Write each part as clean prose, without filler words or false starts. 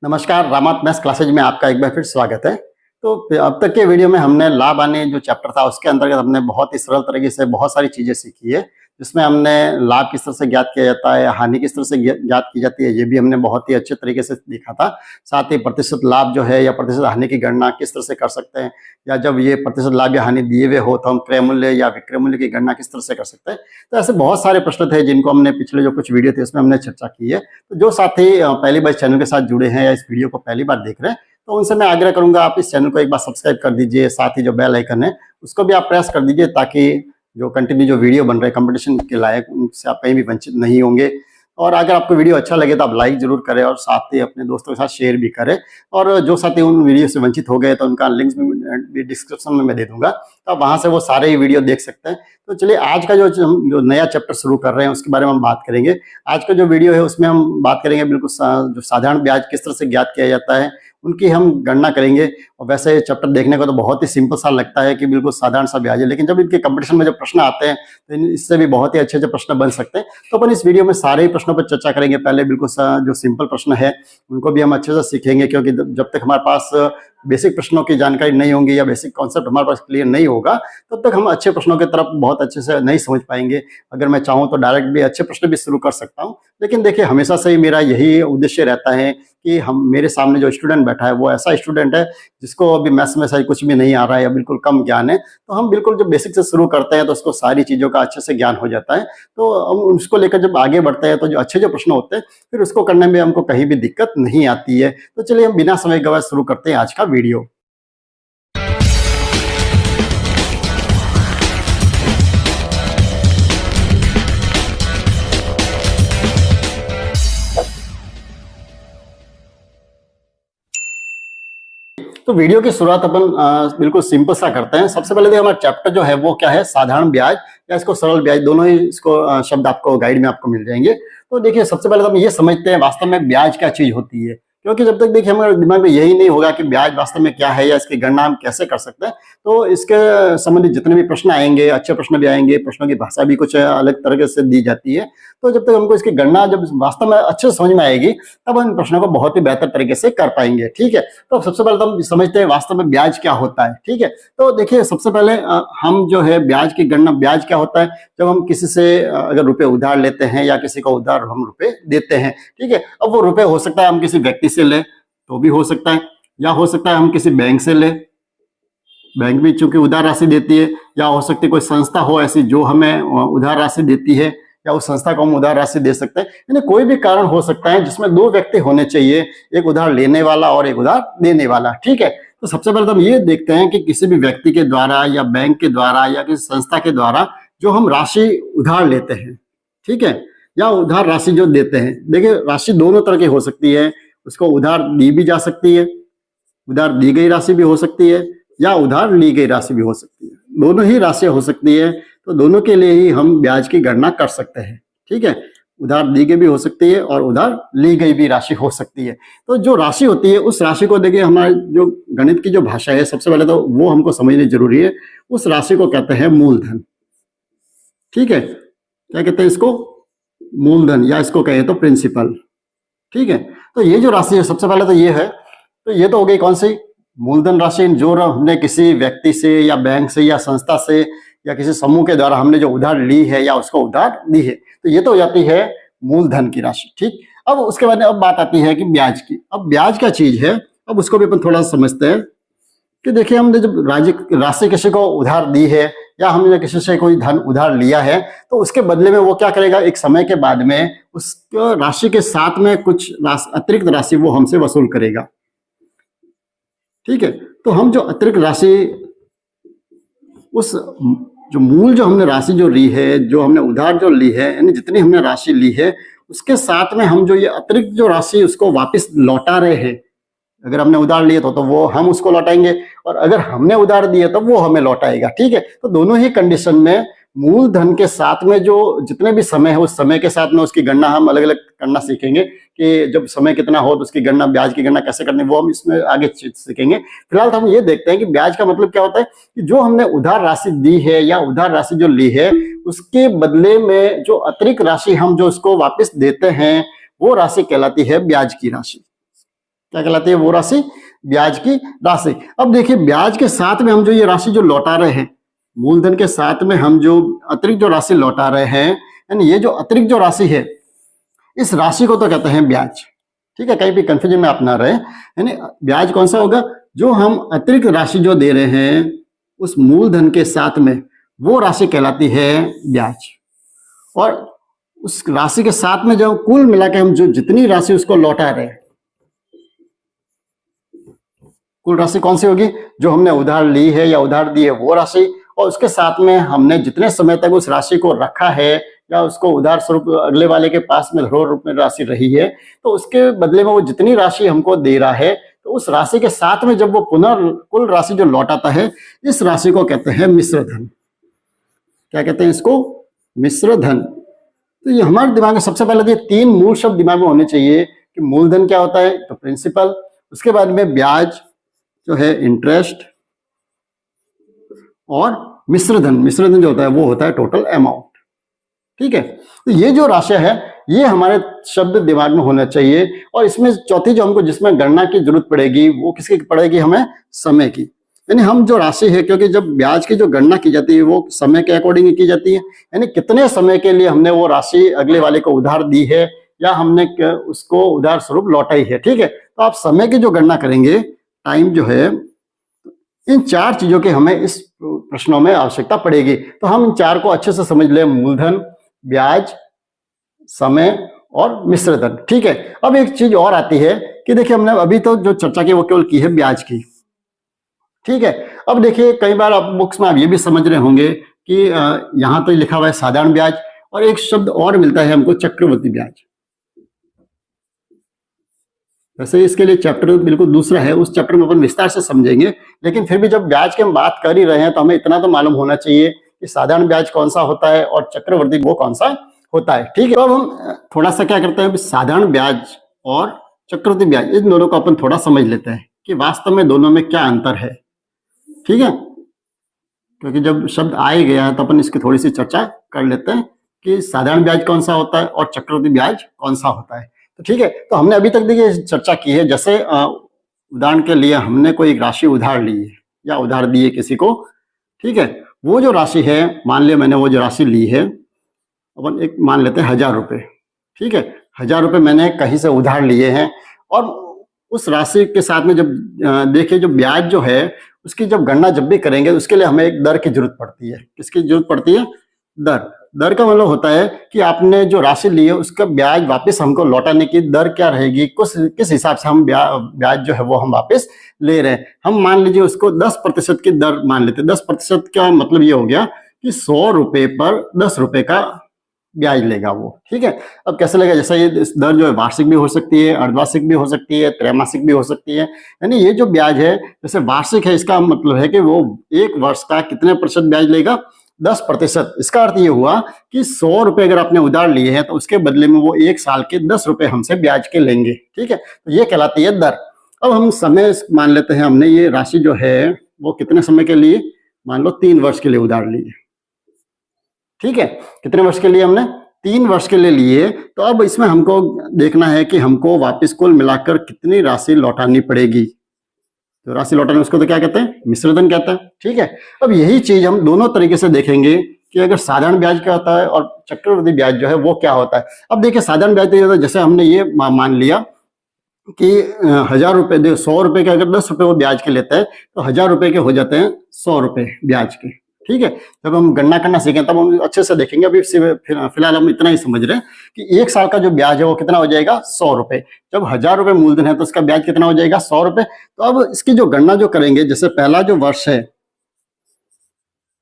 नमस्कार, रामात maths classes में आपका एक बार फिर स्वागत है। तो अब तक के वीडियो में हमने लाभ हानि जो चैप्टर था उसके अंतर्गत हमने बहुत ही सरल तरीके से बहुत सारी चीज़ें सीखी है, जिसमें हमने लाभ किस तरह से ज्ञात किया जाता है, हानि किस तरह से ज्ञात की जाती है, ये भी हमने बहुत ही अच्छे तरीके से देखा था। साथ ही प्रतिशत लाभ जो है या प्रतिशत हानि की गणना किस तरह से कर सकते हैं, या जब ये प्रतिशत लाभ या हानि दिए हुए हो तो हम क्रय मूल्य या विक्रय मूल्य की गणना किस तरह से कर सकते हैं। तो ऐसे बहुत सारे प्रश्न थे जिनको हमने पिछले जो कुछ वीडियो थे उसमें हमने चर्चा की है। तो जो साथी पहली बार चैनल के साथ जुड़े हैं या इस वीडियो को पहली बार देख रहे हैं, तो उनसे मैं आग्रह करूंगा आप इस चैनल को एक बार सब्सक्राइब कर दीजिए। साथ ही जो बेल आइकन है उसको भी आप प्रेस कर दीजिए, ताकि जो कंटिन्यू जो वीडियो बन रहे हैं कंपटीशन के लायक, उनसे आप कहीं भी वंचित नहीं होंगे। और अगर आपको वीडियो अच्छा लगे तो आप लाइक जरूर करें और साथ ही अपने दोस्तों के साथ शेयर भी करें। और जो साथी उन वीडियो से वंचित हो गए तो उनका लिंक्स भी डिस्क्रिप्शन में मैं दे दूंगा, तो आप वहां से वो सारे ही वीडियो देख सकते हैं। तो चलिए आज का जो नया चैप्टर शुरू कर रहे हैं उसके बारे में हम बात करेंगे। आज का जो वीडियो है उसमें हम बात करेंगे बिल्कुल जो साधारण ब्याज किस तरह से ज्ञात किया जाता है उनकी हम गणना करेंगे। और वैसे चैप्टर देखने को तो बहुत ही सिंपल सा लगता है कि बिल्कुल साधारण सा ब्याज है, लेकिन जब इनके कंपटीशन में जब प्रश्न आते हैं तो इससे भी बहुत ही अच्छे अच्छे प्रश्न बन सकते हैं। तो अपन इस वीडियो में सारे ही प्रश्नों पर चर्चा करेंगे। पहले बिल्कुल जो सिंपल प्रश्न है उनको भी हम अच्छे से सीखेंगे, क्योंकि जब तक हमारे पास बेसिक प्रश्नों की जानकारी नहीं होंगी या बेसिक कॉन्सेप्ट हमारे पास क्लियर नहीं होगा तब तक हम अच्छे प्रश्नों की तरफ बहुत अच्छे से नहीं समझ पाएंगे। अगर मैं चाहूँ तो डायरेक्ट भी अच्छे प्रश्न भी शुरू कर सकता हूँ, लेकिन देखिए हमेशा से ही मेरा यही उद्देश्य रहता है कि हम मेरे सामने जो स्टूडेंट बैठा है वो ऐसा स्टूडेंट है जिसको अभी मैथ्स में सही कुछ भी नहीं आ रहा है या बिल्कुल कम ज्ञान है। तो हम बिल्कुल जब बेसिक से शुरू करते हैं तो उसको सारी चीज़ों का अच्छे से ज्ञान हो जाता है। तो हम उसको लेकर जब आगे बढ़ते हैं तो जो अच्छे जो प्रश्न होते हैं फिर उसको करने में हमको कहीं भी दिक्कत नहीं आती है। तो चलिए हम बिना समय गवाए शुरू करते हैं आज का वीडियो। तो वीडियो की शुरुआत अपन बिल्कुल सिंपल सा करते हैं। सबसे पहले हमारा चैप्टर जो है वो क्या है, साधारण ब्याज या इसको सरल ब्याज, दोनों ही इसको शब्द आपको गाइड में आपको मिल जाएंगे। तो देखिए सबसे पहले तो हम ये समझते हैं वास्तव में ब्याज क्या चीज होती है, क्योंकि जब तक देखिए हमारे दिमाग में यही नहीं होगा कि ब्याज वास्तव में क्या है या इसकी गणना हम कैसे कर सकते हैं, तो इसके संबंधित जितने भी प्रश्न आएंगे, अच्छे प्रश्न भी आएंगे, प्रश्नों की भाषा भी कुछ अलग तरह से दी जाती है। तो जब तक हमको इसकी गणना जब वास्तव में अच्छे से समझ में आएगी तब हम प्रश्नों को बहुत ही बेहतर तरीके से कर पाएंगे। ठीक है, तो सबसे पहले तो हम समझते हैं वास्तव में ब्याज क्या होता है। ठीक है, तो देखिए सबसे पहले हम जो है ब्याज की गणना, ब्याज क्या होता है जब हम किसी से अगर रुपए उधार लेते हैं या किसी को उधार हम रुपए देते हैं। ठीक है, अब वो रुपए हो सकता है हम किसी व्यक्ति से ले तो भी हो सकता है, या हो सकता है हम किसी बैंक से ले, बैंक भी चूंकि उधार राशि देती है, या हो सकती है कोई संस्था हो ऐसी जो हमें उधार राशि देती है, या उस संस्था को हम उधार राशि दे सकते हैं। यानी कोई भी कारण हो सकता है जिसमें दो व्यक्ति होने चाहिए, एक उधार लेने वाला और एक उधार देने वाला। ठीक है, तो सबसे पहले तो हम ये देखते हैं कि किसी भी व्यक्ति के द्वारा या बैंक के द्वारा या किसी संस्था के द्वारा जो हम राशि उधार लेते हैं, ठीक है, या उधार राशि जो देते हैं, देखिए राशि दोनों तरह की हो सकती है। उसको उधार दी भी जा सकती है, उधार दी गई राशि भी हो सकती है, या उधार ली गई राशि भी हो सकती है। दोनों ही राशि हो सकती है, तो दोनों के लिए ही हम ब्याज की गणना कर सकते हैं। ठीक है, उधार दी गई भी हो सकती है और उधार ली गई भी राशि हो सकती है। तो जो राशि होती है उस राशि को देखिए, हमारे जो गणित की जो भाषा है सबसे पहले तो वो हमको समझनी जरूरी है। उस राशि को कहते हैं मूलधन। ठीक है, क्या कहते हैं इसको, मूलधन, या इसको कहें तो प्रिंसिपल। ठीक है, तो ये जो राशि है सबसे पहले तो ये है, तो ये तो हो गई कौन सी, मूलधन राशि, जो हमने किसी व्यक्ति से या बैंक से या संस्था से या किसी समूह के द्वारा हमने जो उधार ली है या उसको उधार दी है, तो ये तो हो जाती है मूलधन की राशि। ठीक, अब उसके बाद अब बात आती है कि ब्याज की। अब ब्याज क्या चीज है, अब उसको भी अपन थोड़ा समझते हैं कि देखिए हमने जब राशि किसी को उधार दी है या हमने किसी से कोई धन उधार लिया है, तो उसके बदले में वो क्या करेगा, एक समय के बाद में उस राशि के साथ में कुछ अतिरिक्त राशि वो हमसे वसूल करेगा। ठीक है, तो हम जो अतिरिक्त राशि, उस जो मूल जो हमने राशि जो ली है, जो हमने उधार जो ली है, यानी जितनी हमने राशि ली है उसके साथ में हम जो ये अतिरिक्त जो राशि उसको वापस लौटा रहे हैं। अगर हमने उधार लिए तो वो हम उसको लौटाएंगे, और अगर हमने उधार दिए तो वो हमें लौटाएगा। ठीक है, तो दोनों ही कंडीशन में मूलधन के साथ में जो जितने भी समय है उस समय के साथ में उसकी गणना हम अलग अलग करना सीखेंगे कि जब समय कितना हो तो उसकी गणना, ब्याज की गणना कैसे करनी, वो हम इसमें आगे सीखेंगे। फिलहाल तो हम ये देखते हैं कि ब्याज का मतलब क्या होता है कि जो हमने उधार राशि दी है या उधार राशि जो ली है उसके बदले में जो अतिरिक्त राशि हम जो उसको वापस देते हैं वो राशि कहलाती है ब्याज की राशि। क्या कहलाती है वो राशि? ब्याज की राशि। अब देखिए ब्याज के साथ में हम जो ये राशि जो लौटा रहे हैं, मूलधन के साथ में हम जो अतिरिक्त जो राशि लौटा रहे हैं, यानी ये जो अतिरिक्त जो राशि है, इस राशि को तो कहते हैं ब्याज। ठीक है, कहीं भी कंफ्यूजन में आप ना रहे। यानी ब्याज कौन सा होगा? जो हम अतिरिक्त राशि जो दे रहे हैं उस मूलधन के साथ में, वो राशि कहलाती है ब्याज। और उस राशि के साथ में जो कुल मिला के हम जो जितनी राशि उसको लौटा रहे हैं, कुल राशि कौन सी होगी? जो हमने उधार ली है या उधार दी है वो राशि, और उसके साथ में हमने जितने समय तक उस राशि को रखा है या उसको उधार स्वरूप अगले वाले के पास में धरोहर रूप में राशि रही है, तो उसके बदले में वो जितनी राशि हमको दे रहा है, तो उस राशि के साथ में जब वो पुनः कुल राशि जो लौटाता है, इस राशि को कहते हैं मिश्र धन। क्या कहते हैं इसको? मिश्र धन। तो ये हमारे दिमाग में सबसे पहले ये तीन मूल शब्द दिमाग में होने चाहिए कि मूलधन क्या होता है, तो प्रिंसिपल, उसके बाद में ब्याज जो है इंटरेस्ट, और मिश्रधन, मिश्रधन जो होता है वो होता है टोटल अमाउंट। ठीक है, तो ये जो राशि है ये हमारे शब्द दिमाग में होना चाहिए। और इसमें चौथी जो हमको जिसमें गणना की जरूरत पड़ेगी वो किसकी पड़ेगी? हमें समय की। यानी हम जो राशि है, क्योंकि जब ब्याज की जो गणना की जाती है वो समय के अकॉर्डिंग की जाती है, यानी कितने समय के लिए हमने वो राशि अगले वाले को उधार दी है या हमने उसको उधार स्वरूप लौटाई है। ठीक है, तो आप समय की जो गणना करेंगे, टाइम जो है, इन चार चीजों की हमें इस प्रश्नों में आवश्यकता पड़ेगी। तो हम इन चार को अच्छे से समझ लें, मूलधन, ब्याज, समय और मिश्रधन। ठीक है, अब एक चीज और आती है कि देखिए हमने अभी तो जो चर्चा की वो केवल की है ब्याज की। ठीक है, अब देखिए कई बार आप बुक्स में आप ये भी समझ रहे होंगे कि यहां तो लिखा हुआ है साधारण ब्याज, और एक शब्द और मिलता है हमको, चक्रवृद्धि ब्याज। वैसे इसके लिए चैप्टर बिल्कुल दूसरा है, उस चैप्टर में अपन विस्तार से समझेंगे, लेकिन फिर भी जब ब्याज की हम बात कर ही रहे हैं तो हमें इतना तो मालूम होना चाहिए कि साधारण ब्याज कौन सा होता है और चक्रवृद्धि वो कौन सा होता है। ठीक है, तो अब हम थोड़ा सा क्या करते हैं, साधारण ब्याज और चक्रवृद्धि ब्याज इन दोनों को अपन थोड़ा समझ लेते हैं कि वास्तव में दोनों में क्या अंतर है। ठीक है, क्योंकि जब शब्द आ ही गया है तो अपन इसकी थोड़ी सी चर्चा कर लेते हैं कि साधारण ब्याज कौन सा होता है और चक्रवृद्धि ब्याज कौन सा होता है। तो ठीक है, तो हमने अभी तक देखिए चर्चा की है, जैसे उदाहरण के लिए हमने कोई एक राशि उधार ली है या उधार दी है किसी को। ठीक है, वो जो राशि है, मान लिया मैंने वो जो राशि ली है, अपन एक मान लेते हैं 1000 रुपये। ठीक है, 1000 रुपये मैंने कहीं से उधार लिए हैं, और उस राशि के साथ में जब देखिए जो ब्याज जो है उसकी जब गणना जब भी करेंगे उसके लिए हमें एक दर की जरूरत पड़ती है। किसकी जरूरत पड़ती है? दर। दर का मतलब होता है कि आपने जो राशि ली है उसका ब्याज वापस हमको लौटाने की दर क्या रहेगी, किस हिसाब से हम ब्याज जो है वो हम वापस ले रहे हैं। हम मान लीजिए उसको 10% की दर मान लेते हैं। 10% का मतलब ये हो गया कि 100 रुपए पर 10 रुपए का ब्याज लेगा वो। ठीक है, अब कैसे लेगा? जैसा ये दर जो है वार्षिक भी हो सकती है, अर्धवार्षिक भी हो सकती है, त्रैमासिक भी हो सकती है। यानी ये जो ब्याज है, जैसे वार्षिक है, इसका मतलब है कि वो एक वर्ष का कितने प्रतिशत ब्याज लेगा? 10%। इसका अर्थ ये हुआ कि 100 रुपए अगर आपने उधार लिए हैं तो उसके बदले में वो एक साल के 10 रुपए हमसे ब्याज के लेंगे। ठीक है, तो ये कहलाती है दर। अब हम समय मान लेते हैं, हमने ये राशि जो है वो कितने समय के लिए? मान लो 3 वर्ष के लिए उधार ली है। ठीक है, कितने वर्ष के लिए? हमने 3 वर्ष के लिए लिए। तो अब इसमें हमको देखना है कि हमको वापस कुल मिलाकर कितनी राशि लौटानी पड़ेगी। तो राशि लौटाने उसको तो क्या कहते हैं? मिश्रधन कहते हैं। ठीक है, अब यही चीज हम दोनों तरीके से देखेंगे कि अगर साधारण ब्याज क्या होता है और चक्रवृद्धि ब्याज जो है वो क्या होता है। अब देखिए साधारण ब्याज तो ये होता है, जैसे हमने ये मान लिया कि 1000 रुपए 100 रुपए के अगर 10 रुपए वो ब्याज के लेते हैं तो 1000 रुपए के हो जाते हैं 100 रुपए ब्याज के। ठीक है, जब हम गणना करना सीखें तब हम अच्छे से देखेंगे। अभी फिलहाल हम इतना ही समझ रहे हैं कि एक साल का जो ब्याज है वो कितना हो जाएगा? 100 रुपए। जब 1000 रुपए मूलधन है तो उसका ब्याज कितना हो जाएगा? 100 रुपए। तो अब इसकी जो गणना जो करेंगे, जैसे पहला जो वर्ष है,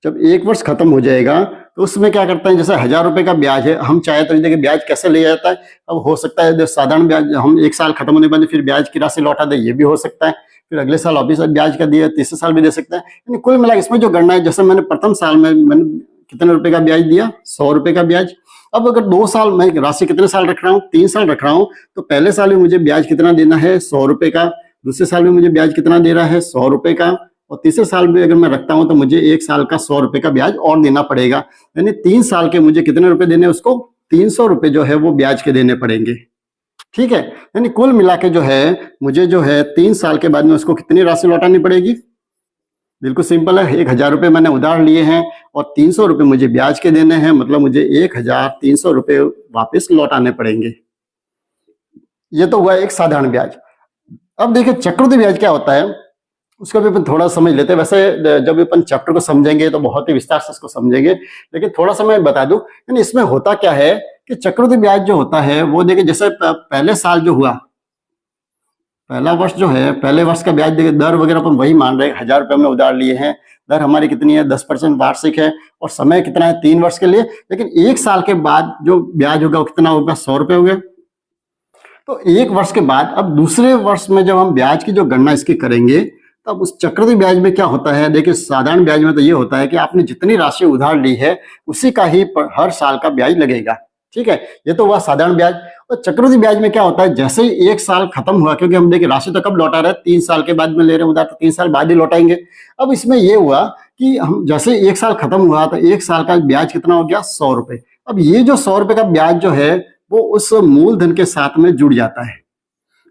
जब एक वर्ष खत्म हो जाएगा तो उसमें क्या करते हैं, जैसे 1000 रुपए का ब्याज है, हम चाहे तो देखिए ब्याज कैसे ले जाता है। अब हो सकता है साधारण ब्याज हम एक साल खत्म होने वाले फिर ब्याज की राशि लौटा दे, ये भी हो सकता है। फिर अगले साल वापिस ब्याज का दिया, तीसरे साल भी दे सकता है। यानी कुल मिला इसमें जो गणना है, जैसे मैंने प्रथम साल में मैंने कितने रुपए का ब्याज दिया? 100 रुपए का ब्याज। अब अगर 2 साल में राशि कितने साल रख रहा हूँ? 3 साल रख रहा हूँ, तो पहले साल में मुझे ब्याज कितना देना है? 100 रुपए का। दूसरे साल में मुझे ब्याज कितना दे रहा है? 100 रुपए का। और तीसरे साल में अगर मैं रखता हूं तो मुझे एक साल का 100 रुपए का ब्याज और देना पड़ेगा। यानी 3 साल के मुझे कितने रुपए देने? उसको 300 रुपए जो है वो ब्याज के देने पड़ेंगे। ठीक है। यानी कुल मिला के जो है मुझे जो है 3 साल के बाद में उसको कितनी राशि लौटानी पड़ेगी? बिल्कुल सिंपल है, 1,000 रुपये मैंने उधार लिए हैं और 300 रुपये मुझे ब्याज के देने हैं, मतलब मुझे 1,300 रुपये वापस लौटाने पड़ेंगे। ये तो हुआ एक साधारण ब्याज। अब देखिए चक्रवृद्धि ब्याज क्या होता है, उसको भी अपन थोड़ा समझ लेते हैं। वैसे जब अपन चैप्टर को समझेंगे तो बहुत ही विस्तार से इसको समझेंगे, लेकिन थोड़ा सा मैं बता दूं, यानी इसमें होता क्या है कि चक्रवृद्धि ब्याज जो होता है वो देखिए जैसे पहले साल जो हुआ, पहला वर्ष जो है, पहले वर्ष का ब्याज देखिए दर वगैरह अपन वही मान रहे हैं, 1,000 रुपये हमने उधार लिए हैं, दर हमारी कितनी है 10% वार्षिक है और समय कितना है 3 वर्ष के लिए। लेकिन 1 साल के बाद जो ब्याज होगा वो कितना होगा, 100 रुपये हो गए। तो 1 वर्ष के बाद अब दूसरे वर्ष में जब हम ब्याज की जो गणना इसकी करेंगे तब उस चक्रवृद्धि ब्याज में क्या होता है, देखिए साधारण ब्याज में तो ये होता है कि आपने जितनी राशि उधार ली है उसी का ही हर साल का ब्याज लगेगा। ठीक है, ये तो हुआ साधारण ब्याज। और चक्रवृद्धि ब्याज में क्या होता है, जैसे ही 1 साल खत्म हुआ, क्योंकि हम देखिए राशि तो कब लौटा रहे हैं, 3 साल के बाद में ले रहे हैं उधार, तो 3 साल बाद ही लौटाएंगे। अब इसमें ये हुआ कि हम जैसे 1 साल खत्म हुआ तो 1 साल का ब्याज कितना हो गया, 100 रुपये। अब ये जो 100 रुपये का ब्याज जो है वो उस मूलधन के साथ में जुड़ जाता है।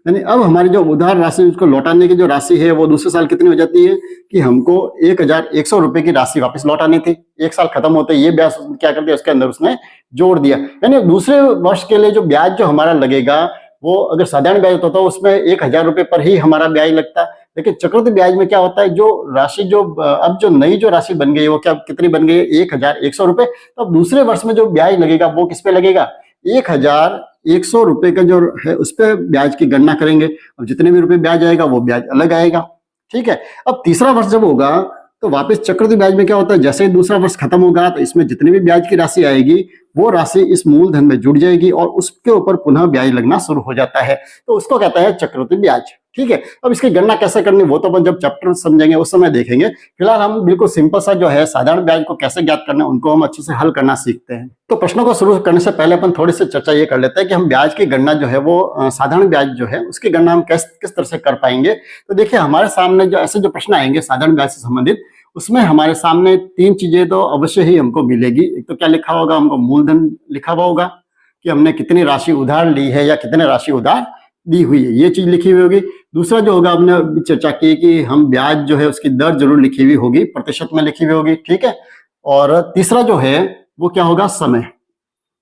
यानी अब हमारी जो उधार राशि उसको लौटाने की जो राशि है वो दूसरे साल कितनी हो जाती है कि हमको 1,100 रुपये की राशि वापस लौटानी थी। 1 साल खत्म होते ये ब्याज क्या कर दिया, उसके अंदर उसने जोड़ दिया। यानी दूसरे वर्ष के लिए जो ब्याज जो हमारा लगेगा वो अगर साधारण ब्याज होता तो उसमें 1,000 रुपये पर ही हमारा ब्याज लगता। लेकिन चक्रवृद्धि ब्याज में क्या होता है, जो राशि जो अब जो नई जो राशि बन गई है वो क्या कितनी बन गई है, 1,100 रुपये। तो अब दूसरे वर्ष में जो ब्याज लगेगा वो किस पे लगेगा, 1,100 रुपये का जो है उस पर ब्याज की गणना करेंगे। अब जितने भी रुपए ब्याज आएगा वो ब्याज अलग आएगा। ठीक है, अब तीसरा वर्ष जब होगा तो वापस चक्रवृद्धि ब्याज में क्या होता है, जैसे ही दूसरा वर्ष खत्म होगा तो इसमें जितनी भी ब्याज की राशि आएगी वो राशि इस मूलधन में जुड़ जाएगी और उसके ऊपर पुनः ब्याज लगना शुरू हो जाता है, तो उसको कहता है चक्रवृद्धि ब्याज। ठीक है, अब इसकी गणना कैसे करनी वो तो अपन जब चैप्टर समझेंगे उस समय देखेंगे। फिलहाल हम बिल्कुल सिंपल सा जो है साधारण ब्याज को कैसे ज्ञात करना है उनको हम अच्छे से हल करना सीखते हैं। तो प्रश्नों को शुरू करने से पहले अपन थोड़ी सी चर्चा ये कर लेते हैं कि हम ब्याज की गणना जो है वो साधारण ब्याज जो है उसकी गणना हम किस तरह से कर पाएंगे। तो देखिए हमारे सामने जो ऐसे जो प्रश्न आएंगे साधारण ब्याज से संबंधित, उसमें हमारे सामने 3 चीजें तो अवश्य ही हमको मिलेगी। एक तो क्या लिखा होगा, हमको मूलधन लिखा हुआ होगा कि हमने कितनी राशि उधार ली है या कितने राशि उधार दी हुई है, ये चीज लिखी हुई होगी। दूसरा जो होगा, हमने चर्चा की कि हम ब्याज जो है उसकी दर जरूर लिखी हुई होगी, प्रतिशत में लिखी हुई होगी। ठीक है, और तीसरा जो है वो क्या होगा, समय।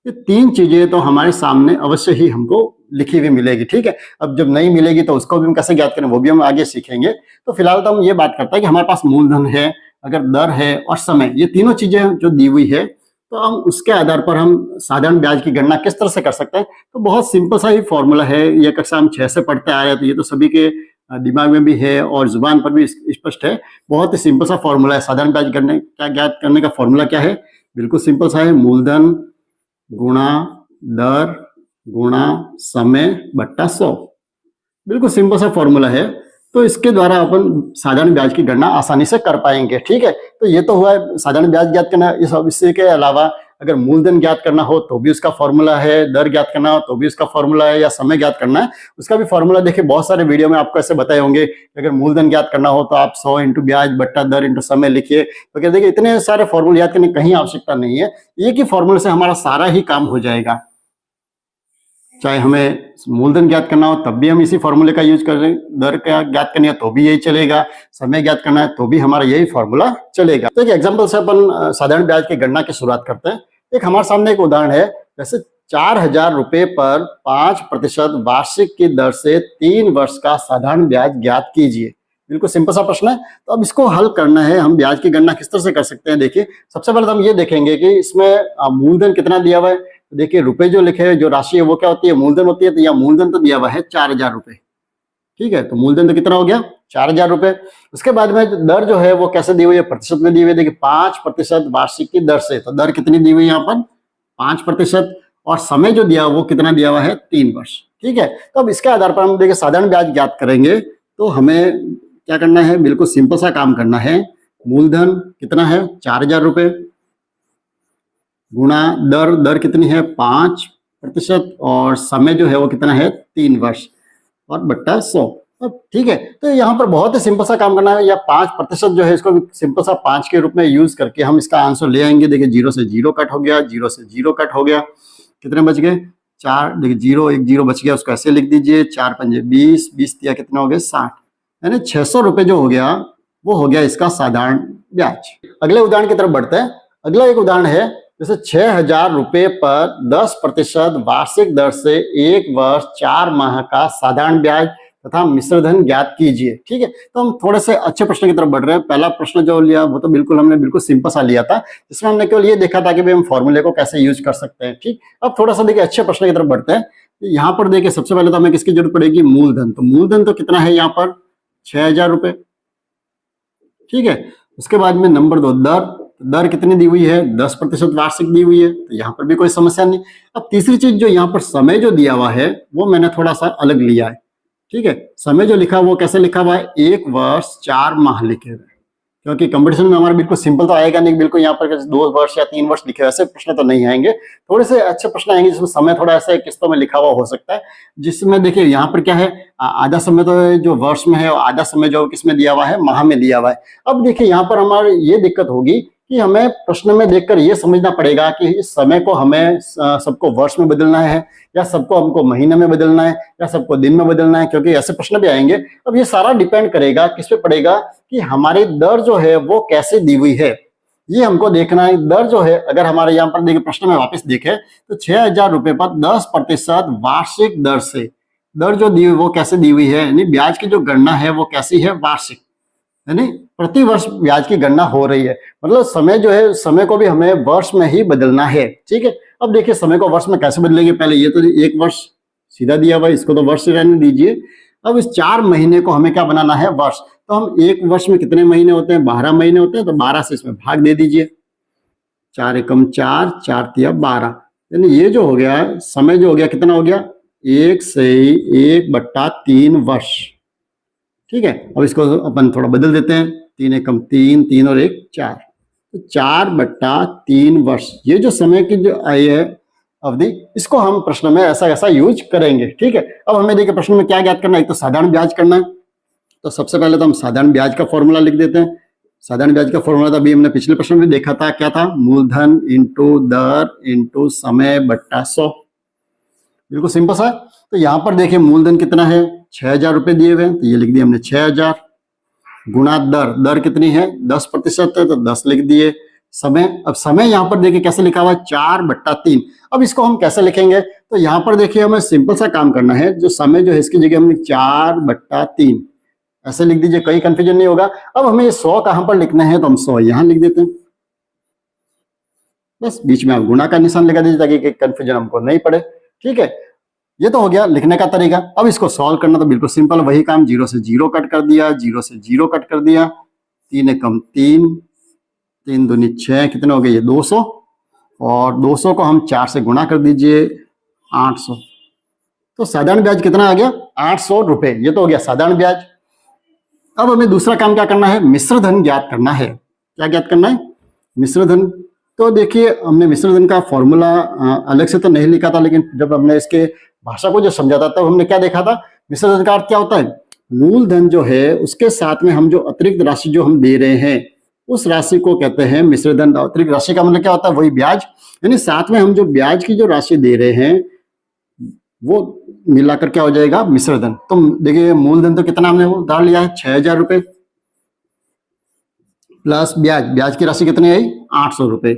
ये 3 चीजें तो हमारे सामने अवश्य ही हमको लिखी हुई मिलेगी। ठीक है, अब जब नहीं मिलेगी तो उसको भी हम कैसे ज्ञात करें वो भी हम आगे सीखेंगे। तो फिलहाल तो हम ये बात करते हैं कि हमारे पास मूलधन है, अगर दर है और समय, ये तीनों चीजें जो दी हुई है तो हम उसके आधार पर हम साधारण ब्याज की गणना किस तरह से कर सकते हैं। तो बहुत सिंपल सा ही फॉर्मूला है, ये कक्षा हम 6 से पढ़ते आ रहे हैं तो ये तो सभी के दिमाग में भी है और जुबान पर भी स्पष्ट है। बहुत ही सिंपल सा फॉर्मूला है साधारण ब्याज करने का, ज्ञात करने का फॉर्मूला क्या है, बिल्कुल सिंपल सा है, मूलधन गुणा दर गुणा समय बट्टा 100। बिल्कुल सिंपल सा फॉर्मूला है, तो इसके द्वारा अपन साधारण ब्याज की गणना आसानी से कर पाएंगे। ठीक है, तो ये तो हुआ साधारण ब्याज ज्ञात करना। इसके अलावा अगर मूलधन ज्ञात करना हो तो भी उसका फॉर्मूला है, दर ज्ञात करना हो तो भी उसका फॉर्मूला है, या समय ज्ञात करना है उसका भी फॉर्मूला। देखिए बहुत सारे वीडियो में आपको ऐसे बताए होंगे, अगर मूलधन ज्ञात करना हो तो आप 100 इंटू ब्याज बट्टा दर इंटू समय लिखिए। तो क्या देखिए इतने सारे फॉर्मूले याद करने की कहीं आवश्यकता नहीं है, एक ही फॉर्मूले से हमारा सारा ही काम हो जाएगा। चाहे हमें मूलधन ज्ञात करना हो तब भी हम इसी फॉर्मूले का यूज कर रहे हैं, दर का ज्ञात करनी है तो भी यही चलेगा, समय ज्ञात करना है तो भी हमारा यही फॉर्मूला चलेगा। तो एक एग्जांपल से अपन साधारण ब्याज की गणना की शुरुआत करते हैं। एक हमारे सामने एक उदाहरण है, जैसे 4,000 रुपये पर 5% वार्षिक की दर से 3 वर्ष का साधारण ब्याज ज्ञात कीजिए। बिल्कुल सिंपल सा प्रश्न है। तो अब इसको हल करना है, हम ब्याज की गणना किस तरह से कर सकते हैं। देखिए सबसे पहले तो हम ये देखेंगे कि इसमें मूलधन कितना दिया हुआ है। तो देखिए रुपए जो लिखे हैं, जो राशि है वो क्या होती है, मूलधन होती है। तो यह मूलधन तो दिया हुआ है 4,000 रुपये। ठीक है, तो मूलधन तो कितना हो गया, 4,000 रुपये। उसके बाद में दर जो है वो कैसे दी हुई है, प्रतिशत में दी हुई है। देखिए 5% वार्षिक की दर से, तो दर कितनी दी हुई है यहाँ पर 5%, और समय जो दिया वो कितना दिया हुआ है 3 वर्ष। ठीक है, तो अब इसके आधार पर हम देखिए साधारण ब्याज ज्ञात करेंगे। तो हमें क्या करना है, बिल्कुल सिंपल सा काम करना है। मूलधन कितना है 4,000 रुपये गुणा दर कितनी है 5%, और समय जो है वो कितना है 3 वर्ष, और बट्टा 100। ठीक है, तो यहाँ पर बहुत ही सिंपल सा काम करना है। या 5% जो है इसको सिंपल सा 5 के रूप में यूज करके हम इसका आंसर ले आएंगे। देखिए 0 से 0 कट हो गया, 0 से 0 कट हो गया, कितने बच गए 4 देखिए 0 1 0 बच गया, उसको ऐसे लिख दीजिए। 4 पंजे 20, 20 दिया कितना हो गया 60, यानी 600 रुपये जो हो गया वो हो गया इसका साधारण ब्याज। अगले उदाहरण की तरफ बढ़ते हैं। अगला एक उदाहरण है, जैसे 6000 रुपये पर 10% वार्षिक दर से 1 वर्ष 4 माह का साधारण ब्याज तथा मिश्र धन ज्ञात कीजिए। ठीक है, तो हम थोड़े से अच्छे प्रश्न की तरफ बढ़ रहे हैं। पहला प्रश्न जो लिया वो तो हमने बिल्कुल सिंपल सा लिया था, जिसमें हमने केवल ये देखा था कि भाई हम फॉर्मूले को कैसे यूज कर सकते हैं। ठीक, अब थोड़ा सा देखिए अच्छे प्रश्न की तरफ बढ़ते हैं। यहाँ पर देखिए सबसे पहले तो हमें किसकी जरूरत पड़ेगी, मूलधन। तो मूलधन तो कितना है यहाँ पर 6000 रुपये। ठीक है, उसके बाद में नंबर 2 दर कितनी दी हुई है, 10% वार्षिक दी हुई है, तो यहाँ पर भी कोई समस्या नहीं। अब तीसरी चीज जो यहाँ पर समय जो दिया हुआ है वो मैंने थोड़ा सा अलग लिया है। ठीक है, समय जो लिखा वो कैसे लिखा हुआ है, 1 वर्ष 4 माह लिखे हुए, क्योंकि कंपटीशन में हमारा बिल्कुल सिंपल तो आएगा नहीं, बिल्कुल यहाँ पर 2 वर्ष या 3 वर्ष लिखे हुए ऐसे प्रश्न तो नहीं आएंगे। थोड़े से अच्छे प्रश्न आएंगे जिसमें समय थोड़ा ऐसे किस्तों में लिखा हुआ हो सकता है, जिसमें देखिए यहाँ पर क्या है, आधा समय तो जो वर्ष में है और आधा समय जो किसमें दिया हुआ है, माह में दिया हुआ है। अब देखिए यहाँ पर हमारी ये दिक्कत होगी कि हमें प्रश्न में देखकर ये समझना पड़ेगा कि इस समय को हमें सबको वर्ष में बदलना है या सबको हमको महीने में बदलना है या सबको दिन में बदलना है, क्योंकि ऐसे प्रश्न भी आएंगे। अब ये सारा डिपेंड करेगा किस पे पड़ेगा कि हमारी दर जो है वो कैसे दी हुई है, ये हमको देखना है। दर जो है अगर हमारे यहाँ पर देखिए प्रश्न में वापस देखें तो 6000 रुपये पर 10% वार्षिक दर से दर जो दी हुई वो कैसे दी हुई है, यानी ब्याज की जो गणना है वो कैसी है, वार्षिक, यानी प्रति वर्ष ब्याज की गणना हो रही है। मतलब समय जो है, समय को भी हमें वर्ष में ही बदलना है। ठीक है, अब देखिए समय को वर्ष में कैसे बदलेंगे, पहले ये तो 1 वर्ष सीधा दिया हुआ है, इसको तो वर्ष रहने दीजिए। अब इस 4 महीने को हमें क्या बनाना है, वर्ष। तो हम 1 वर्ष में कितने महीने होते हैं, 12 महीने होते हैं, तो 12 से इसमें भाग दे दीजिए। 4 एकम 4, 4 तिया 12, यानी ये जो हो गया समय जो हो गया कितना हो गया, 1 से 1/3 वर्ष। ठीक है, अब इसको अपन थोड़ा बदल देते हैं, 3 एकम 3, 3 और 1 4, तो 4/3 वर्ष। ये जो समय की जो आई है अवधि, इसको हम प्रश्न में ऐसा यूज करेंगे। ठीक है, अब हमें देखिए प्रश्न में क्या ज्ञात करना है, एक तो साधारण ब्याज करना है। तो सबसे पहले तो हम साधारण ब्याज का फॉर्मूला लिख देते हैं। साधारण ब्याज का फॉर्मूला तो अभी हमने पिछले प्रश्न में देखा था, क्या था, मूलधन इंटू दर इंटू समय बट्टा 100। बिल्कुल सिंपल सा। तो यहाँ पर देखिए मूलधन कितना है, 6000 रुपये दिए हुए हैं, तो ये लिख दिया हमने 6000 गुणा दर कितनी है, 10% है, तो 10 लिख दिए। समय, अब समय यहाँ पर देखिए कैसे लिखा हुआ है, 4/3। अब इसको हम कैसे लिखेंगे, तो यहाँ पर देखिए हमें सिंपल सा काम करना है, जो समय जो है इसकी जगह हमने 4/3 ऐसे लिख दीजिए, कोई कंफ्यूजन नहीं होगा। अब हमें ये 100 कहां पर लिखना है, तो हम 100 यहां लिख देते हैं, बस बीच में आप गुणा का निशान लगा दीजिए ताकि कंफ्यूजन हमको नहीं पड़े। ठीक है, ये तो हो गया लिखने का तरीका। अब इसको सॉल्व करना तो बिल्कुल सिंपल, वही काम, 0 से 0 कट कर दिया, 0 से 0 कट कर दिया, 3 एकम 3, 3 दूनी 6, कितने हो गए, ये 200, और 200 को हम 4 से गुणा कर दीजिए, 800। तो साधारण ब्याज कितना आ गया, 800 रुपये। ये तो हो गया साधारण ब्याज। अब हमें दूसरा काम क्या करना है, मिश्र धन ज्ञात करना है। क्या ज्ञात करना है, मिश्र धन। तो देखिए हमने मिश्र धन का फॉर्मूला अलग से तो नहीं लिखा था, लेकिन जब हमने इसके भाषा को जो समझा था तब हमने क्या देखा था, मिश्र धन का अर्थ क्या होता है, मूलधन जो है उसके साथ में हम जो अतिरिक्त राशि जो हम दे रहे हैं उस राशि को कहते हैं मिश्र धन। अतिरिक्त राशि का मतलब क्या होता है, वही ब्याज, यानी साथ में हम जो ब्याज की जो राशि दे रहे हैं वो मिलाकर क्या हो जाएगा, मिश्र धन। तो देखिए मूलधन तो कितना हमने उधार लिया है, 6000 रुपये, प्लस ब्याज की राशि कितनी आई, 800 रुपये।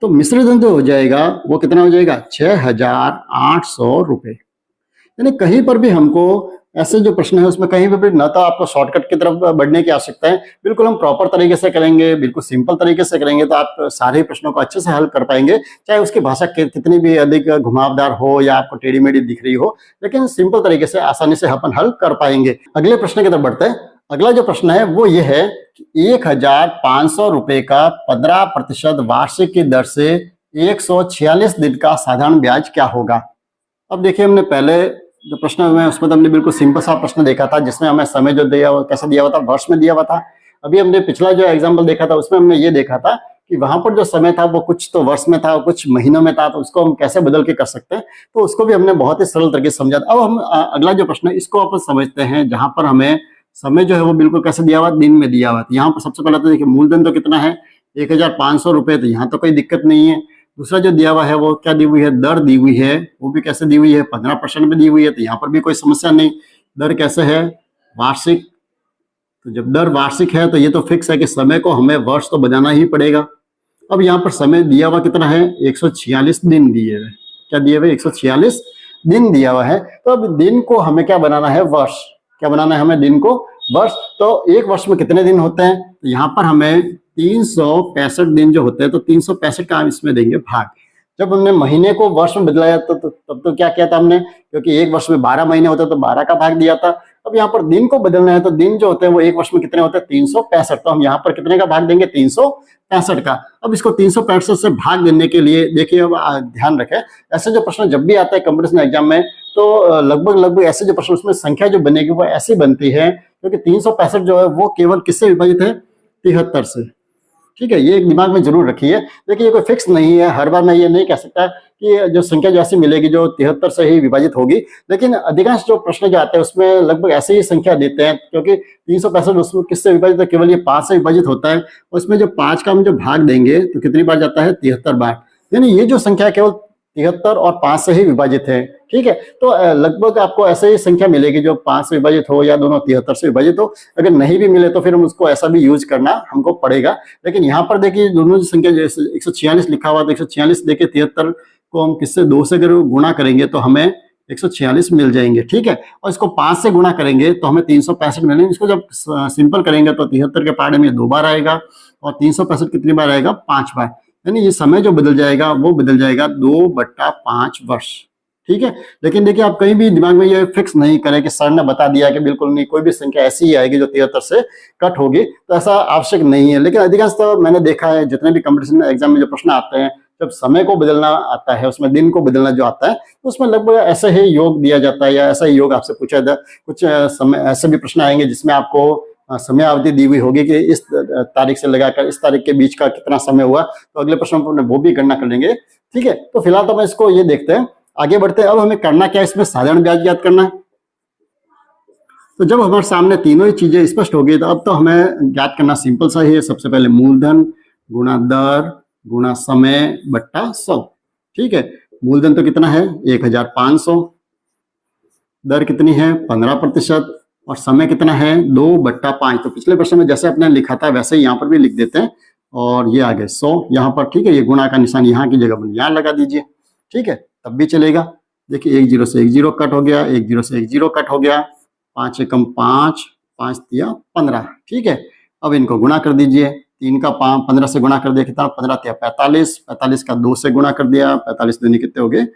तो मिश्र धन जो हो जाएगा वो कितना हो जाएगा, 6800 रुपये। यानी कहीं पर भी हमको ऐसे जो प्रश्न है उसमें कहीं पर भी न तो आपको शॉर्टकट की तरफ बढ़ने की आवश्यकता है, बिल्कुल हम प्रॉपर तरीके से करेंगे, बिल्कुल सिंपल तरीके से करेंगे तो आप सारे प्रश्नों को अच्छे से हल कर पाएंगे, चाहे उसकी भाषा कितनी भी अधिक घुमावदार हो या आपको टेढ़ी मेढ़ी दिख रही हो, लेकिन सिंपल तरीके से आसानी से अपन हल कर पाएंगे। अगले प्रश्न की तरफ बढ़ते हैं। अगला जो प्रश्न है वो ये है कि 1500 रुपये का 15% वार्षिक की दर से 146 दिन का साधारण ब्याज क्या होगा। अब देखिए हमने पहले जो प्रश्न में उसमें तो हमने बिल्कुल सिंपल सा प्रश्न देखा था, जिसमें हमें समय जो दिया हुआ कैसा दिया हुआ था, वर्ष में दिया हुआ था। अभी हमने पिछला जो एग्जाम्पल देखा था उसमें हमने ये देखा था कि वहां पर जो समय था वो कुछ तो वर्ष में था, कुछ महीनों में था, तो उसको हम कैसे बदल के कर सकते हैं, तो उसको भी हमने बहुत ही सरल तरीके से समझा। अब हम अगला जो प्रश्न है इसको अपन समझते हैं, जहां पर हमें समय जो है वो बिल्कुल कैसे दिया हुआ, दिन में दिया हुआ। यहाँ पर सबसे पहले तो देखिए मूलधन तो कितना है, 1500 रुपये, तो यहाँ तो कोई दिक्कत नहीं है। दूसरा जो दिया हुआ है वो क्या दी हुई है, दर दी हुई है, वो भी कैसे दी हुई है, 15% में दी हुई है, तो यहाँ पर भी कोई समस्या नहीं। दर कैसे है, वार्षिक, तो जब दर वार्षिक है तो ये तो फिक्स है कि समय को हमें वर्ष तो बनाना ही पड़ेगा। अब यहाँ पर समय दिया हुआ कितना है, 146 दिन दिए हुए, क्या दिए हुए, 146 दिन दिया हुआ है। तो अब दिन को हमें क्या बनाना है, वर्ष, क्या बनाना है हमें, दिन को वर्ष। तो एक वर्ष में कितने दिन होते हैं, तो यहाँ पर हमें 365 दिन जो होते हैं, तो 365 का हम इसमें देंगे भाग। जब हमने महीने को वर्ष में बदलाया तब तो क्या किया था हमने, क्योंकि एक वर्ष में 12 महीने होते तो 12 का भाग दिया था। अब यहाँ पर दिन को बदलना है तो दिन जो होते हैं वो एक वर्ष में कितने होते हैं, 365, तो हम यहाँ पर कितने का भाग देंगे, 365 का। अब इसको 365 से भाग देने के लिए देखिए, अब ध्यान रखें, ऐसे जो प्रश्न जब भी आता है कंपटीशन एग्जाम में, तो लगभग ऐसे जो प्रश्न, उसमें संख्या जो बनेगी वो ऐसी बनती है, क्योंकि 365 जो है वो केवल किससे विभाजित है, 73 से। ठीक है, ये एक दिमाग में जरूर रखिए। देखिए ये कोई फिक्स नहीं है, हर बार मैं ये नहीं कह सकता कि जो संख्या जो ऐसी मिलेगी जो 73 से ही विभाजित होगी, लेकिन अधिकांश जो प्रश्न जो आते हैं उसमें लगभग ऐसी ही संख्या देते हैं, क्योंकि 365 उसमें किससे विभाजित है, केवल ये 5 से विभाजित होता है। उसमें जो 5 का हम जो भाग देंगे तो कितनी बार जाता है, 73 बार। यानी ये जो संख्या है केवल 73 और 5 से ही विभाजित है। ठीक है, तो लगभग आपको ऐसे ही संख्या मिलेगी जो 5 से विभाजित हो या दोनों 73 से विभाजित हो। अगर नहीं भी मिले तो फिर हम उसको ऐसा भी यूज करना हमको पड़ेगा। लेकिन यहाँ पर देखिए दोनों संख्या जैसे 146 लिखा हुआ, तो 146 देखिए 73 को हम किससे, 2 से अगर गुणा करेंगे तो हमें 146 मिल जाएंगे। ठीक है, और इसको 5 से गुणा करेंगे तो हमें 365 मिलेंगे। इसको जब सिंपल करेंगे तो 73 के पार्ट में 2 बार आएगा और 365 कितनी बार आएगा, 5 बार। यानी ये समय जो बदल जाएगा वो बदल जाएगा 2/5 वर्ष। ठीक है, लेकिन देखिए आप कहीं भी दिमाग में ये फिक्स नहीं करें कि सर ने बता दिया कि बिल्कुल नहीं, कोई भी संख्या ऐसी ही आएगी जो 73 से कट होगी, तो ऐसा आवश्यक नहीं है। लेकिन अधिकांश तो मैंने देखा है जितने भी कंपटीशन एग्जाम में जो प्रश्न आते हैं, जब समय को बदलना आता है, उसमें दिन को बदलना जो आता है, तो उसमें लगभग ऐसे ही योग दिया जाता है या ऐसा ही योग आपसे पूछा जाता है। कुछ समय ऐसे भी प्रश्न आएंगे जिसमें आपको समय अवधि दी हुई होगी कि इस तारीख से लगाकर इस तारीख के बीच का कितना समय हुआ, तो अगले प्रश्न में वो भी गणना कर लेंगे। ठीक है, तो फिलहाल तो मैं इसको ये देखते हैं, आगे बढ़ते हैं। अब हमें करना क्या है, इसमें साधारण ब्याज याद करना है। तो जब हमारे सामने तीनों ही चीजें स्पष्ट हो गई, तो अब तो हमें याद करना सिंपल सा ही है। सबसे पहले मूलधन गुणा दर गुणा समय बट्टा 100। ठीक है, मूलधन तो कितना है, 1500, दर कितनी है 15%, और समय कितना है 2/5। तो पिछले प्रश्न में जैसे अपने लिखा था वैसे ही यहाँ पर भी लिख देते हैं, और ये आ गए 100 यहाँ पर। ठीक है, ये गुणा का निशान यहाँ की जगह पर यहाँ लगा दीजिए। ठीक है, तब भी चलेगा। देखिए 1 0 से 1 0 कट हो गया, 1 0 से 1 0 कट हो गया, 5 एकम 5, 5 तिया 15। ठीक है, अब इनको गुणा कर दीजिए, 3 का 15 से गुणा कर दिया, कितना 15 तिया 45, 45 का 2 से गुणा कर दिया, 45 दूनी कितने हो गए,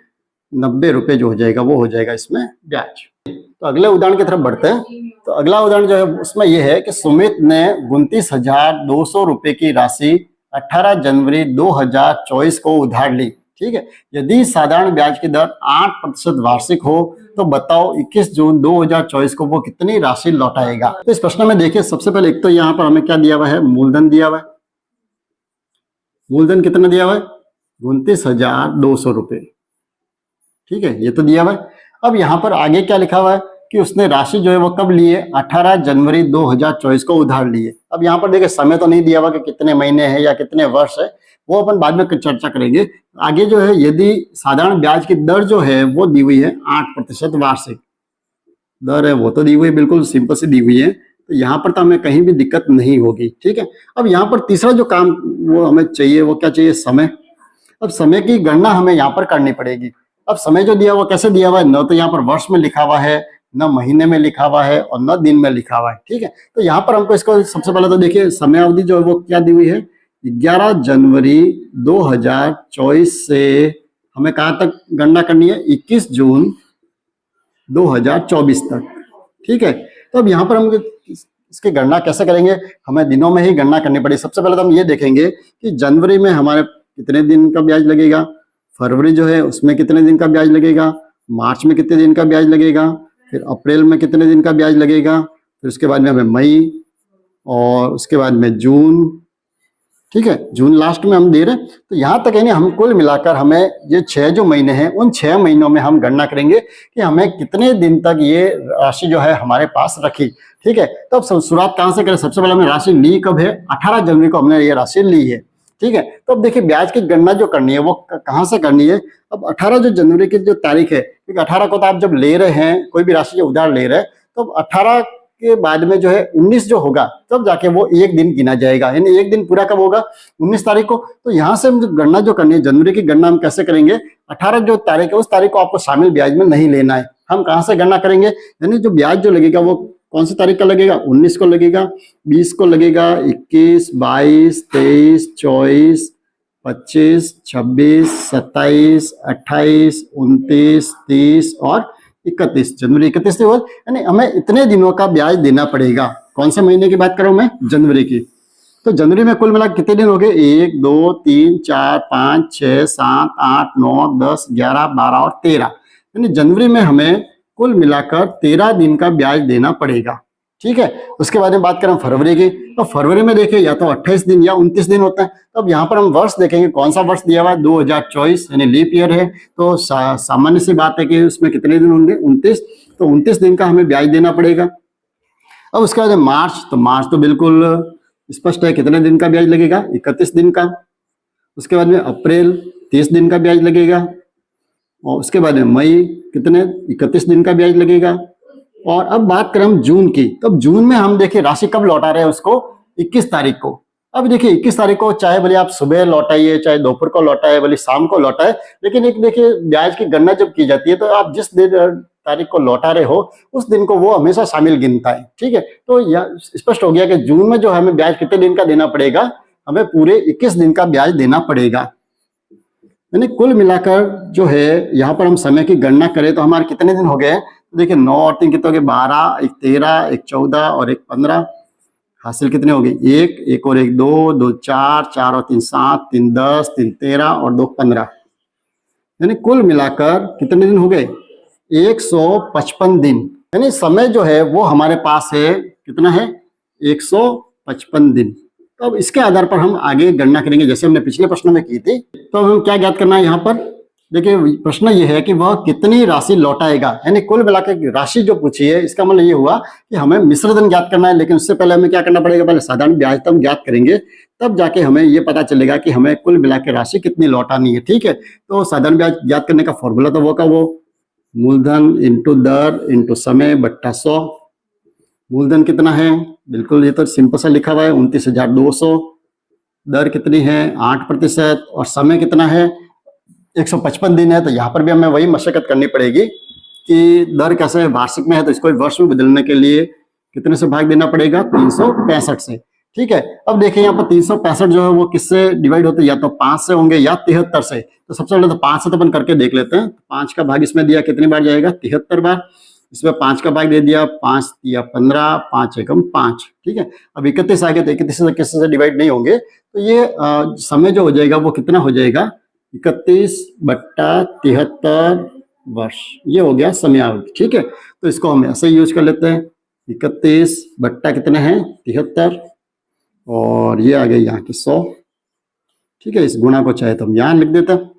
90 रुपए जो हो जाएगा वो हो जाएगा इसमें ब्याज। तो अगले उदाहरण की तरफ बढ़ते हैं। तो अगला उदाहरण जो है उसमें यह है कि सुमित ने 29,200 रुपए की राशि 18 जनवरी 2024 को उधार ली। ठीक है, यदि साधारण ब्याज की दर 8% वार्षिक हो तो बताओ 21 जून 2024 को वो कितनी राशि लौटाएगा। तो इस प्रश्न में देखिए सबसे पहले एक तो यहाँ पर हमें क्या दिया हुआ है, मूलधन दिया हुआ है। मूलधन कितना दिया हुआ है, 29,200 रुपए। ठीक है, ये तो दिया हुआ है। अब यहाँ पर आगे क्या लिखा हुआ है कि उसने राशि जो है वो कब लिए, 18 जनवरी 2024 को उधार लिए। अब यहाँ पर देखिए समय तो नहीं दिया हुआ कि कितने महीने हैं या कितने वर्ष है, वो अपन बाद में चर्चा करेंगे। आगे जो है यदि साधारण ब्याज की दर जो है वो दी हुई है 8% वार्षिक दर है, वो तो दी हुई है, बिल्कुल सिंपल सी दी हुई है, तो यहाँ पर तो हमें कहीं भी दिक्कत नहीं होगी। ठीक है, अब यहाँ पर तीसरा जो काम वो हमें चाहिए वो क्या चाहिए, समय। अब समय की गणना हमें यहाँ पर करनी पड़ेगी। अब समय जो दिया हुआ कैसे दिया हुआ है, न तो यहाँ पर वर्ष में लिखा हुआ है, न महीने में लिखा हुआ है, और न दिन में लिखा हुआ है। ठीक है, तो यहाँ पर हमको इसको सबसे पहले तो देखिए समय अवधि जो है वो क्या दी हुई है, 11 जनवरी 2024 से हमें कहाँ तक गणना करनी है, 21 जून 2024 तक। ठीक है, तो अब यहाँ पर हम इसकी गणना कैसे करेंगे, हमें दिनों में ही गणना करनी पड़ेगी। सबसे पहले तो हम ये देखेंगे कि जनवरी में हमारे कितने दिन का ब्याज लगेगा, फरवरी जो है उसमें कितने दिन का ब्याज लगेगा, मार्च में कितने दिन का ब्याज लगेगा, फिर अप्रैल में कितने दिन का ब्याज लगेगा, फिर उसके बाद में हमें मई, और उसके बाद में जून। ठीक है, जून लास्ट में हम दे रहे हैं। तो यहाँ तक यानी हम कुल मिलाकर हमें ये 6 जो महीने हैं उन 6 महीनों में हम गणना करेंगे कि हमें कितने दिन तक ये राशि जो है हमारे पास रखी। ठीक है, तो अब शुरुआत कहाँ से करें, सबसे पहले हमने राशि ली कब है, 18 जनवरी को हमने ये राशि ली है। ठीक है। तो अब देखिए ब्याज की गणना जो करनी है वो कहाँ से करनी है। अब 18 जो जनवरी की जो तारीख है, क्योंकि 18 को तो आप जब ले रहे हैं कोई भी राशि जो उधार ले रहे हैं, तो अब 18 के बाद में जो है 19 जो होगा तब जाके वो एक दिन गिना जाएगा, यानी एक दिन पूरा कब होगा, 19 तारीख को। तो यहाँ से हम जो गणना जो करनी है जनवरी की गणना हम कैसे करेंगे, 18 जो तारीख है उस तारीख को आपको शामिल ब्याज में नहीं लेना है। हम कहाँ से गणना करेंगे, यानी जो ब्याज जो लगेगा वो कौन सी तारीख का लगेगा, 19 को लगेगा, 20 को लगेगा, 21, 22, 23, 24, 25, 26, 27, 28, 29, 30 और 31, जनवरी 31 से यानी हमें इतने दिनों का ब्याज देना पड़ेगा। कौन से महीने की बात कर रहा हूं मैं, जनवरी की। तो जनवरी में कुल मिला कितने दिन हो गए, 1, 2, 3, 4, 5, 6, 7, 8, 9, 10, 11, 12 और 13, यानी जनवरी में हमें कुल मिलाकर 13 दिन का ब्याज देना पड़ेगा। ठीक है। उसके बाद में बात करें फरवरी की, तो फरवरी में देखिए या तो 28 दिन या 29 दिन होता है। तो अब यहाँ पर हम वर्ष देखेंगे कौन सा वर्ष दिया हुआ है, 2024 यानी लीप ईयर है। तो सामान्य सी बात है कि उसमें कितने दिन होंगे, 29। तो 29 दिन का हमें ब्याज देना पड़ेगा। अब उसके बाद मार्च, तो मार्च तो बिल्कुल स्पष्ट है, कितने दिन का ब्याज लगेगा, 31 दिन का। उसके बाद में अप्रैल 30 दिन का ब्याज लगेगा। और उसके बाद में मई कितने, 31 दिन का ब्याज लगेगा। और अब बात करें हम जून की, तो अब जून में हम देखिए राशि कब लौटा रहे हैं उसको, 21 तारीख को। अब देखिए 21 तारीख को चाहे भले आप सुबह लौटाइए, चाहे दोपहर को लौटाए, भले शाम को लौटाए, लेकिन एक देखिए ब्याज की गणना जब की जाती है तो आप जिस दिन तारीख को लौटा रहे हो उस दिन को वो हमेशा शामिल गिनता है। ठीक है। तो यह स्पष्ट हो गया कि जून में जो हमें ब्याज कितने दिन का देना पड़ेगा, हमें पूरे 21 दिन का ब्याज देना पड़ेगा। यानी कुल मिलाकर जो है यहाँ पर हम समय की गणना करें तो हमारे कितने दिन हो गए, देखिए 9 और 3 कितने हो गए, 12, एक 13, एक 14 और एक 15, हासिल कितने हो गए, एक और एक 2, 2 4, 4 और 3 7, 3 10, 3 13 और 2 15, यानी कुल मिलाकर कितने दिन हो गए, 155 दिन। यानी समय जो है वो हमारे पास है, कितना है, 155 दिन। तो अब इसके आधार पर हम आगे गणना करेंगे जैसे हमने पिछले प्रश्न में की थी। तो हम क्या ज्ञात करना है यहाँ पर, देखिए प्रश्न ये है कि वह कितनी राशि लौटाएगा, यानी कुल मिलाकर राशि जो पूछी है इसका मतलब ये हुआ कि हमें मिश्र धन ज्ञात करना है। लेकिन उससे पहले हमें क्या करना पड़ेगा, पहले साधारण ब्याज तो हम ज्ञात करेंगे, तब जाके हमें ये पता चलेगा कि हमें कुल मिलाकर राशि कितनी लौटानी है। ठीक है। तो साधारण ब्याज ज्ञात करने का फॉर्मूला तो वो का वो मूलधन इंटू दर इंटू समय बट्टा 100। मूलधन कितना है, बिल्कुल ये तो सिंपल सा लिखा हुआ है 29,200। दर कितनी है 8%। और समय कितना है 155 दिन है। तो यहाँ पर भी हमें वही मशक्कत करनी पड़ेगी कि दर कैसे है, वार्षिक में है तो इसको वर्ष में बदलने के लिए कितने से भाग देना पड़ेगा, 365 से। ठीक है। अब देखिए यहाँ पर 365 जो है वो किससे डिवाइड होते हैं, या तो 5 से होंगे या 73 से। तो सबसे पहले तो 5 से तो अपन करके देख लेते हैं। 5 का भाग इसमें दिया कितनी बार जाएगा, 73 बार। इसमें 5 का भाग दे दिया, 5 दिया 15, 5 एकम 5। ठीक है। अब 31 आ गए तो 31 से किसी से डिवाइड नहीं होंगे। तो ये समय जो हो जाएगा वो कितना हो जाएगा, 31/73 वर्ष। ये हो गया समयावधि। ठीक है। तो इसको हम ऐसे यूज कर लेते हैं, 31 बट्टा कितने हैं 73 और ये आ गए यहाँ के 100। ठीक है। इस गुणा को चाहे तो हम यहाँ लिख देते हैं।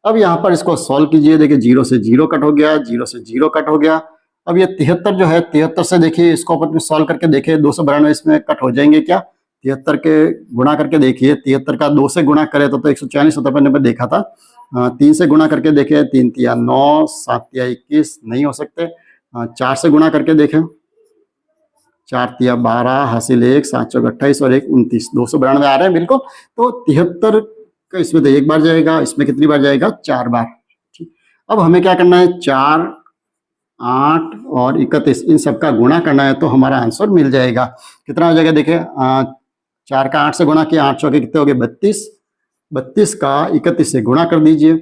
अब यहाँ पर इसको सॉल्व कीजिए, देखिए 0 से 0 कट हो गया, 0 से 0 कट हो गया। अब ये 73 जो है 73 से देखिए इसको अपन सॉल्व करके देखिए 292 इसमें कट हो जाएंगे क्या, 73 के गुणा करके देखिए, 73 का 2 से गुणा करे तो 140 होता है, मैंने पर देखा था। 3 से गुणा करके देखें, 3 तिया 9, 7 तिया 21, नहीं हो सकते। 4 से गुणा करके देखें, 4 तिया 12, हासिल 1, 7 चौक 28 और 1 29, 292 आ रहे हैं बिल्कुल। तो 73 का इसमें तो एक बार जाएगा, इसमें कितनी बार जाएगा, 4 बार। ठीक। अब हमें क्या करना है, 4, 8 और 31 इन सबका गुणा करना है तो हमारा आंसर मिल जाएगा। कितना हो जाएगा देखिए, 4 का 8 से गुणा किया, 8 चौके कितने हो गए 32। 32 का 31 से गुणा कर दीजिए,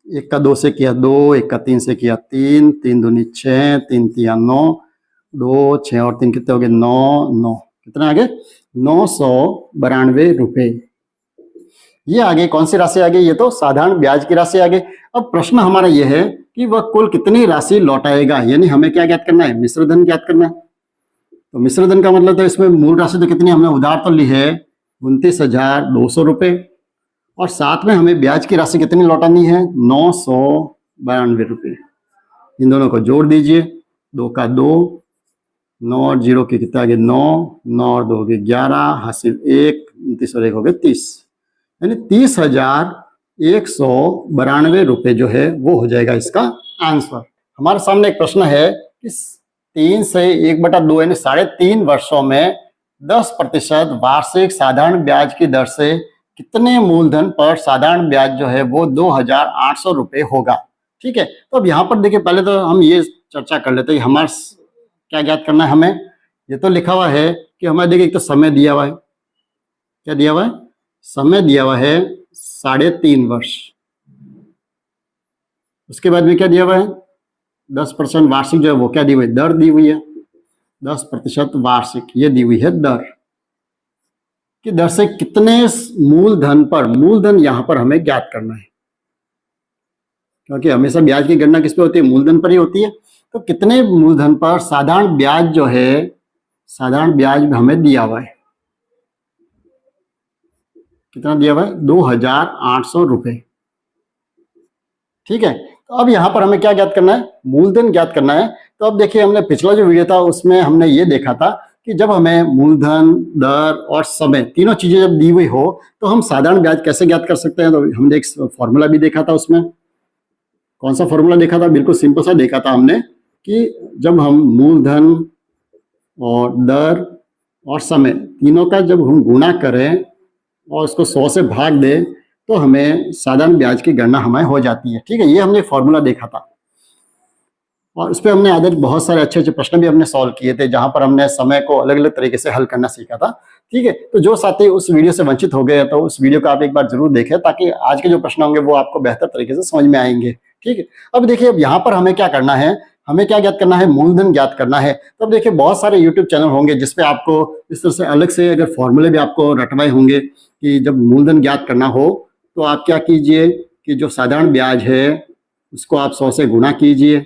1 का 2 से किया 2, 1 का 3 से किया 3, 3 दूनी 6, 3 तिया 9, 2 6 और 3 कितने हो गए 9, 9 कितना आ गए 992 रुपए। ये आगे कौन सी राशि आ गई, ये तो साधारण ब्याज की राशि आ गई। अब प्रश्न हमारा ये है कि वह कुल कितनी राशि लौटाएगा, यानी हमें क्या ज्ञात करना है, मिश्र धन ज्ञात करना है। तो मिश्र धन का मतलब तो इसमें मूल राशि तो कितनी हमने उधार तो ली है 29,200 रुपए, और साथ में हमें ब्याज की राशि कितनी लौटानी है 992 रुपए। इन दोनों को जोड़ दीजिए, 2 का 2, 9 और 0 के कितना आ गए 9, 9 और 2 हो गए 11, हासिल 1, 29 और 1 हो गए 30। यानी 30,192 जो है वो हो जाएगा इसका आंसर। हमारे सामने एक प्रश्न है कि 3 से 1/2 यानी 3.5 वर्षों में 10% वार्षिक साधारण ब्याज की दर से कितने मूलधन पर साधारण ब्याज जो है वो 2,800 रुपये होगा। ठीक है, तो अब यहाँ पर देखिए पहले तो हम ये चर्चा कर लेते हैं हमारा क्या ज्ञात करना है हमें। ये तो लिखा हुआ है कि हमें देखिए एक तो समय दिया हुआ है, क्या दिया हुआ है, समय दिया हुआ है 3.5 वर्ष। उसके बाद में क्या दिया हुआ है, 10% वार्षिक जो है वो क्या दी हुई है, दर दी हुई है, 10% वार्षिक ये दी हुई है दर की दर से कितने मूलधन पर, मूलधन यहां पर हमें ज्ञात करना है क्योंकि हमेशा ब्याज की गणना किस पे होती है, मूलधन पर ही होती है। तो कितने मूलधन पर साधारण ब्याज जो है, साधारण ब्याज हमें दिया हुआ है, कितना दिया हुआ है, 2,800 रुपये। ठीक है, तो अब यहां पर हमें क्या ज्ञात करना है, मूलधन ज्ञात करना है। तो अब देखिए हमने पिछला जो वीडियो था उसमें हमने ये देखा था कि जब हमें मूलधन, दर और समय तीनों चीजें जब दी हुई हो तो हम साधारण ब्याज कैसे ज्ञात कर सकते हैं। तो हमने एक फॉर्मूला भी देखा था, उसमें कौन सा फॉर्मूला देखा था, बिल्कुल सिंपल सा देखा था हमने कि जब हम मूलधन और दर और समय तीनों का जब हम गुणा करें और उसको 100 से भाग दें तो हमें साधारण ब्याज की गणना हमें हो जाती है। ठीक है, ये हमने फॉर्मूला देखा था और उस पर हमने आगे बहुत सारे अच्छे अच्छे प्रश्न भी हमने सॉल्व किए थे जहां पर हमने समय को अलग अलग तरीके से हल करना सीखा था। ठीक है, तो जो साथी उस वीडियो से वंचित हो गए तो उस वीडियो को आप एक बार जरूर देखें ताकि आज के जो प्रश्न होंगे वो आपको बेहतर तरीके से समझ में आएंगे। ठीक है, अब देखिए अब यहाँ पर हमें क्या करना है, हमें क्या ज्ञात करना है, मूलधन ज्ञात करना है। तो अब देखिए बहुत सारे यूट्यूब चैनल होंगे जिसपे आपको इस तरह से अलग से अगर फॉर्मूले भी आपको रटवाए होंगे कि जब मूलधन ज्ञात करना हो तो आप क्या कीजिए कि जो साधारण ब्याज है उसको आप 100 से गुणा कीजिए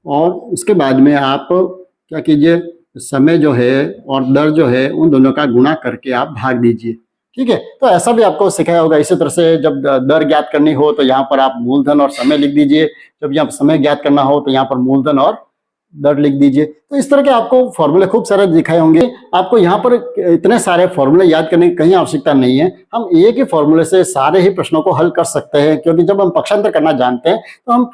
और उसके बाद में आप क्या कीजिए, समय जो है और दर जो है उन दोनों का गुणा करके आप भाग दीजिए। ठीक है, तो ऐसा भी आपको सिखाया होगा। इसी तरह से जब दर ज्ञात करनी हो तो यहाँ पर आप मूलधन और समय लिख दीजिए, जब यहाँ समय ज्ञात करना हो तो यहाँ पर मूलधन और दर लिख दीजिए। तो इस तरह के आपको फॉर्मूले खूब सारे दिखाए होंगे। आपको यहाँ पर इतने सारे फॉर्मूले याद करने की कहीं आवश्यकता नहीं है, हम एक ही फॉर्मूले से सारे ही प्रश्नों को हल कर सकते हैं क्योंकि जब हम पक्षांतर करना जानते हैं तो हम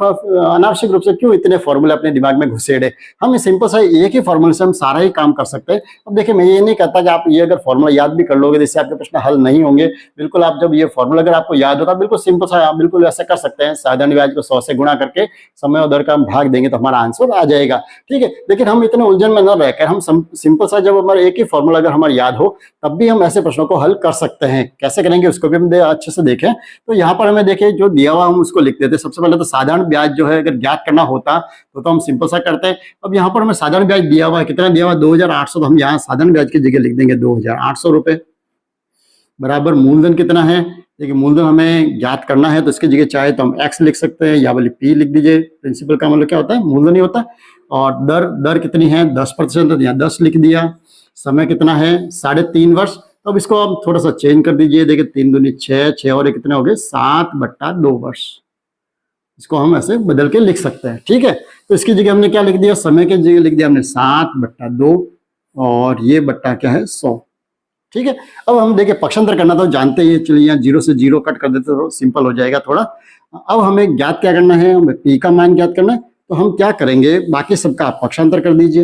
अनावश्यक रूप से क्यों इतने फॉर्मूले अपने दिमाग में घुसेड़े, हम सिंपल सा एक ही फॉर्मूले से हम सारा ही काम कर सकते हैं। अब देखिए मैं ये नहीं कहता कि आप ये अगर फॉर्मूला याद भी कर लोगे जिससे आपके प्रश्न हल नहीं होंगे, बिल्कुल आप जब ये फॉर्मूला अगर आपको याद होगा बिल्कुल सिंपल सा आप बिल्कुल ऐसा कर सकते हैं, साधारण ब्याज को 100 से गुणा करके समय और दर का हम भाग देंगे तो हमारा आंसर आ जाएगा। ठीक है, लेकिन हम इतने उलझन में न रहकर हम सिंपल सा जब हमारा एक ही फॉर्मूला अगर हमारा याद हो तब भी हम ऐसे प्रश्नों को हल कर सकते हैं। कैसे करेंगे उसको भी हम अच्छे से देखें। तो यहाँ पर हमें देखें जो दिया हुआ हम उसको लिख देते हैं। सबसे पहले तो साधारण ब्याज जो है अगर ज्ञात करना होता तो हम सिंपल सा करते हैं। अब यहाँ पर हमें साधारण ब्याज दिया हुआ है, कितना दिया हुआ है, 2,800। तो हम यहाँ साधारण ब्याज की जगह लिख देंगे 2,800 रुपये बराबर मूलधन कितना है। देखिए मूलधन हमें ज्ञात करना है तो इसकी जगह चाहे तो हम x लिख सकते हैं या वाली p लिख दीजिए। प्रिंसिपल का मतलब क्या होता है, मूलधन ही होता है। और दर कितनी है, 10%, तो यहाँ 10 लिख दिया। समय कितना है, 3.5 वर्ष। तो अब इसको आप थोड़ा सा चेंज कर दीजिए। देखिए 3 दूनी 6, 6 और कितने हो गए, 7/2 वर्ष। इसको हम ऐसे बदल के लिख सकते हैं। ठीक है, तो इसकी जगह हमने क्या लिख दिया, समय की जगह लिख दिया हमने 7/2 और ये बट्टा क्या है 100। ठीक है, अब हम देखिए पक्षांतर करना तो जानते ही, चलिए यहाँ 0 से 0 कट कर देते तो सिंपल हो जाएगा थोड़ा। अब हमें ज्ञात क्या करना है, हमें p का मान ज्ञात करना है। तो हम क्या करेंगे, बाकी सबका आप पक्षांतर कर दीजिए।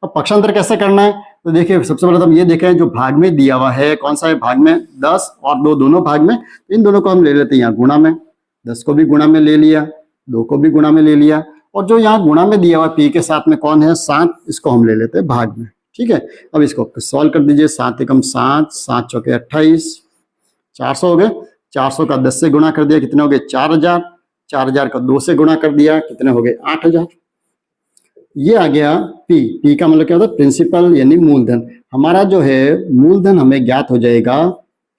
अब पक्षांतर कैसे करना है, तो देखिए सबसे पहले तो हम ये देखें जो भाग में दिया हुआ है कौन सा है, भाग में 10 और 2 दोनों भाग में, तो इन दोनों को हम ले लेते हैं यहाँ गुणा में। 10 को भी गुणा में ले लिया, 2 को भी गुणा में ले लिया, और जो यहाँ गुणा में दिया हुआ p के साथ में कौन है 7, इसको हम ले लेते हैं भाग में। ठीक है, अब इसको सॉल्व कर दीजिए। 7 एकम 7, 7 चौके 28, 400 हो गए। 400 का 10 से गुणा कर दिया, कितने हो गए 4000। 4000 का 2 से गुणा कर दिया, कितने हो गए 8000। ये आ गया p का मतलब क्या होता है, प्रिंसिपल यानी मूलधन। हमारा जो है मूलधन हमें ज्ञात हो जाएगा,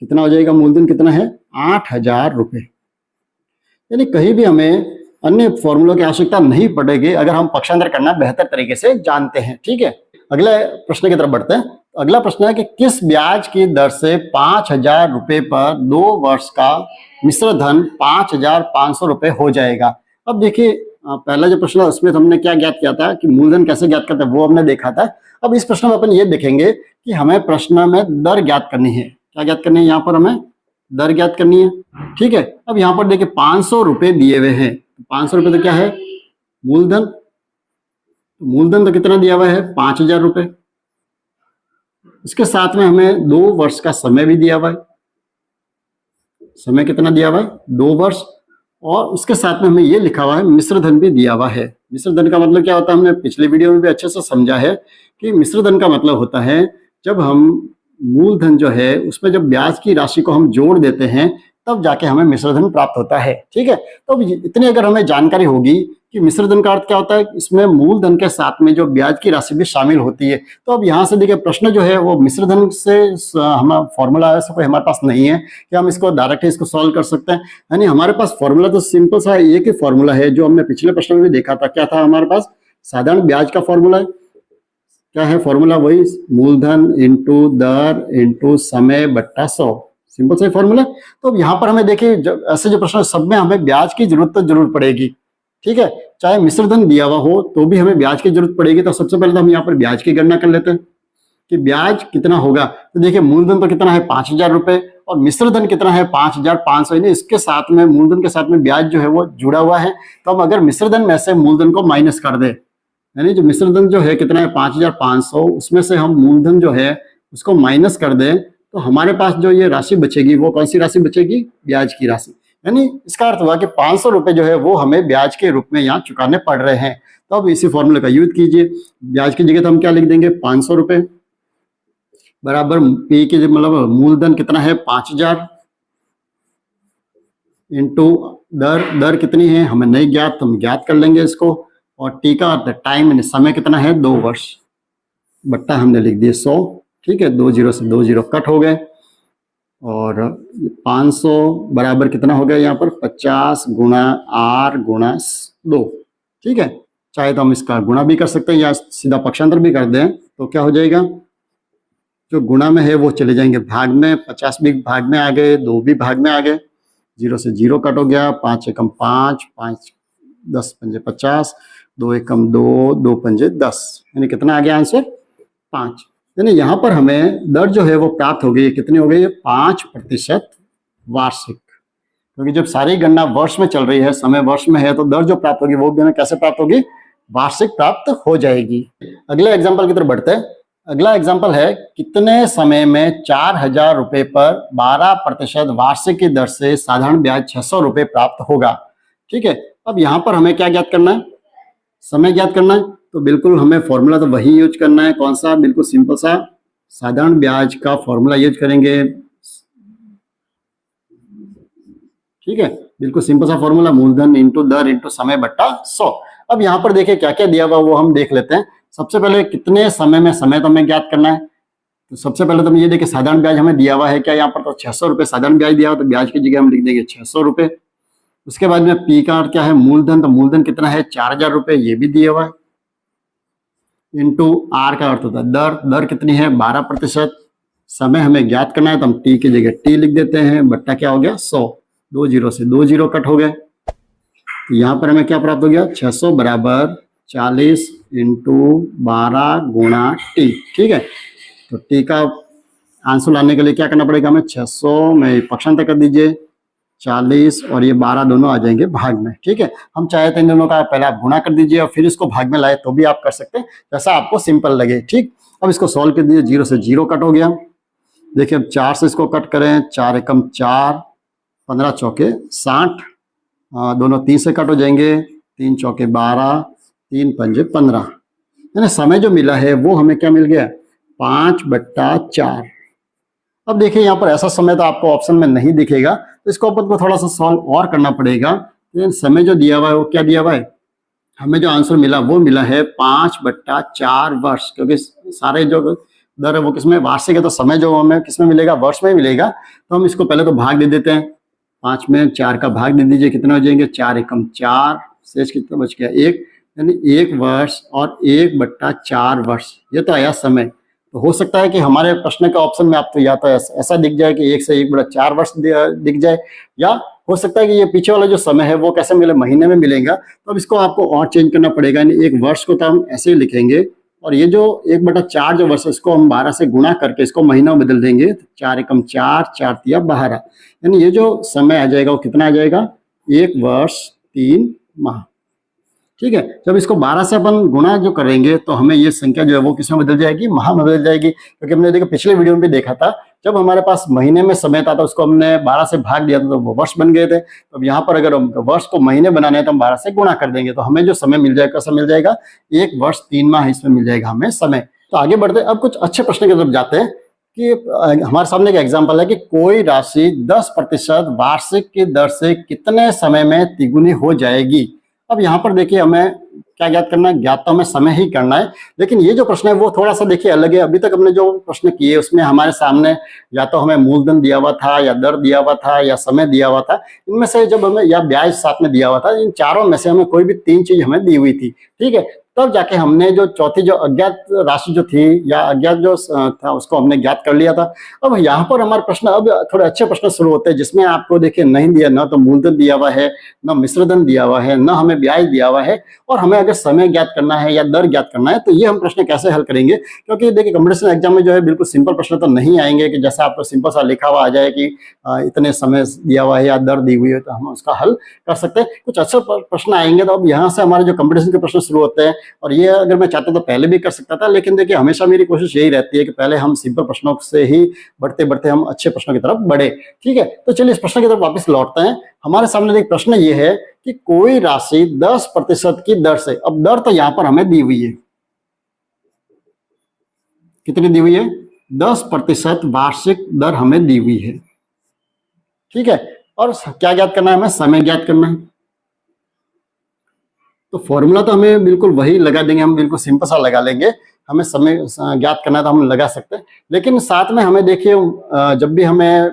कितना हो जाएगा, मूलधन कितना है 8000 रुपये। यानी कहीं भी हमें अन्य फॉर्मूलों की आवश्यकता नहीं पड़ेगी अगर हम पक्षांतर करना बेहतर तरीके से जानते हैं। ठीक है, अगले प्रश्न की तरफ बढ़ते हैं। अगला प्रश्न है कि किस ब्याज की दर से 5,000 रुपये पर 2 वर्ष का मिश्र धन 5,500 रुपये हो जाएगा। अब देखिए पहला जो प्रश्न है उसमें हमने क्या ज्ञात किया था कि मूलधन कैसे ज्ञात करते हैं वो हमने देखा था। अब इस प्रश्न में अपन ये देखेंगे कि हमें प्रश्न में दर ज्ञात करनी है। क्या ज्ञात करनी है, यहाँ पर हमें दर ज्ञात करनी है। ठीक है, अब यहाँ पर देखिए 500 रुपए दिए हुए हैं। 500 रुपए तो क्या है, मूलधन। मूलधन तो कितना दिया हुआ है, 5000 रुपए। इसके साथ में हमें 2 वर्ष का समय भी दिया हुआ है। समय कितना दिया हुआ है, 2 वर्ष। और उसके साथ में हमें ये लिखा हुआ है मिश्र धन भी दिया हुआ है। मिश्र धन का मतलब क्या होता है, हमने पिछले वीडियो में भी अच्छे से समझा है कि मिश्र धन का मतलब होता है जब हम मूलधन जो है उसमें जब ब्याज की राशि को हम जोड़ देते हैं तब जाके हमें मिश्र धन प्राप्त होता है। ठीक है, तो अब इतनी अगर हमें जानकारी होगी कि मिश्र धन का अर्थ क्या होता है, इसमें मूलधन के साथ में जो ब्याज की राशि भी शामिल होती है। तो अब यहाँ से देखिए प्रश्न जो है वो मिश्र धन से हमारा फॉर्मूला ऐसा कोई हमारे पास नहीं है कि हम इसको डायरेक्ट इसको सॉल्व कर सकते हैं। यानी हमारे पास फॉर्मूला तो सिंपल सा एक ही फॉर्मूला है जो हमने पिछले प्रश्न में भी देखा था। क्या था हमारे पास, साधारण ब्याज का फॉर्मूला है। क्या है फॉर्मूला, वही मूलधन इंटू दर इंटू समय बट्टा 100। सिंपल सा फॉर्मूला। तो अब यहाँ पर हमें देखिए ऐसे जो प्रश्न सब में हमें ब्याज की जरूरत तो जरूर पड़ेगी। ठीक है, चाहे मिश्र धन दिया हुआ हो तो भी हमें ब्याज की जरूरत पड़ेगी। तो सबसे पहले तो हम यहाँ पर ब्याज की गणना कर लेते हैं कि ब्याज कितना होगा। तो देखिए मूलधन तो कितना है 5000 रुपए और मिश्र धन कितना है 5500। यानी इसके साथ में मूलधन के साथ में ब्याज जो है वो जुड़ा हुआ है। तो हम अगर मिश्र धन में से मूलधन को माइनस कर दे, यानी जो मिश्र धन जो है कितना है 5500, उसमें से हम मूलधन जो है उसको माइनस कर दें तो हमारे पास जो ये राशि बचेगी वो कौन सी राशि बचेगी, ब्याज की राशि। यानी इसका अर्थ हुआ कि 500 रुपए जो है वो हमें ब्याज के रूप में यहाँ चुकाने पड़ रहे हैं। तो अब इसी फॉर्मूले का यूज कीजिए। ब्याज की जगह तो हम क्या लिख देंगे, 500 रुपए बराबर पी के मतलब मूलधन कितना है 5000 इंटू दर कितनी है हमें नहीं ज्ञात, तो हम ज्ञात कर लेंगे इसको। और टी का टाइम समय कितना है 2 वर्ष, बट्टा हमने लिख दिए 100। ठीक है, 2 जीरो से 2 जीरो कट हो गए और 500 बराबर कितना हो गया यहाँ पर 50 गुणा R गुणा 2। ठीक है, चाहे तो हम इसका गुणा भी कर सकते हैं या सीधा पक्षांतर भी कर दें। तो क्या हो जाएगा, जो गुणा में है वो चले जाएंगे भाग में। 50 भी भाग में आ गए, 2 भी भाग में आ गए, 0 से 0 कट हो गया। 5 एकम 5, 5 10 पंजे 50, 2 एकम 2, 2 पंजे 10। यानी कितना आ गया आंसर 5। यानी यहाँ पर हमें दर जो है वो प्राप्त हो गई। कितनी हो गई है 5% वार्षिक। क्योंकि जब सारी गणना वर्ष में चल रही है, समय वर्ष में है, तो दर जो प्राप्त होगी वो भी हमें कैसे प्राप्त होगी, वार्षिक प्राप्त हो जाएगी। अगले एग्जाम्पल की तरफ बढ़ते हैं। अगला एग्जाम्पल है कितने समय में 4000 रुपए पर 12% वार्षिक की दर से साधारण ब्याज 600 रुपए प्राप्त होगा। ठीक है, अब यहाँ पर हमें क्या ज्ञात करना है, समय ज्ञात करना है। तो बिल्कुल हमें फॉर्मूला तो वही यूज करना है। कौन सा, बिल्कुल सिंपल सा साधारण ब्याज का फॉर्मूला यूज करेंगे। ठीक है, बिल्कुल सिंपल सा फॉर्मूला, मूलधन इंटू दर इंटू समय बट्टा 100। अब यहाँ पर देखिए क्या क्या दिया हुआ वो हम देख लेते हैं। सबसे पहले कितने समय में समय तो हमें ज्ञात करना है। तो सबसे पहले तो ये देखिए साधारण ब्याज हमें दिया हुआ है क्या, यहाँ पर तो 600 रुपए साधारण ब्याज दिया हुआ, तो ब्याज की जगह हम लिख देंगे 600 रुपए। उसके बाद में पी का अर्थ क्या है, मूलधन। तो मूलधन कितना है 4000 रुपए, ये भी दिया हुआ है। इंटू आर का अर्थ होता है दर, दर कितनी है 12%। समय हमें ज्ञात करना है तो हम टी की जगह टी लिख देते हैं, बट्टा क्या हो गया 100। 2 जीरो से 2 जीरो कट हो गए। तो यहाँ पर हमें क्या प्राप्त हो गया, 600 बराबर 40 इंटू 12 गुणा टी। ठीक है, तो टी का आंसर लाने के लिए क्या करना पड़ेगा हमें, 600 में पक्षांतर कर दीजिए, 40 और ये 12 दोनों आ जाएंगे भाग में। ठीक है, हम चाहे तो इन दोनों का पहले आप गुणा कर दीजिए और फिर इसको भाग में लाए तो भी आप कर सकते हैं, जैसा आपको सिंपल लगे। ठीक, अब इसको सॉल्व कर दीजिए। 0 से 0 कट हो गया। देखिए अब 4 से इसको कट करें, 4 एकम 4, 15 चौके 60, दोनों 3 से कट हो जाएंगे, 3 चौके 12, 3 पंजे 15। यानी समय जो मिला है वो हमें क्या मिल गया, 5/4। अब देखिए यहाँ पर ऐसा समय तो आपको ऑप्शन में नहीं दिखेगा, तो इसको अपन को थोड़ा सा सॉल्व और करना पड़ेगा। लेकिन समय जो दिया हुआ है वो क्या दिया हुआ है, हमें जो आंसर मिला वो मिला है 5/4 वर्ष। क्योंकि सारे जो दर है वो किसमें, वार्षिक है, तो समय जो हमें किसमें मिलेगा, वर्ष में मिलेगा। तो हम इसको पहले तो भाग दे देते हैं। 5 में 4 का भाग दे दीजिए, कितने हो जाएंगे, 4 एकम 4, शेष कितना बच गया 1। यानी 1 वर्ष और 1/4 वर्ष, ये तो आया समय। तो हो सकता है कि हमारे प्रश्न के ऑप्शन में आपको या तो ऐसा दिख जाए कि 1 से 1/4 वर्ष दिख जाए, या हो सकता है कि ये पीछे वाला जो समय है वो कैसे मिले, महीने में मिलेगा। तो अब इसको आपको और चेंज करना पड़ेगा। यानी 1 वर्ष को तो हम ऐसे ही लिखेंगे और ये जो 1/4 जो वर्ष, इसको हम 12 से गुणा करके इसको महीनों में बदल देंगे तो 4 एकम 4, 4 तिया 12, यानी ये जो समय आ जाएगा वो कितना आ जाएगा, 1 वर्ष 3 माह। ठीक है, जब इसको 12 से अपन गुणा जो करेंगे तो हमें ये संख्या जो है वो किसमें बदल जाएगी, माह में बदल जाएगी। क्योंकि हमने देखा पिछले वीडियो में भी देखा था, जब हमारे पास महीने में समय था तो उसको हमने 12 से भाग दिया था तो वो वर्ष बन गए थे। तो अब यहाँ पर अगर हम वर्ष को महीने बनाने हैं तो हम 12 से गुणा कर देंगे तो हमें जो समय मिल जाएगा, कैसा मिल जाएगा, 1 वर्ष 3 माह इसमें मिल जाएगा हमें समय। तो आगे बढ़ते अब कुछ अच्छे प्रश्न की तरफ जाते हैं कि हमारे सामने एक एग्जाम्पल है कि कोई राशि 10% वार्षिक की दर से कितने समय में तिगुनी हो जाएगी। अब यहाँ पर देखिए हमें क्या ज्ञात करना है, ज्ञात तो हमें समय ही करना है, लेकिन ये जो प्रश्न है वो थोड़ा सा देखिए अलग है। अभी तक हमने जो प्रश्न किए उसमें हमारे सामने या तो हमें मूलधन दिया हुआ था, या दर दिया हुआ था, या समय दिया हुआ था। इनमें से जब हमें, या ब्याज साथ में दिया हुआ था, इन चारों में से हमें कोई भी 3 चीज हमें दी हुई थी। ठीक है, तब जाके हमने जो चौथी जो अज्ञात राशि जो थी या अज्ञात जो था उसको हमने ज्ञात कर लिया था। अब यहाँ पर हमारे प्रश्न अब थोड़े अच्छे प्रश्न शुरू होते हैं जिसमें आपको देखिए नहीं दिया, ना तो मूलधन दिया हुआ है, ना मिश्रधन दिया हुआ है, ना हमें ब्याज दिया हुआ है, और हमें अगर समय ज्ञात करना है या दर ज्ञात करना है तो ये हम प्रश्न कैसे हल करेंगे। क्योंकि देखिए कॉम्पिटिशन एग्जाम में जो है बिल्कुल सिंपल प्रश्न तो नहीं आएंगे कि जैसा आपको सिंपल सा लिखा हुआ आ जाए कि इतने समय दिया हुआ है या दर दी हुई है तो हम उसका हल कर सकते हैं। कुछ अच्छे प्रश्न आएंगे। तो अब यहाँ से हमारे जो कॉम्पिटिशन के प्रश्न शुरू होते हैं, और ये अगर मैं चाहता तो पहले भी कर सकता था, लेकिन देखिए हमेशा मेरी कोशिश यही रहती है कि पहले हम सिंपल प्रश्नों से ही बढ़ते बढ़ते हम अच्छे प्रश्नों की तरफ बढ़े। ठीक है, तो चलिए इस प्रश्न की तरफ वापस लौटते हैं। हमारे सामने एक प्रश्न ये है कि कोई राशि 10% की दर से, अब दर तो यहां पर हमें दी हुई है, कितनी दी हुई है, 10% वार्षिक दर हमें दी हुई है। ठीक है, और क्या ज्ञात करना है, हमें समय ज्ञात करना है। तो फॉर्मूला तो हमें बिल्कुल वही लगा देंगे, हम बिल्कुल सिंपल सा लगा लेंगे। हमें समय ज्ञात करना है तो हम लगा सकते हैं, लेकिन साथ में हमें देखिए जब भी हमें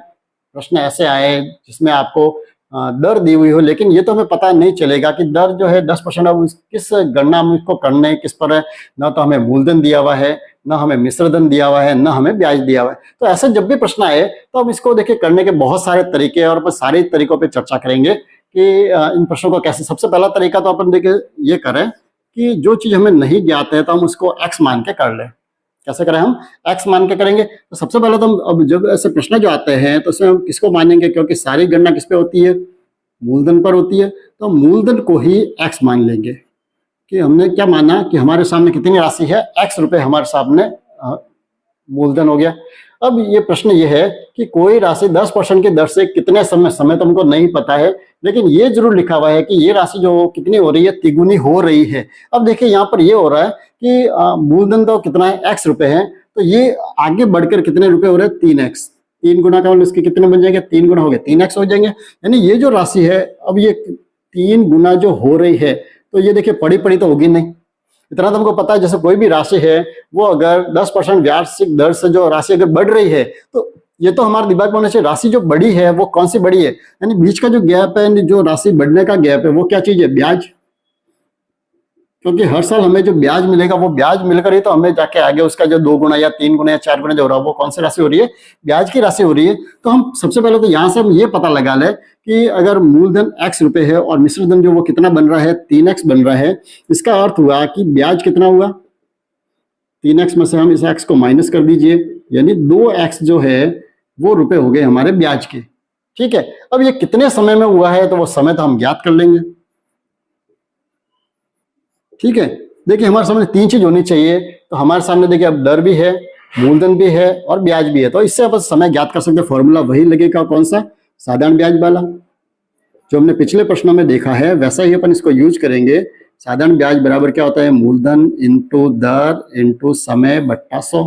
प्रश्न ऐसे आए जिसमें आपको दर दी हुई हो, लेकिन ये तो हमें पता नहीं चलेगा कि दर जो है 10% अब किस गणना में इसको करने किस पर है। ना तो हमें मूलधन दिया हुआ है, ना हमें मिश्रधन दिया हुआ है, ना हमें ब्याज दिया हुआ है। तो ऐसे जब भी प्रश्न आए तो हम इसको देखिए करने के बहुत सारे तरीके, और अपन सारे तरीकों पर चर्चा करेंगे कि इन प्रश्नों को कैसे। सबसे पहला तरीका तो अपन देखिए ये करें कि जो चीज हमें नहीं ज्ञात है तो हम उसको x मान के कर लें। कैसे करें, हम x मान के करेंगे। तो सबसे पहले तो हम, अब जब ऐसे प्रश्न जो आते हैं तो उसमें हम किसको मानेंगे, क्योंकि सारी गणना किस पे होती है, मूलधन पर होती है। तो हम मूलधन को ही x मान लेंगे कि हमने क्या माना कि हमारे सामने कितनी राशि है, x रुपए हमारे सामने मूलधन हो गया। अब ये प्रश्न ये है कि कोई राशि 10% की दर से कितने समय तो हमको नहीं पता है, लेकिन ये जरूर लिखा हुआ है कि ये राशि जो कितनी हो रही है, तिगुनी हो रही है। अब देखिए यहाँ पर ये हो रहा है कि मूलधन तो कितना है, x रुपए है, तो ये आगे बढ़कर कितने रुपए हो रहे हैं, 3x। 3 गुना का मतलब इसके कितने बन जाएंगे, 3 गुना हो गए 3x हो जाएंगे। यानी ये जो राशि है अब ये 3 गुना जो हो रही है, तो ये देखिए पड़ी पड़ी तो होगी नहीं। इतना तो हमको पता है, जैसे कोई भी राशि है वो अगर 10% वार्षिक दर से जो राशि अगर बढ़ रही है तो ये तो हमारे दिमाग में होना चाहिए, राशि जो बड़ी है वो कौन सी बड़ी है, यानी बीच का जो गैप है, जो राशि बढ़ने का गैप है वो क्या चीज है, ब्याज। क्योंकि हर साल हमें जो ब्याज मिलेगा वो ब्याज मिलकर ही तो हमें जाके आगे उसका जो 2 गुना या 3 गुना या 4 गुना जो हो रहा है वो कौन सी राशि हो रही है, ब्याज की राशि हो रही है। तो हम सबसे पहले तो यहाँ से हम ये पता लगा लें कि अगर मूलधन x रुपए है और मिश्रधन जो वो कितना बन रहा है, 3x बन रहा है, इसका अर्थ हुआ कि ब्याज कितना हुआ, 3x में से हम इस x को माइनस कर दीजिए, यानी 2x जो है वो रुपए हो गए हमारे ब्याज के। ठीक है, अब ये कितने समय में हुआ है तो वो समय तो हम ज्ञात कर लेंगे। ठीक है, देखिए हमारे सामने 3 चीज होनी चाहिए। तो हमारे सामने देखिए अब दर भी है, मूलधन भी है और ब्याज भी है, तो इससे अपन समय ज्ञात कर सकते हैं। फॉर्मूला वही लगेगा, कौन सा, साधारण ब्याज वाला, जो हमने पिछले प्रश्नों में देखा है वैसा ही अपन इसको यूज करेंगे। साधारण ब्याज बराबर क्या होता है, मूलधन इंटू दर इंटू समय बट्टा 100।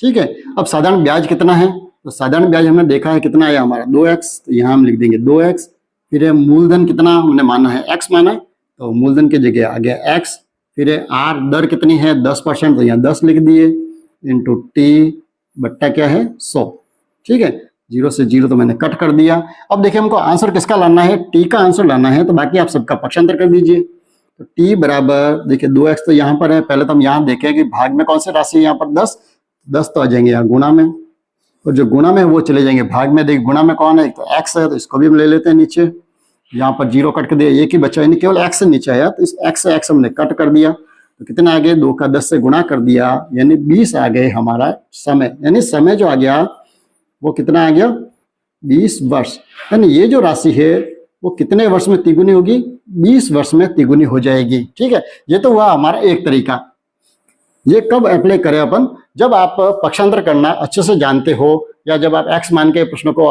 ठीक है, अब साधारण ब्याज कितना है, तो साधारण ब्याज हमने देखा है कितना आया हमारा 2x, तो यहाँ हम लिख देंगे 2x। फिर मूलधन कितना हमने माना है, x माना है, तो मूलधन की जगह आ गया x। फिर r दर कितनी है 10%, तो यहाँ 10 लिख दिए, इंटू t बट्टा क्या है 100। ठीक है, 0 से 0 तो मैंने कट कर दिया। अब देखिए हमको आंसर किसका लाना है, t का आंसर लाना है, तो बाकी आप सबका पक्षांतर कर दीजिए। तो t बराबर देखिए 2x तो यहाँ पर है, पहले तो हम यहाँ देखें कि भाग में कौन सी राशि है, यहाँ पर 10 तो आ जाएंगे यहाँ गुणा में, और जो गुणा में वो चले जाएंगे भाग में। देखिए गुणा में कौन है, एक तो x है, तो इसको भी हम ले लेते हैं नीचे। यहाँ पर 0 कट कर दिया, एक ही बचा, यानी केवल x से नीचे आया, तो इस x से x हमने कट कर दिया। तो कितना आ गए, 2 का 10 से गुणा कर दिया यानी 20 आ गए हमारा समय, यानी समय जो आ गया वो कितना आ गया, 20 वर्ष। यानी ये जो राशि है वो कितने वर्ष में तिगुनी होगी, 20 वर्ष में तिगुनी हो जाएगी। ठीक है, ये तो हुआ हमारा एक तरीका। ये कब अप्लाई करें अपन, जब आप पक्षांतर करना अच्छे से जानते हो, या जब आप एक्स मान के प्रश्नों को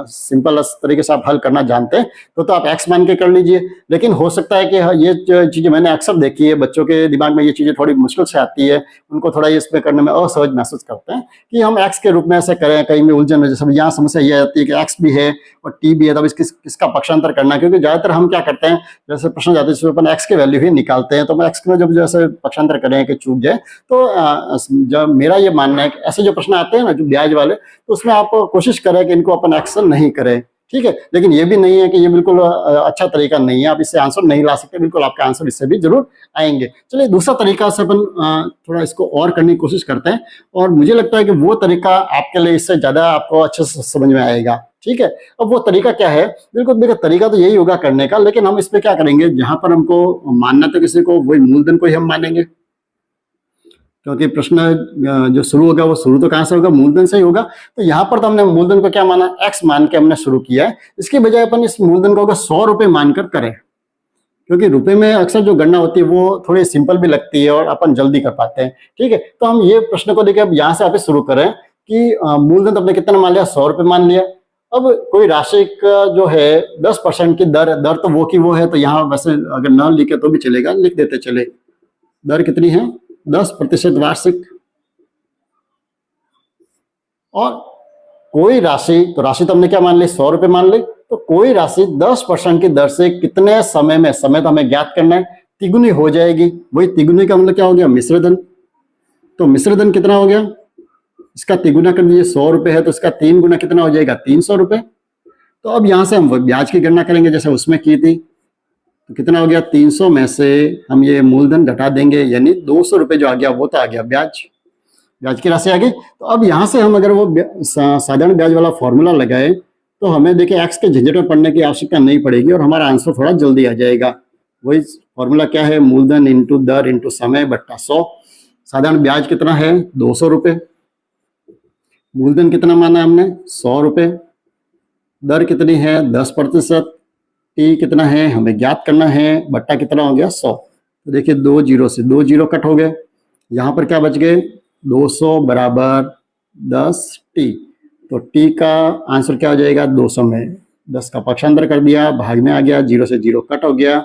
सिंपल तरीके से आप हल करना जानते हैं तो आप एक्स मान के कर लीजिए। लेकिन हो सकता है कि ये चीजें मैंने अक्सर देखी है, बच्चों के दिमाग में ये चीजें थोड़ी मुश्किल से आती है, उनको थोड़ा इसमें करने में असहज महसूस करते हैं कि हम एक्स के रूप में ऐसे करें, कहीं में उलझन में। जैसे यहाँ समस्या ये आती है कि एक्स भी है और टी भी है, तब किसका पक्षांतर करना है, क्योंकि ज्यादातर हम क्या करते हैं, जैसे प्रश्न जाते हैं अपन एक्स के वैल्यू ही निकालते हैं, तो हम एक्स में जब जैसे पक्षांतर करें कि चूक जाए, तो जब मेरा ये मानना है कि ऐसे जो प्रश्न आते हैं ना जो ब्याज वाले, तो उसमें आप कोशिश करें कि इनको अपन एक्शन नहीं करें। ठीक है, लेकिन ये भी नहीं है कि ये बिल्कुल अच्छा तरीका नहीं है, आप इससे आंसर नहीं ला सकते, बिल्कुल आपका आंसर इससे भी जरूर आएंगे। चलिए दूसरा तरीका से अपन थोड़ा इसको और करने की कोशिश करते हैं, और मुझे लगता है कि वो तरीका आपके लिए इससे ज्यादा आपको अच्छे से समझ में आएगा। ठीक है, अब वो तरीका क्या है, बिल्कुल देखिए तरीका तो यही होगा करने का, लेकिन हम इसमें क्या करेंगे, जहां पर हमको मानना तो किसी को, वही मूलधन को ही हम मानेंगे, क्योंकि प्रश्न जो शुरू होगा वो शुरू तो कहां से होगा, मूलधन से ही होगा। तो यहाँ पर तो हमने मूलधन को क्या माना, एक्स मान के हमने शुरू किया है। इसके बजाय अपन इस मूलधन को 100 रुपए मानकर करें, क्योंकि रुपए में अक्सर जो गणना होती है वो थोड़ी सिंपल भी लगती है और अपन जल्दी कर पाते हैं। ठीक है, तो हम ये प्रश्न को देखिए अब यहाँ से आप शुरू करें कि मूलधन तो हमने कितना मान लिया, 100 रुपए मान लिया। अब कोई राशि का जो है 10% की दर तो वो की वो है, तो यहाँ वैसे अगर न लिखे तो भी चलेगा, लिख देते चले। दर कितनी है, 10% वार्षिक। और कोई राशि, तो राशि तो हमने क्या मान ली, 100 रुपए मान ली, तो कोई राशि 10% की दर से कितने समय में, समय तो हमें ज्ञात करना है, तिगुनी हो जाएगी। वही तिगुनी का मतलब क्या हो गया, मिश्रधन। तो मिश्रधन कितना हो गया, इसका तिगुना कर दीजिए, 100 रुपए है तो इसका 3 गुना कितना हो जाएगा, 300 रुपए। तो अब यहां से हम ब्याज की गणना करेंगे जैसे उसमें की थी, तो कितना हो गया, 300 में से हम ये मूलधन घटा देंगे, यानी 200 रुपए जो आ गया वो तो आ गया ब्याज, ब्याज की राशि आ गई। तो अब यहां से हम अगर वो साधारण ब्याज वाला फॉर्मूला लगाए तो हमें देखिए एक्स के झंझट में पढ़ने की आवश्यकता नहीं पड़ेगी और हमारा आंसर थोड़ा जल्दी आ जाएगा। वही फॉर्मूला क्या है, मूलधन इंटू दर इंटू समय बट्टा 100। साधारण ब्याज कितना है, 200 रुपए। मूलधन कितना माना हमने, 100 रुपए। दर कितनी है, 10%। टी कितना है हमें ज्ञात करना है, बट्टा कितना हो गया, 100। तो देखिए 2 जीरो से 2 जीरो कट हो गए, यहाँ पर क्या बच गए, 200 बराबर 10 टी। तो टी का आंसर क्या हो जाएगा, 200 में 10 का पक्षांतर कर दिया, भाग में आ गया, 0 से 0 कट हो गया,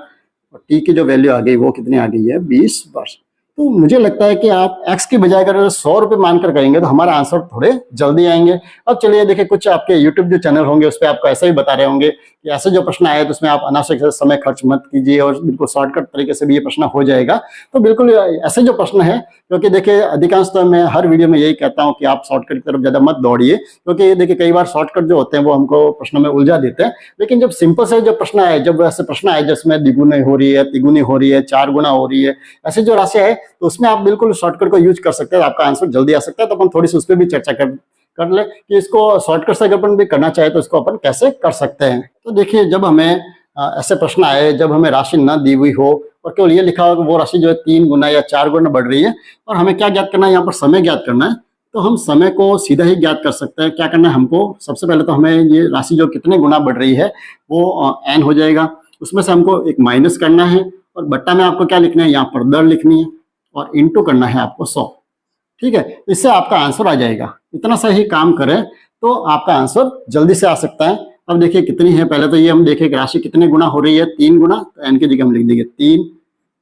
और टी की जो वैल्यू आ गई वो कितनी आ गई है, 20 वर्ष। तो मुझे लगता है कि आप एक्स की बजाय अगर 100 रुपए मानकर करेंगे तो हमारा आंसर थोड़े जल्दी आएंगे। अब चलिए देखिए, कुछ आपके यूट्यूब जो चैनल होंगे उस पर आपको ऐसा ही बता रहे होंगे कि ऐसे जो प्रश्न आए तो उसमें आप अनावश्यक समय खर्च मत कीजिए और बिल्कुल शॉर्टकट तरीके से भी ये प्रश्न हो जाएगा। तो बिल्कुल ऐसे जो प्रश्न है, क्योंकि देखिए अधिकांश तो मैं हर वीडियो में यही कहता हूँ कि आप शॉर्टकट की तरफ ज्यादा मत दौड़िए, क्योंकि देखिए कई बार शॉर्टकट जो होते हैं वो हमको प्रश्नों में उलझा देते हैं। लेकिन जब सिंपल से जो प्रश्न आए, जब ऐसे प्रश्न आए जिसमें द्विगुनी हो रही है, तिगुनी हो रही है, 4 गुना हो रही है, ऐसे जो राशि है तो उसमें आप बिल्कुल शॉर्टकट को यूज कर सकते हैं, आपका आंसर जल्दी आ सकता है। तो अपन थोड़ी सी उस पर भी चर्चा कर ले कि इसको शॉर्टकट से अगर अपन भी करना चाहे तो इसको अपन कैसे कर सकते हैं। तो देखिए, जब हमें ऐसे प्रश्न आए, जब हमें राशि न दी हुई हो और केवल ये लिखा हो कि वो राशि जो है 3 गुना या 4 गुना बढ़ रही है, और हमें क्या ज्ञात करना है, यहाँ पर समय ज्ञात करना है, तो हम समय को सीधा ही ज्ञात कर सकते हैं। क्या करना है हमको, सबसे पहले तो हमें ये राशि जो कितने गुना बढ़ रही है वो n हो जाएगा, उसमें से हमको एक माइनस करना है, और बट्टा में आपको क्या लिखना है, यहाँ पर दर लिखनी है, और इंटू करना है आपको 100। ठीक है, इससे आपका आंसर आ जाएगा। इतना सा ही काम करें तो आपका आंसर जल्दी से आ सकता है। अब देखिए कितनी है, पहले तो ये हम देखें कि राशि कितने गुना हो रही है, 3 गुना, तो n की जगह हम लिख देंगे 3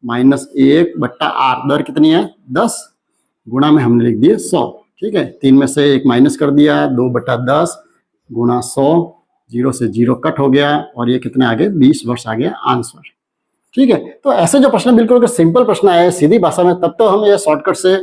माइनस 1 बट्टा r। दर कितनी है, 10, गुणा में हमने लिख दिए 100। ठीक है, 3 में से 1 माइनस कर दिया, 2 बट्टा 10 गुणा 100, 0 से 0 कट हो गया, और ये कितने आ गए, 20 वर्ष आ गया आंसर। ठीक है, तो ऐसे जो प्रश्न बिल्कुल अगर सिंपल प्रश्न आए सीधी भाषा में, तब तो हम ये शॉर्टकट से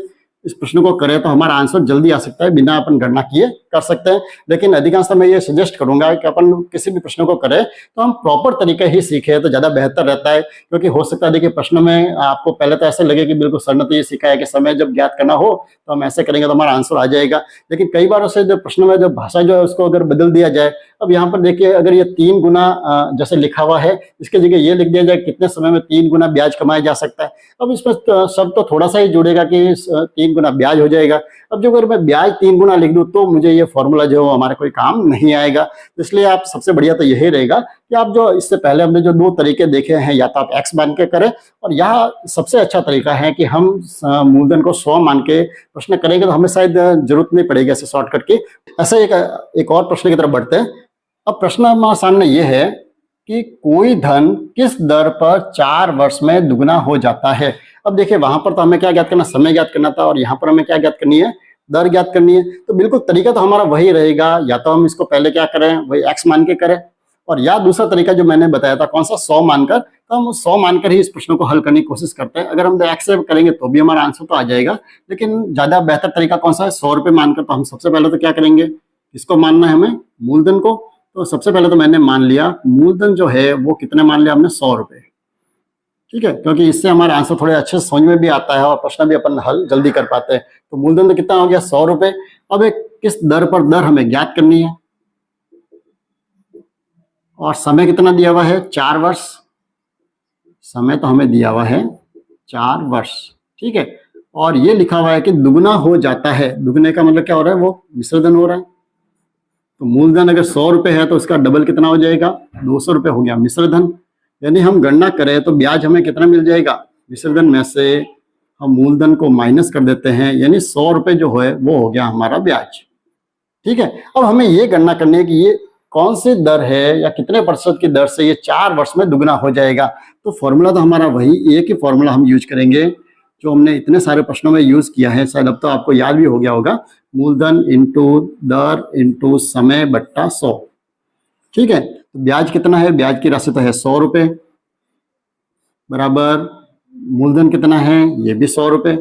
इस प्रश्न को करें तो हमारा आंसर जल्दी आ सकता है बिना अपन गणना किए कर सकते हैं, लेकिन अधिकांश मैं ये सजेस्ट करूंगा कि अपन किसी भी प्रश्न को करें तो हम प्रॉपर तरीके ही सीखें तो ज्यादा बेहतर रहता है। क्योंकि हो सकता है देखिए प्रश्न में आपको पहले तो ऐसे लगे कि बिल्कुल सर ने तो ये सिखाया कि समय जब ज्ञात करना हो तो हम ऐसे करेंगे तो हमारा आंसर आ जाएगा, लेकिन कई बार उसे जो प्रश्न में जो भाषा जो है उसको अगर बदल दिया जाए, अब यहाँ पर देखिए अगर ये 3 गुना जैसे लिखा हुआ है, इसके जगह ये लिख दिया जाए कितने समय में 3 गुना ब्याज कमाया जा सकता है। अब इसमें शब्द तो थोड़ा सा ही जुड़ेगा कि 3 गुना ब्याज हो जाएगा। अब जो अगर मैं ब्याज 3 गुना लिख दूं तो मुझे ये फॉर्मूला जो है हमारे कोई काम नहीं आएगा। इसलिए आप सबसे बढ़िया तो यही रहेगा कि आप जो इससे पहले हमने जो 2 तरीके देखे हैं, या तो आप x मान के करें, और यह सबसे अच्छा तरीका है कि हम मूलधन को 100 मान के प्रश्न करेंगे तो हमें शायद जरूरत नहीं पड़ेगी ऐसे शॉर्टकट की। ऐसे एक और प्रश्न की तरफ बढ़ते हैं। अब प्रश्न हमारे सामने ये है कि कोई धन किस दर पर 4 वर्ष में दुगना हो जाता है। अब देखिए वहां पर तो हमें क्या ज्ञात करना, समय ज्ञात करना था, और यहाँ पर हमें क्या ज्ञात करनी है, दर ज्ञात करनी है। तो बिल्कुल तरीका तो हमारा वही रहेगा, या तो हम इसको पहले क्या करें, वही x मान के करें, और या दूसरा तरीका जो मैंने बताया था कौन सा, 100 मानकर, तो हम 100 मानकर ही इस प्रश्न को हल करने की कोशिश करते हैं। अगर हम x से करेंगे तो भी हमारा आंसर तो आ जाएगा, लेकिन ज्यादा बेहतर तरीका कौन सा है, 100 रुपये मानकर। तो हम सबसे पहले तो क्या करेंगे, इसको मानना है हमें, मूलधन को। तो सबसे पहले तो मैंने मान लिया मूलधन जो है वो कितने मान लिया हमने, 100 रुपये। ठीक है, क्योंकि इससे हमारा आंसर थोड़े अच्छे समझ में भी आता है और प्रश्न भी अपन हल जल्दी कर पाते हैं। तो मूलधन तो कितना हो गया, 100 रुपये। अब एक किस दर पर दर हमें ज्ञात करनी है, और समय कितना दिया हुआ है, 4 वर्ष। समय तो हमें दिया हुआ है 4 वर्ष। ठीक है, और ये लिखा हुआ है कि दुगना हो जाता है। दुगने का मतलब क्या हो रहा है, वो मिश्रधन हो रहा है। तो मूलधन अगर 100 रुपये है तो उसका डबल कितना हो जाएगा, 200 रुपये हो गया मिश्रधन। यानी हम गणना करें तो ब्याज हमें कितना मिल जाएगा, मिश्रधन में से हम मूलधन को माइनस कर देते हैं, यानी 100 रुपये जो है वो हो गया हमारा ब्याज। ठीक है, अब हमें ये गणना करनी है कि ये कौन सी दर है या कितने प्रतिशत की दर से ये 4 वर्ष में दुगना हो जाएगा। तो फॉर्मूला तो हमारा वही एक ही फॉर्मूला हम यूज करेंगे जो हमने इतने सारे प्रश्नों में यूज किया है, शायद अब तो आपको याद भी हो गया होगा, मूलधन इंटू दर इंटू समय बट्टा 100। ठीक है, तो ब्याज कितना है, ब्याज की राशि तो है 100 रुपये, बराबर मूलधन कितना है, ये भी 100 रुपये।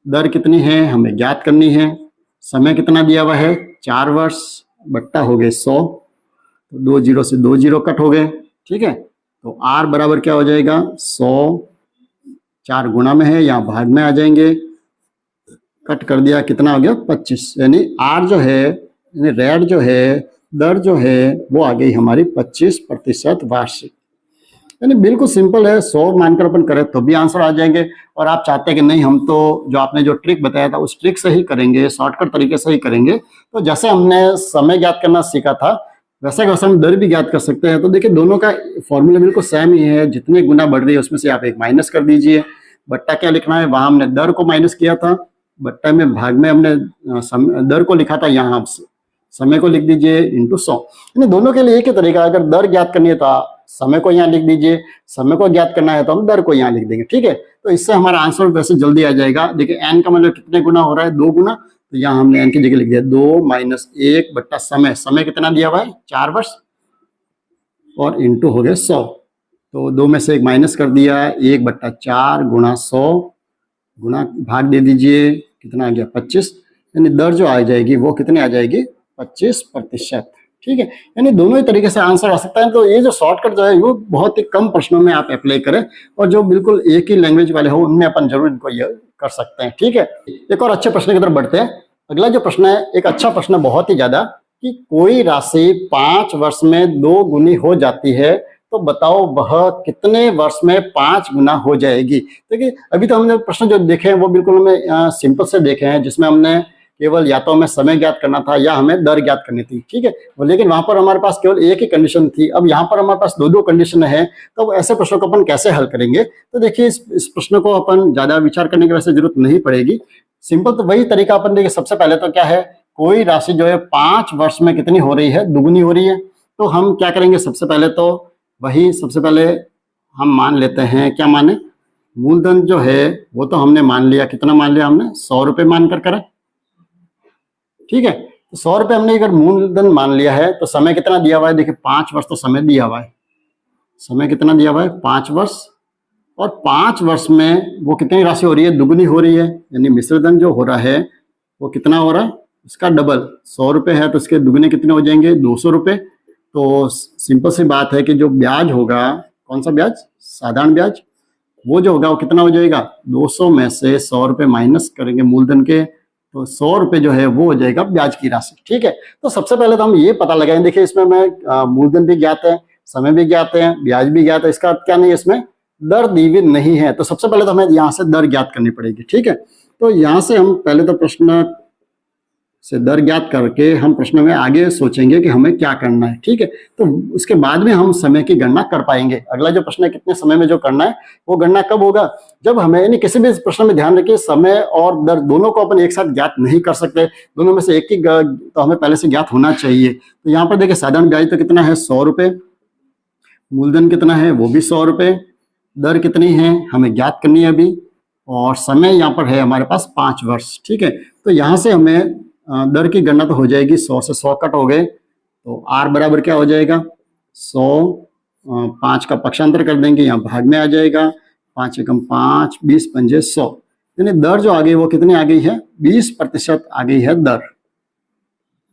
दर कितनी है हमें ज्ञात करनी है, समय कितना दिया हुआ है 4 वर्ष, बट्टा हो गए 100। तो 2 जीरो से 2 जीरो कट हो गए। ठीक है, तो r बराबर क्या हो जाएगा, 100, 4 गुना में है, यहाँ भाग में आ जाएंगे, कट कर दिया, कितना हो गया 25। यानी r जो है, यानी रेट जो है, दर जो है वो आ गई हमारी 25% वार्षिक। यानी बिल्कुल सिंपल है, 100 मानकर अपन करें तो भी आंसर आ जाएंगे। और आप चाहते हैं कि नहीं हम तो जो आपने जो ट्रिक बताया था उस ट्रिक से ही करेंगे, शॉर्टकट तरीके से ही करेंगे, तो जैसे हमने समय ज्ञात करना सीखा था वैसे वैसे हम दर भी ज्ञात कर सकते हैं। तो देखिए दोनों का फॉर्मूला बिल्कुल सेम ही है, जितने गुना बढ़ रही है उसमें से आप एक माइनस कर दीजिए। बट्टा क्या लिखना है, वहां हमने दर को माइनस किया था, बट्टा में भाग में हमने दर को लिखा था, यहाँ समय को लिख दीजिए इंटू 100। यानी दोनों के लिए एक ही तरीका, अगर दर ज्ञात करनी है तो समय को यहाँ लिख दीजिए, समय को ज्ञात करना है तो हम दर को यहाँ लिख देंगे। ठीक है, तो इससे हमारा आंसर वैसे जल्दी आ जाएगा। देखिए एन का मतलब कितने गुना हो रहा है, 2 गुना, तो यहाँ हमने एन की जगह लिख दिया 2 माइनस 1 बट्टा समय, समय कितना दिया हुआ है 4 वर्ष, और इंटू हो गया 100। तो 2 में से 1 माइनस कर दिया, 1 बट्टा 4 गुणा 100, गुणा भाग दे दीजिए, कितना आ गया 25। यानी दर जो आ जाएगी वो कितनी आ जाएगी, 25%। ठीक है, यानी दोनों ही तरीके से आंसर आ सकता है। तो ये जो शॉर्टकट जो है वो बहुत ही कम प्रश्नों में आप अप्लाई करें, और जो बिल्कुल एक ही लैंग्वेज वाले हो उनमें अपन जरूर इनको ये कर सकते हैं। ठीक है, एक और अच्छे प्रश्न की तरफ बढ़ते हैं। अगला जो प्रश्न है एक अच्छा प्रश्न बहुत ही ज्यादा, कि कोई राशि 5 वर्ष में 2 गुनी हो जाती है, तो बताओ वह कितने वर्ष में 5 गुना हो जाएगी। देखिए अभी तो हमने प्रश्न जो देखे हैं वो बिल्कुल हमें सिंपल से देखे हैं, जिसमें हमने केवल या तो हमें समय ज्ञात करना था या हमें दर ज्ञात करनी थी। ठीक है, लेकिन वहां पर हमारे पास केवल एक ही कंडीशन थी। अब यहाँ पर हमारे पास 2 कंडीशन है, तो ऐसे प्रश्नों को अपन कैसे हल करेंगे। तो देखिए इस प्रश्न को अपन ज्यादा विचार करने की वैसे जरूरत नहीं पड़ेगी, सिंपल तो वही तरीका अपन देखिए। सबसे पहले तो क्या है, कोई राशि जो है 5 वर्ष में कितनी हो रही है, दुगुनी हो रही है। तो हम क्या करेंगे, सबसे पहले तो वही सबसे पहले हम मान लेते हैं, क्या माने, मूलधन जो है वो तो हमने मान लिया, कितना मान लिया हमने, 100 रुपये मानकर करें। ठीक है, तो 100 रुपये हमने अगर मूलधन मान लिया है, तो समय कितना दिया हुआ है, देखिए 5 वर्ष तो समय दिया हुआ है, समय कितना दिया हुआ है 5 वर्ष, और 5 वर्ष में वो कितनी राशि हो रही है, दुगुनी हो रही है। यानी मिश्रधन जो हो रहा है वो कितना हो रहा है, इसका डबल 100 रुपये है तो इसके दुगने कितने हो जाएंगे 200 रुपये। तो सिंपल सी बात है कि जो ब्याज होगा, कौन सा ब्याज, साधारण ब्याज, वो जो होगा वो कितना हो जाएगा 200 में से 100 रुपये माइनस करेंगे मूलधन के, तो 100 रुपये जो है वो हो जाएगा ब्याज की राशि। ठीक है, तो सबसे पहले तो हम ये पता लगाएं, देखिए इसमें मैं मूलधन भी ज्ञात है, समय भी ज्ञात है, ब्याज भी ज्ञात है, इसका अर्थ क्या नहीं है, इसमें दर दी हुई नहीं है। तो सबसे पहले तो हमें यहाँ से दर ज्ञात करनी पड़ेगी। ठीक है, तो यहाँ से हम पहले तो प्रश्न से दर ज्ञात करके हम प्रश्न में आगे सोचेंगे कि हमें क्या करना है। ठीक है, तो उसके बाद में हम समय की गणना कर पाएंगे। अगला जो प्रश्न है कितने समय में जो करना है, वो गणना कब होगा, जब हमें, यानी किसी भी प्रश्न में ध्यान रखिए समय और दर दोनों को अपन एक साथ ज्ञात नहीं कर सकते, दोनों में से एक ही तो हमें पहले से ज्ञात होना चाहिए। तो यहाँ पर देखिए साधारण ब्याज तो कितना है 100 रुपये, मूलधन कितना है वो भी 100 रुपये, दर कितनी है हमें ज्ञात करनी है अभी, और समय यहाँ पर है हमारे पास 5 वर्ष। ठीक है, तो यहाँ से हमें दर की गणना तो हो जाएगी, 100 से 100 कट हो गए, तो R बराबर क्या हो जाएगा 100, 5 का पक्षांतर कर देंगे, यहाँ भाग में आ जाएगा, 5 एकम 5, 20 पंजे 100, यानी दर जो आ गई वो कितनी आ गई है 20% आ गई है दर।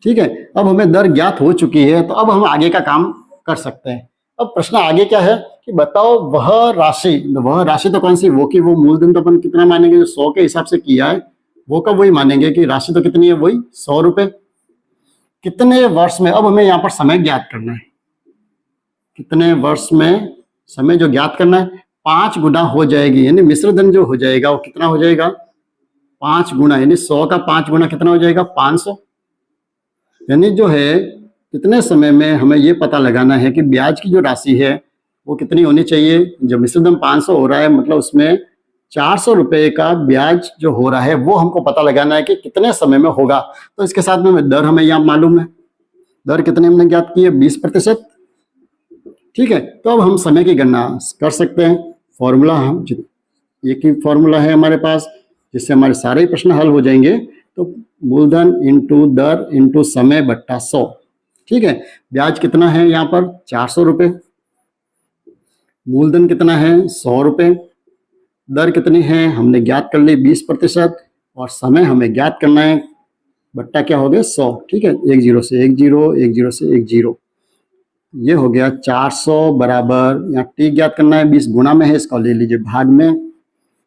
ठीक है, अब हमें दर ज्ञात हो चुकी है, तो अब हम आगे का काम कर सकते हैं। अब प्रश्न आगे क्या है कि बताओ वह राशि तो कौन सी, वो की वो मूलधन तो अपन कितना मानेंगे, जो 100 के हिसाब से किया है वो कब वही मानेंगे कि राशि तो कितनी है वही 100 रुपये, कितने वर्ष में। अब हमें यहाँ पर समय ज्ञात करना है, कितने वर्ष में समय जो ज्ञात करना है 5 गुना हो जाएगी, यानी मिश्र धन जो हो जाएगा वो कितना हो जाएगा 5 गुना, यानी 100 का 5 गुना कितना हो जाएगा 500। यानी जो है कितने समय में हमें ये पता लगाना है कि ब्याज की जो राशि है वो कितनी होनी चाहिए। जब मिश्र धन 500 हो रहा है मतलब उसमें 400 रुपये का ब्याज जो हो रहा है वो हमको पता लगाना है कि कितने समय में होगा। तो इसके साथ में दर हमें यहाँ मालूम है, दर कितने हमने ज्ञात की है 20%। ठीक है, तो अब हम समय की गणना कर सकते हैं। फॉर्मूला हम एक ही फॉर्मूला है हमारे पास जिससे हमारे सारे प्रश्न हल हो जाएंगे। तो मूलधन इंटू दर इंटू समय बट्टा 100। ठीक है, ब्याज कितना है यहाँ पर 400 रुपये, मूलधन कितना है 100 रुपये, दर कितनी है हमने ज्ञात कर ली 20%, और समय हमें ज्ञात करना है, बट्टा क्या हो गया 100। ठीक है, 1 0 से 1 0, 1 0 से 1 0, ये हो गया 400 बराबर, यहाँ टी ज्ञात करना है 20 गुना में है, इसको ले लीजिए भाग में,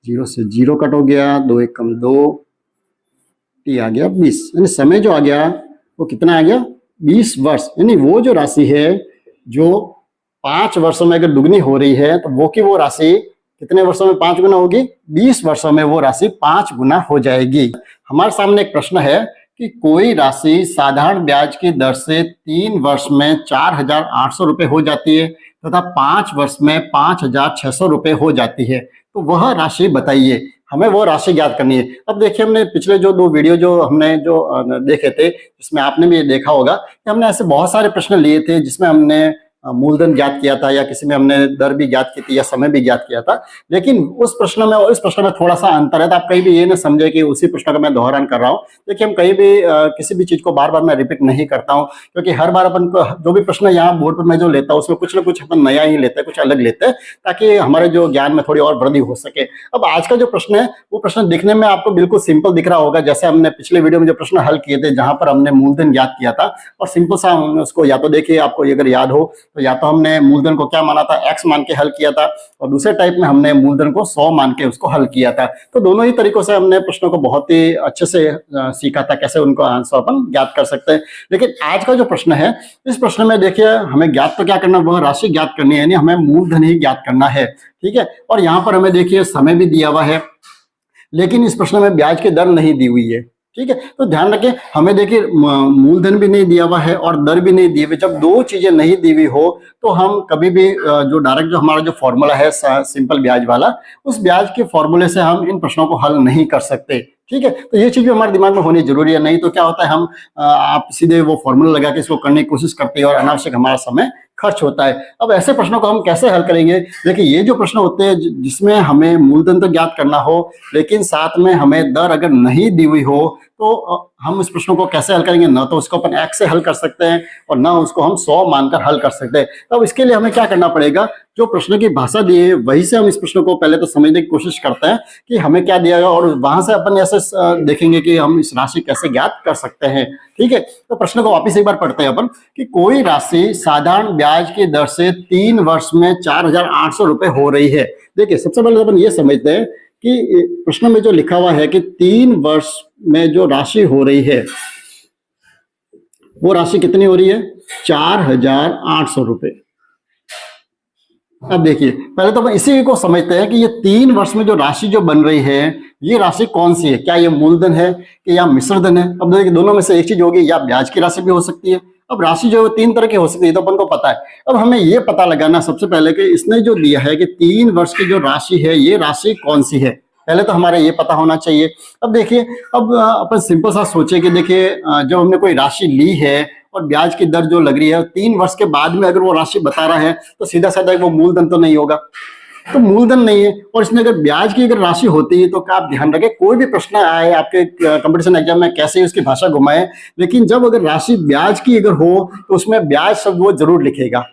0 से 0 कट हो गया, 2 एकम 2, टी आ गया 20, यानी समय जो आ गया वो कितना आ गया 20 वर्ष। यानी वो जो राशि है जो 5 वर्षों में अगर दुगनी हो रही है तो वो की वो राशि कितने वर्षों में 5 गुना होगी, 20 वर्षों में वो राशि 5 गुना हो जाएगी। हमारे सामने एक प्रश्न है कि कोई राशि साधारण ब्याज की दर से 3 वर्ष में 4,800 रुपये हो जाती है तथा 5 वर्ष में 5,600 रुपये हो जाती है, तो वह राशि बताइए। हमें वो राशि ज्ञात करनी है। अब देखिए हमने पिछले जो 2 वीडियो जो हमने देखे थे जिसमें आपने भी देखा होगा कि हमने ऐसे बहुत सारे प्रश्न लिए थे जिसमें हमने मूलधन ज्ञात किया था या किसी में हमने दर भी ज्ञात की थी या समय भी ज्ञात किया था, लेकिन उस प्रश्न में और इस प्रश्न में थोड़ा सा अंतर है। तो आप कहीं भी ये ना समझे कि उसी प्रश्न का मैं दोहरान कर रहा हूँ। देखिए हम कहीं भी किसी भी चीज को बार बार मैं रिपीट नहीं करता हूँ, क्योंकि हर बार अपन को जो भी प्रश्न यहाँ बोर्ड पर मैं जो लेता हूँ उसमें कुछ ना कुछ अपन नया ही लेते हैं, कुछ अलग लेते हैं, ताकि हमारे जो ज्ञान में थोड़ी और वृद्धि हो सके। अब आज का जो प्रश्न है वो प्रश्न दिखने में आपको बिल्कुल सिंपल दिख रहा होगा, जैसे हमने पिछले वीडियो में जो प्रश्न हल किए थे जहां पर हमने मूलधन ज्ञात किया था, और सिंपल सा हमने उसको या तो देखिए आपको अगर याद हो तो या तो हमने मूलधन को क्या माना था x मान के हल किया था, और दूसरे टाइप में हमने मूलधन को 100 मान के उसको हल किया था। तो दोनों ही तरीकों से हमने प्रश्नों को बहुत ही अच्छे से सीखा था कैसे उनको आंसर अपन ज्ञात कर सकते हैं। लेकिन आज का जो प्रश्न है इस प्रश्न में देखिए हमें ज्ञात तो क्या करना, वह राशि ज्ञात करनी है, यानी हमें मूलधन ही ज्ञात करना है। ठीक है, और यहाँ पर हमें देखिए समय भी दिया हुआ है, लेकिन इस प्रश्न में ब्याज की दर नहीं दी हुई है। ठीक है, तो ध्यान रखें हमें देखिए मूलधन भी नहीं दिया हुआ है और दर भी नहीं दी हुई। जब 2 चीजें नहीं दी हुई हो तो हम कभी भी जो डायरेक्ट जो हमारा जो फॉर्मूला है सिंपल ब्याज वाला, उस ब्याज के फॉर्मूले से हम इन प्रश्नों को हल नहीं कर सकते। ठीक है, तो ये चीज भी हमारे दिमाग में होनी जरूरी है, नहीं तो क्या होता है हम आप सीधे वो फॉर्मूला लगा के इसको करने की कोशिश करते हैं और अनावश्यक हमारा समय खर्च होता है। अब ऐसे प्रश्नों को हम कैसे हल करेंगे, देखिए ये जो प्रश्न होते हैं जिसमें हमें मूलधन तो ज्ञात करना हो लेकिन साथ में हमें दर अगर नहीं दी हुई हो तो हम इस प्रश्न को कैसे हल करेंगे, ना तो उसको अपन x से हल कर सकते हैं और ना उसको हम 100 मानकर हल कर सकते हैं। अब इसके लिए हमें क्या करना पड़ेगा, जो प्रश्न की भाषा दी है वही से हम इस प्रश्न को पहले तो समझने की कोशिश करते हैं कि हमें क्या दिया गया, और वहां से अपन ऐसे देखेंगे कि हम इस राशि कैसे ज्ञात कर सकते हैं। ठीक है, तो प्रश्न को वापिस एक बार पढ़ते हैं अपन कि कोई राशि साधारण ब्याज की दर से 3 वर्ष में 4,800 रुपए हो रही है। देखिए, सबसे पहले अपन ये समझते हैं कि प्रश्न में जो लिखा हुआ है कि 3 वर्ष में जो राशि हो रही है वो राशि कितनी हो रही है, 4,800 रुपए। अब देखिए, पहले तो हम इसी को समझते हैं कि ये 3 वर्ष में जो राशि जो बन रही है ये राशि कौन सी है, क्या ये मूलधन है कि या मिश्रधन है। अब देखिए, दोनों में से एक चीज होगी, या ब्याज की राशि भी हो सकती है। अब राशि जो है 3 तरह की हो सकती है, तो अपन को पता है। अब हमें ये पता लगाना सबसे पहले कि इसने जो दिया है कि 3 वर्ष की जो राशि है ये राशि कौन सी है, पहले तो हमारे ये पता होना चाहिए। अब देखिए, अब अपन सिंपल सा सोचे कि देखिए, जब हमने कोई राशि ली है और ब्याज की दर जो लग रही है 3 वर्ष के बाद में अगर वो राशि बता रहा है तो सीधा साधा वो मूलधन तो नहीं होगा, तो मूलधन नहीं है। और इसमें अगर ब्याज की अगर राशि होती है तो क्या आप ध्यान रखें, कोई भी प्रश्न आए आपके कंपटीशन एग्जाम में कैसे उसकी भाषा घुमाए, लेकिन जब अगर राशि ब्याज की अगर हो तो उसमें ब्याज शब्द वो जरूर लिखेगा।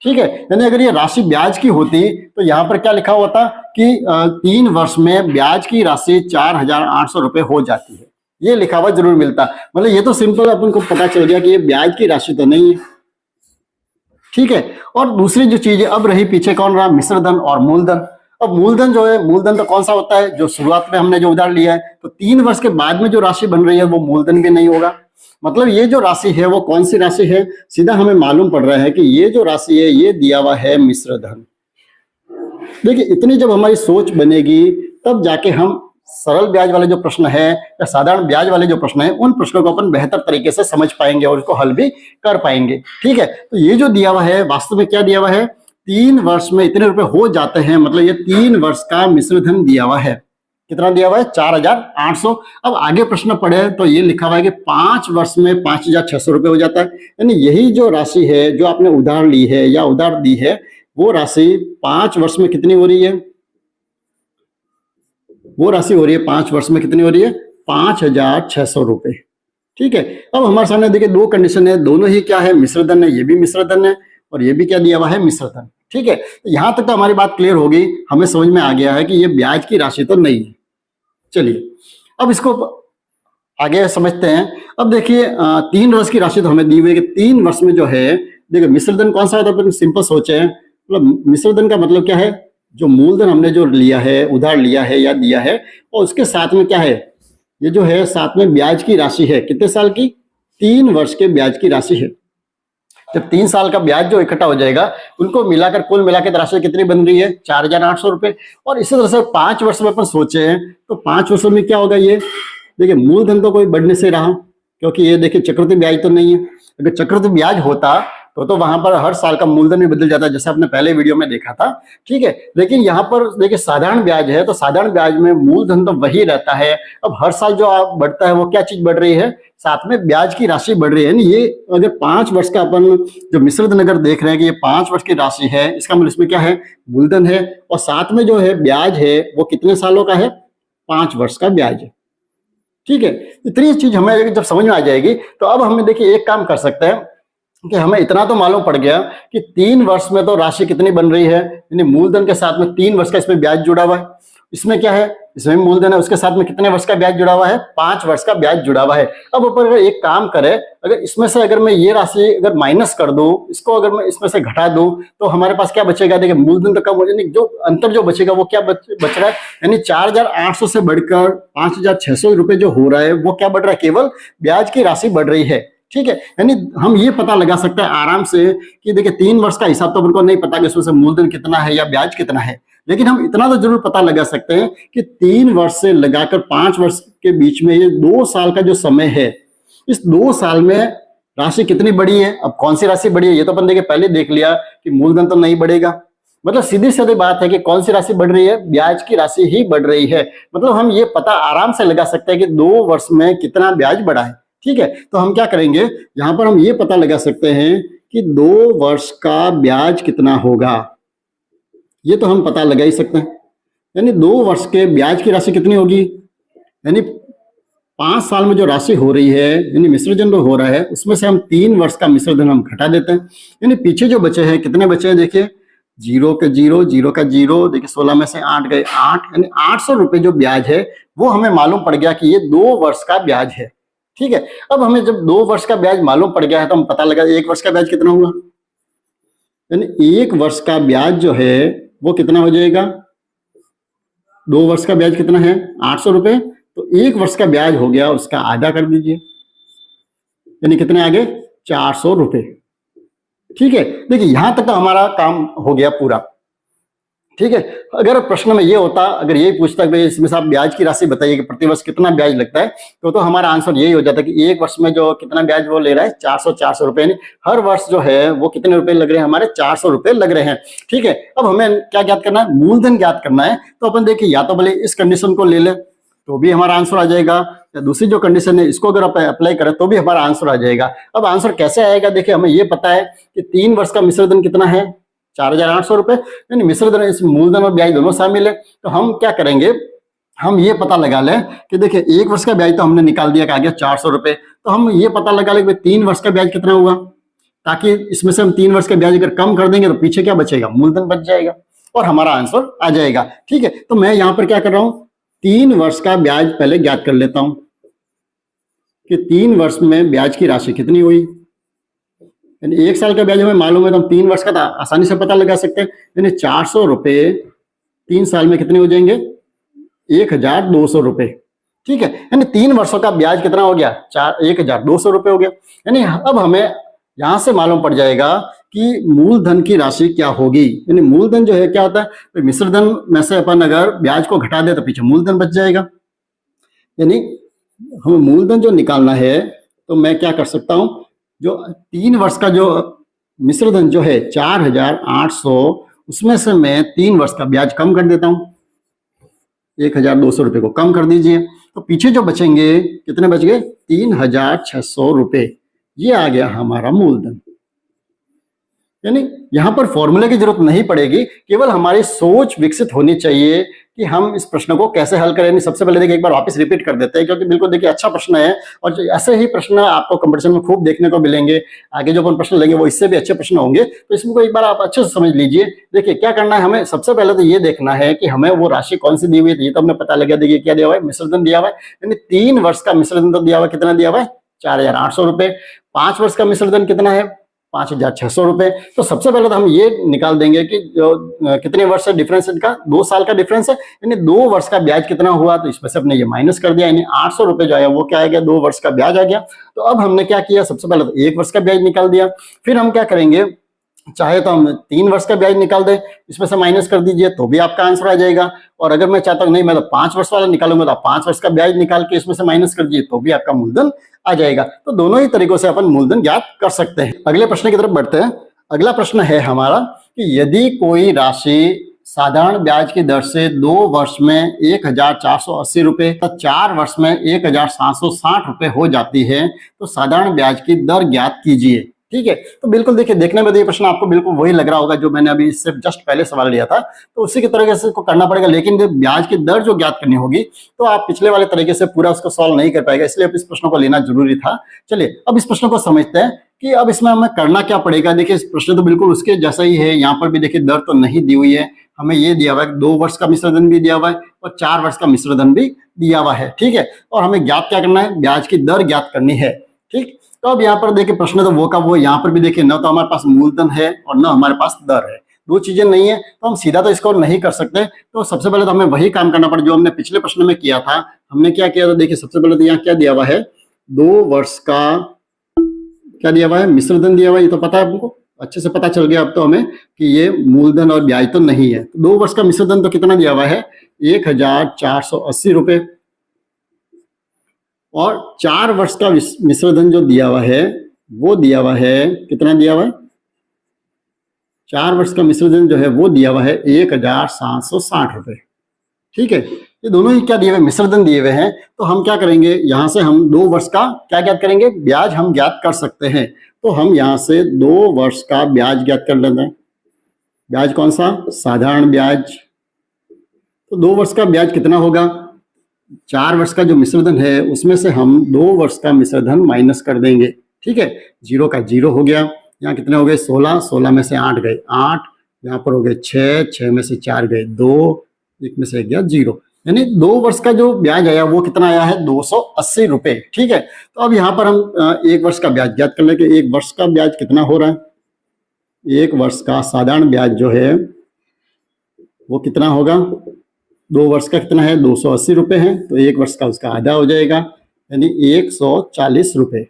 ठीक है, यानी अगर ये राशि ब्याज की होती तो यहाँ पर क्या लिखा होता कि 3 वर्ष में ब्याज की राशि 4,800 रुपए हो जाती है, ये लिखा हुआ जरूर मिलता। मतलब ये तो सिंपल अपन को पता चल गया कि ये ब्याज की राशि तो नहीं है। ठीक है, और दूसरी जो चीज है, अब रही पीछे कौन रहा, मिश्रधन और मूलधन। अब मूलधन जो है, मूलधन तो कौन सा होता है, जो शुरुआत में हमने जो उधार लिया है, तो 3 वर्ष के बाद में जो राशि बन रही है वो मूलधन भी नहीं होगा। मतलब ये जो राशि है वो कौन सी राशि है, सीधा हमें मालूम पड़ रहा है कि ये जो राशि है ये दिया हुआ है मिश्रधन। देखिए, इतनी जब हमारी सोच बनेगी तब जाके हम सरल ब्याज वाले जो प्रश्न है या साधारण ब्याज वाले जो प्रश्न है उन प्रश्नों को अपन बेहतर तरीके से समझ पाएंगे और उसको हल भी कर पाएंगे। ठीक है, तो ये जो दिया हुआ है वास्तव में क्या दिया हुआ है, 3 वर्ष में इतने रुपए हो जाते हैं, मतलब ये 3 वर्ष का मिश्रधन दिया हुआ है। कितना दिया हुआ है, 4,800। अब आगे प्रश्न पढ़े तो ये लिखा हुआ है कि 5 वर्ष में 5,600 रुपए हो जाता है। यानी यही जो राशि है जो आपने उधार ली है या उधार दी है वो राशि 5 वर्ष में कितनी हो रही है, वो राशि हो रही है 5 वर्ष में कितनी हो रही है, 5,600 रुपए। ठीक है, अब हमारे सामने देखिए 2 कंडीशन है, दोनों ही क्या है, मिश्रधन है, ये भी मिश्रधन है और ये भी क्या दिया हुआ है, मिश्रधन। ठीक है, तो यहां तक तो हमारी बात क्लियर होगी, हमें समझ में आ गया है कि ये ब्याज की राशि तो नहीं है। चलिए, अब इसको आगे समझते हैं। अब देखिए, 3 वर्ष की राशि तो हमें दी हुई है कि 3 वर्ष में जो है, देखिए मिश्रधन कौन सा होता है, सिंपल सोचे, मतलब मिश्रधन का मतलब क्या है, जो मूलधन हमने जो लिया है, उधार लिया है या दिया है, और उसके साथ में क्या है, ये जो है साथ में ब्याज की राशि है, कितने साल की, 3 वर्ष के ब्याज की राशि है। जब 3 साल का ब्याज जो इकट्ठा हो जाएगा उनको मिलाकर कुल मिलाकर राशि कितनी बन रही है, 4,800 रुपए। और इसी तरह से 5 वर्ष में अपन सोचे तो 5 वर्षों में क्या होगा, ये देखिए मूलधन तो कोई बढ़ने से रहा, क्योंकि ये देखिए चक्रवृद्धि ब्याज तो नहीं है। अगर चक्रवृद्धि ब्याज होता तो वहां पर हर साल का मूलधन भी बदल जाता है, जैसे आपने पहले वीडियो में देखा था। ठीक है, लेकिन यहाँ पर देखिए साधारण ब्याज है, तो साधारण ब्याज में मूलधन तो वही रहता है। अब हर साल जो बढ़ता है वो क्या चीज बढ़ रही है, साथ में ब्याज की राशि बढ़ रही है। ये अगर 5 वर्ष का अपन जो मिश्रधन अगर देख रहे हैं कि ये 5 वर्ष की राशि है, इसका मतलब इसमें क्या है, मूलधन है, और साथ में जो है ब्याज है वो कितने सालों का है, 5 वर्ष का ब्याज है। ठीक है, इतनी चीज हमें जब समझ में आ जाएगी तो अब हमें देखिए एक काम कर सकते हैं कि हमें इतना तो मालूम पड़ गया कि 3 वर्ष में तो राशि कितनी बन रही है, यानी मूलधन के साथ में 3 वर्ष का इसमें ब्याज जुड़ा हुआ है। इसमें क्या है, इसमें मूलधन है, उसके साथ में कितने वर्ष का ब्याज जुड़ा हुआ है, 5 वर्ष का ब्याज जुड़ा हुआ है। अब ऊपर अगर एक काम करे, अगर इसमें से अगर मैं ये राशि अगर माइनस कर दूं, इसको अगर मैं इसमें से घटा दूं तो हमारे पास क्या बचेगा, देखिए मूलधन तो कम हो जाएगा, जो अंतर जो बचेगा वो क्या बच रहा है, यानी 4,800 से बढ़कर 5,600 रुपए जो हो रहा है वो क्या बढ़ रहा है, केवल ब्याज की राशि बढ़ रही है। ठीक है, यानी हम ये पता लगा सकते हैं आराम से कि देखिए 3 वर्ष का हिसाब तो हमको नहीं पता कि उसमें से मूलधन कितना है या ब्याज कितना है, लेकिन हम इतना तो जरूर पता लगा सकते हैं कि 3 वर्ष से लगाकर 5 वर्ष के बीच में ये 2 साल का जो समय है, इस 2 साल में राशि कितनी बढ़ी है। अब कौन सी राशि बढ़ी है, ये तो अपन देखिए पहले देख लिया कि मूलधन तो नहीं बढ़ेगा, मतलब सीधी सीधी बात है कि कौन सी राशि बढ़ रही है, ब्याज की राशि ही बढ़ रही है। मतलब हम ये पता आराम से लगा सकते हैं कि 2 वर्ष में कितना ब्याज बढ़ा है। ठीक है, तो हम क्या करेंगे, यहां पर हम ये पता लगा सकते हैं कि 2 वर्ष का ब्याज कितना होगा, ये तो हम पता लगा ही सकते हैं। यानी 2 वर्ष के ब्याज की राशि कितनी होगी, यानी 5 साल में जो राशि हो रही है यानी मिश्रधन जो हो रहा है उसमें से हम 3 वर्ष का मिश्रधन हम घटा देते हैं, यानी पीछे जो बचे हैं कितने बचे हैं देखिए, 0 के 0, 0 का 0, देखिए 16 में से 8 गए 8, यानी 800 रुपए जो ब्याज है वो हमें मालूम पड़ गया कि ये 2 वर्ष का ब्याज है। ठीक है, अब हमें जब 2 वर्ष का ब्याज मालूम पड़ गया है तो हम पता लगा 1 वर्ष का ब्याज कितना हुआ, यानी 1 वर्ष का ब्याज जो है वो कितना हो जाएगा, 2 वर्ष का ब्याज कितना है 800 रुपए, तो 1 वर्ष का ब्याज हो गया उसका आधा कर दीजिए, यानी कितने आगे 400 रुपए। ठीक है, देखिए यहां तक तो हमारा काम हो गया पूरा। ठीक है, अगर प्रश्न में ये होता, अगर यही पूछता कि इसमें से आप ब्याज की राशि बताइए कि प्रतिवर्ष कितना ब्याज लगता है, तो हमारा आंसर यही हो जाता कि 1 वर्ष में जो कितना ब्याज वो ले रहा है 400 रुपए, यानी हर वर्ष जो है वो कितने रुपए लग रहे हैं हमारे 400 रुपए लग रहे हैं। ठीक है, अब हमें क्या ज्ञात करना है, मूलधन ज्ञात करना है। तो अपन देखिए या तो भले इस कंडीशन को ले ले तो भी हमारा आंसर आ जाएगा, या दूसरी जो कंडीशन है इसको अगर अप्लाई करें तो भी हमारा आंसर आ जाएगा। अब आंसर कैसे आएगा, देखिए हमें ये पता है कि 3 वर्ष का मिश्रधन कितना है 4800 रुपए, यानी मिश्रधन इस मूलधन और ब्याज दोनों शामिल है। तो हम क्या करेंगे, हम ये पता लगा लें कि देखिए 1 वर्ष का ब्याज तो हमने निकाल दिया कि आ गया 400 रुपए, तो हम ये पता लगा लें कि 3 वर्ष का ब्याज कितना हुआ, ताकि इसमें से हम 3 वर्ष का ब्याज अगर कम कर देंगे तो पीछे क्या बचेगा, मूलधन बच जाएगा और हमारा आंसर आ जाएगा। ठीक है, तो मैं यहाँ पर क्या कर रहा हूँ, 3 वर्ष का ब्याज पहले ज्ञात कर लेता हूं कि 3 वर्ष में ब्याज की राशि कितनी हुई, यानी 1 साल का ब्याज हमें मालूम है तो हम 3 वर्ष का आसानी से पता लगा सकते हैं, यानी 400 रुपए 3 साल में कितने हो जाएंगे 1200 रुपए। ठीक है, यानी 3 वर्षों का ब्याज कितना हो गया 1200 रुपए हो गया। यानी अब हमें यहां से मालूम पड़ जाएगा कि मूलधन की राशि क्या होगी, यानी मूलधन जो है क्या होता है, तो मिश्रधन में से अपन अगर ब्याज को घटा दे तो पीछे मूलधन बच जाएगा। यानी हमें मूलधन जो निकालना है तो मैं क्या कर सकता हूं, जो 3 वर्ष का जो मिश्रधन जो है 4800, उसमें से मैं 3 वर्ष का ब्याज कम कर देता हूं, 1200 रुपए को कम कर दीजिए, तो पीछे जो बचेंगे कितने बच गए 3600 रुपए, ये आ गया हमारा मूलधन। यानी यहां पर फॉर्मूले की जरूरत नहीं पड़ेगी, केवल हमारी सोच विकसित होनी चाहिए कि हम इस प्रश्न को कैसे हल करें। सबसे पहले देखिए एक बार वापस रिपीट कर देते हैं, क्योंकि बिल्कुल देखिए अच्छा प्रश्न है और ऐसे ही प्रश्न आपको कंपटीशन में खूब देखने को मिलेंगे। आगे जो अपन प्रश्न लेंगे वो इससे भी अच्छे प्रश्न होंगे, तो इसमें को एक बार आप अच्छे से समझ लीजिए। देखिए क्या करना है, हमें सबसे पहले तो ये देखना है कि हमें वो राशि कौन सी दी हुई है, ये तो हमें पता लग गया। देखिए क्या दिया हुआ है, मिश्रधन दिया हुआ है, यानी 3 वर्ष का मिश्रधन तो दिया हुआ है, कितना दिया हुआ है 4800 रुपए। 5 वर्ष का मिश्रधन कितना है 5600 रुपए। तो सबसे पहले तो हम ये निकाल देंगे कि जो कितने वर्ष का डिफरेंस है, इनका 2 साल का डिफरेंस है, यानी 2 वर्ष का ब्याज कितना हुआ, तो इसमें से अपने ये माइनस कर दिया, यानी 800 रुपए जो आया वो क्या आ गया 2 वर्ष का ब्याज आ गया। तो अब हमने क्या किया, सबसे पहले तो 1 वर्ष का ब्याज निकाल दिया, फिर हम क्या करेंगे, चाहे तो हम 3 वर्ष का ब्याज निकाल दें, इसमें से माइनस कर दीजिए तो भी आपका आंसर आ जाएगा। और अगर मैं चाहता हूं नहीं मैं तो 5 वर्ष वाला निकालूंगा, तो 5 वर्ष का ब्याज निकाल के इसमें से माइनस कर दीजिए तो भी आपका मूलधन आ जाएगा। तो दोनों ही तरीकों से अपन मूलधन ज्ञात कर सकते हैं। अगले प्रश्न की तरफ बढ़ते हैं। अगला प्रश्न है हमारा कि यदि कोई राशि साधारण ब्याज की दर से 2 वर्ष में 1480 रुपए तथा 4 वर्ष में 1760 रुपए हो जाती है, तो साधारण ब्याज की दर ज्ञात कीजिए। ठीक है, तो बिल्कुल देखिए देखने में तो ये प्रश्न आपको बिल्कुल वही लग रहा होगा जो मैंने अभी इससे जस्ट पहले सवाल लिया था, तो उसी के तरीके से इसको करना पड़ेगा। लेकिन जब ब्याज की दर जो ज्ञात करनी होगी तो आप पिछले वाले तरीके से पूरा उसको सॉल्व नहीं कर पाएगा, इसलिए इस प्रश्न को लेना जरूरी था। चलिए अब इस प्रश्न को समझते हैं कि अब इसमें हमें करना क्या पड़ेगा। देखिए इस प्रश्न तो बिल्कुल उसके जैसा ही है, यहाँ पर भी देखिए दर तो नहीं दी हुई है, हमें ये दिया हुआ है 2 वर्ष का मिश्रधन भी दिया हुआ है और 4 वर्ष का मिश्रधन भी दिया हुआ है। ठीक है, और हमें ज्ञात क्या करना है, ब्याज की दर ज्ञात करनी है। ठीक, तो अब यहाँ पर देखिए प्रश्न तो वो का वो, यहाँ पर भी देखिए न तो हमारे पास मूलधन है और न हमारे पास दर है, 2 चीजें नहीं है, तो हम सीधा तो इसको नहीं कर सकते। तो सबसे पहले तो हमें वही काम करना पड़ेगा जो हमने पिछले प्रश्न में किया था। हमने क्या किया था, देखिए सबसे पहले तो यहाँ क्या दिया हुआ है, 2 वर्ष का क्या दिया हुआ है, मिश्रधन दिया हुआ है, ये तो पता है आपको, अच्छे से पता चल गया अब तो हमें कि ये मूलधन और ब्याज तो नहीं है। 2 वर्ष का मिश्रधन तो कितना दिया हुआ है 1480 रुपए, और 4 वर्ष का मिश्रधन जो दिया हुआ है वो दिया हुआ है, कितना दिया हुआ है, 4 वर्ष का मिश्रधन जो है वो दिया हुआ है 1760 रुपए। ठीक है, ये दोनों ही क्या दिए हुए, मिश्रधन दिए हुए हैं। तो हम क्या करेंगे, यहां से हम 2 वर्ष का क्या ज्ञात करेंगे, ब्याज हम ज्ञात कर सकते हैं। तो हम यहां से 2 वर्ष का ब्याज ज्ञात कर लेते हैं। ब्याज कौन सा, साधारण ब्याज। तो 2 वर्ष का ब्याज कितना होगा, 4 वर्ष का जो मिश्र धन है उसमें से हम 2 वर्ष का मिश्र धन माइनस कर देंगे। ठीक है, 0 का 0 हो गया। यहाँ कितने हो गए 16, 16 में से 8 गए 8, यहाँ पर हो गए 6, 6 में से 4 गए 2, 1 में से 1 गया 0, यानी 2 वर्ष का जो ब्याज आया वो कितना आया है 280 रुपए। ठीक है, तो अब यहाँ पर हम 1 वर्ष का ब्याज ज्ञात कर लेंगे। 1 वर्ष का ब्याज कितना हो रहा है, 1 वर्ष का साधारण ब्याज जो है वो कितना होगा, 2 वर्ष का कितना है 280 रुपए है, तो 1 वर्ष का उसका आधा हो जाएगा यानी 140 रुपए।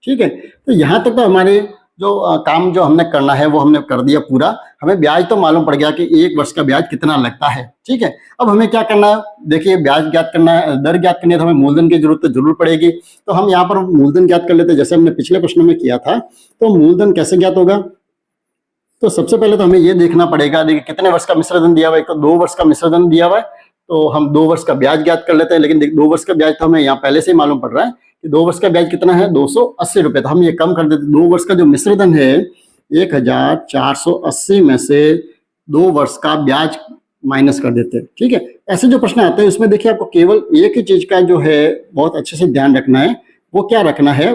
ठीक है, तो यहाँ तक तो हमारे जो काम जो हमने करना है वो हमने कर दिया पूरा। हमें ब्याज तो मालूम पड़ गया कि 1 वर्ष का ब्याज कितना लगता है। ठीक है, अब हमें क्या करना है, देखिए ब्याज ज्ञात करना है, दर ज्ञात करनी है, तो हमें मूलधन की जरूरत तो जरूर पड़ेगी। तो हम यहाँ पर मूलधन ज्ञात कर लेते हैं, जैसे हमने पिछले प्रश्न में किया था। तो मूलधन कैसे ज्ञात होगा, तो सबसे पहले तो हमें ये देखना पड़ेगा, देखिए कितने वर्ष का मिश्र धन दिया हुआ है, एक तो 2 वर्ष का मिश्र धन दिया हुआ है, तो हम 2 वर्ष का ब्याज ज्ञात कर लेते हैं। लेकिन 2 वर्ष का ब्याज तो हमें यहाँ पहले से ही मालूम पड़ रहा है कि 2 वर्ष का ब्याज कितना है 280 रुपए, तो हम ये कम कर देते। 2 वर्ष का जो मिश्र धन है 1480 में से 2 वर्ष का ब्याज माइनस कर देते हैं। ठीक है, ऐसे जो प्रश्न आते हैं उसमें देखिए आपको केवल एक ही चीज का जो है बहुत अच्छे से ध्यान रखना है। वो क्या रखना है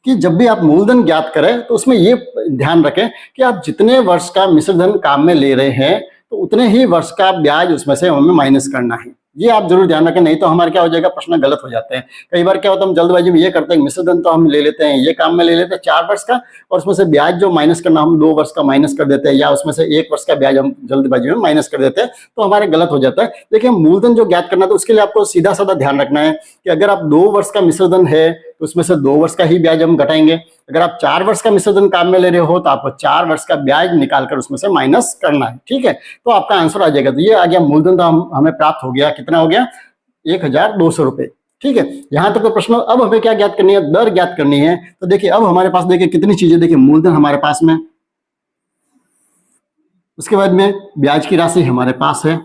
कि जब भी आप मूलधन ज्ञात करें तो उसमें ये ध्यान रखें कि आप जितने वर्ष का मिश्र धन काम में ले रहे हैं तो उतने ही वर्ष का ब्याज उसमें से हमें माइनस करना है। ये आप जरूर ध्यान रखें, नहीं तो हमारे क्या हो जाएगा, प्रश्न गलत हो जाते हैं। कई बार क्या होता है हम जल्दबाजी में ये करते हैं, मिश्र धन तो हम ले लेते हैं, ये काम में ले लेते हैं 4 वर्ष का, और उसमें से ब्याज जो माइनस करना हम 2 वर्ष का माइनस कर देते हैं, या उसमें से 1 वर्ष का ब्याज हम जल्दबाजी में माइनस कर देते हैं, तो हमारे गलत हो जाता है। देखिए मूलधन जो ज्ञात करना है तो उसके लिए आपको सीधा साधा ध्यान रखना है कि अगर आप 2 वर्ष का मिश्र धन है तो उसमें से 2 वर्ष का ही ब्याज हम घटाएंगे। अगर आप 4 वर्ष का मिश्र धन काम में ले रहे हो तो आपको 4 वर्ष का ब्याज निकालकर उसमें से माइनस करना है। ठीक है, तो आपका आंसर आ जाएगा। तो ये आ गया मूलधन, तो हमें प्राप्त हो गया, कितना हो गया 1200 रुपए। ठीक है, यहां तक तो प्रश्न। अब हमें क्या ज्ञात करनी है, दर ज्ञात करनी है। तो देखिए अब हमारे पास देखिए कितनी चीजें, देखिए मूलधन हमारे पास में, उसके बाद में ब्याज की राशि हमारे पास है,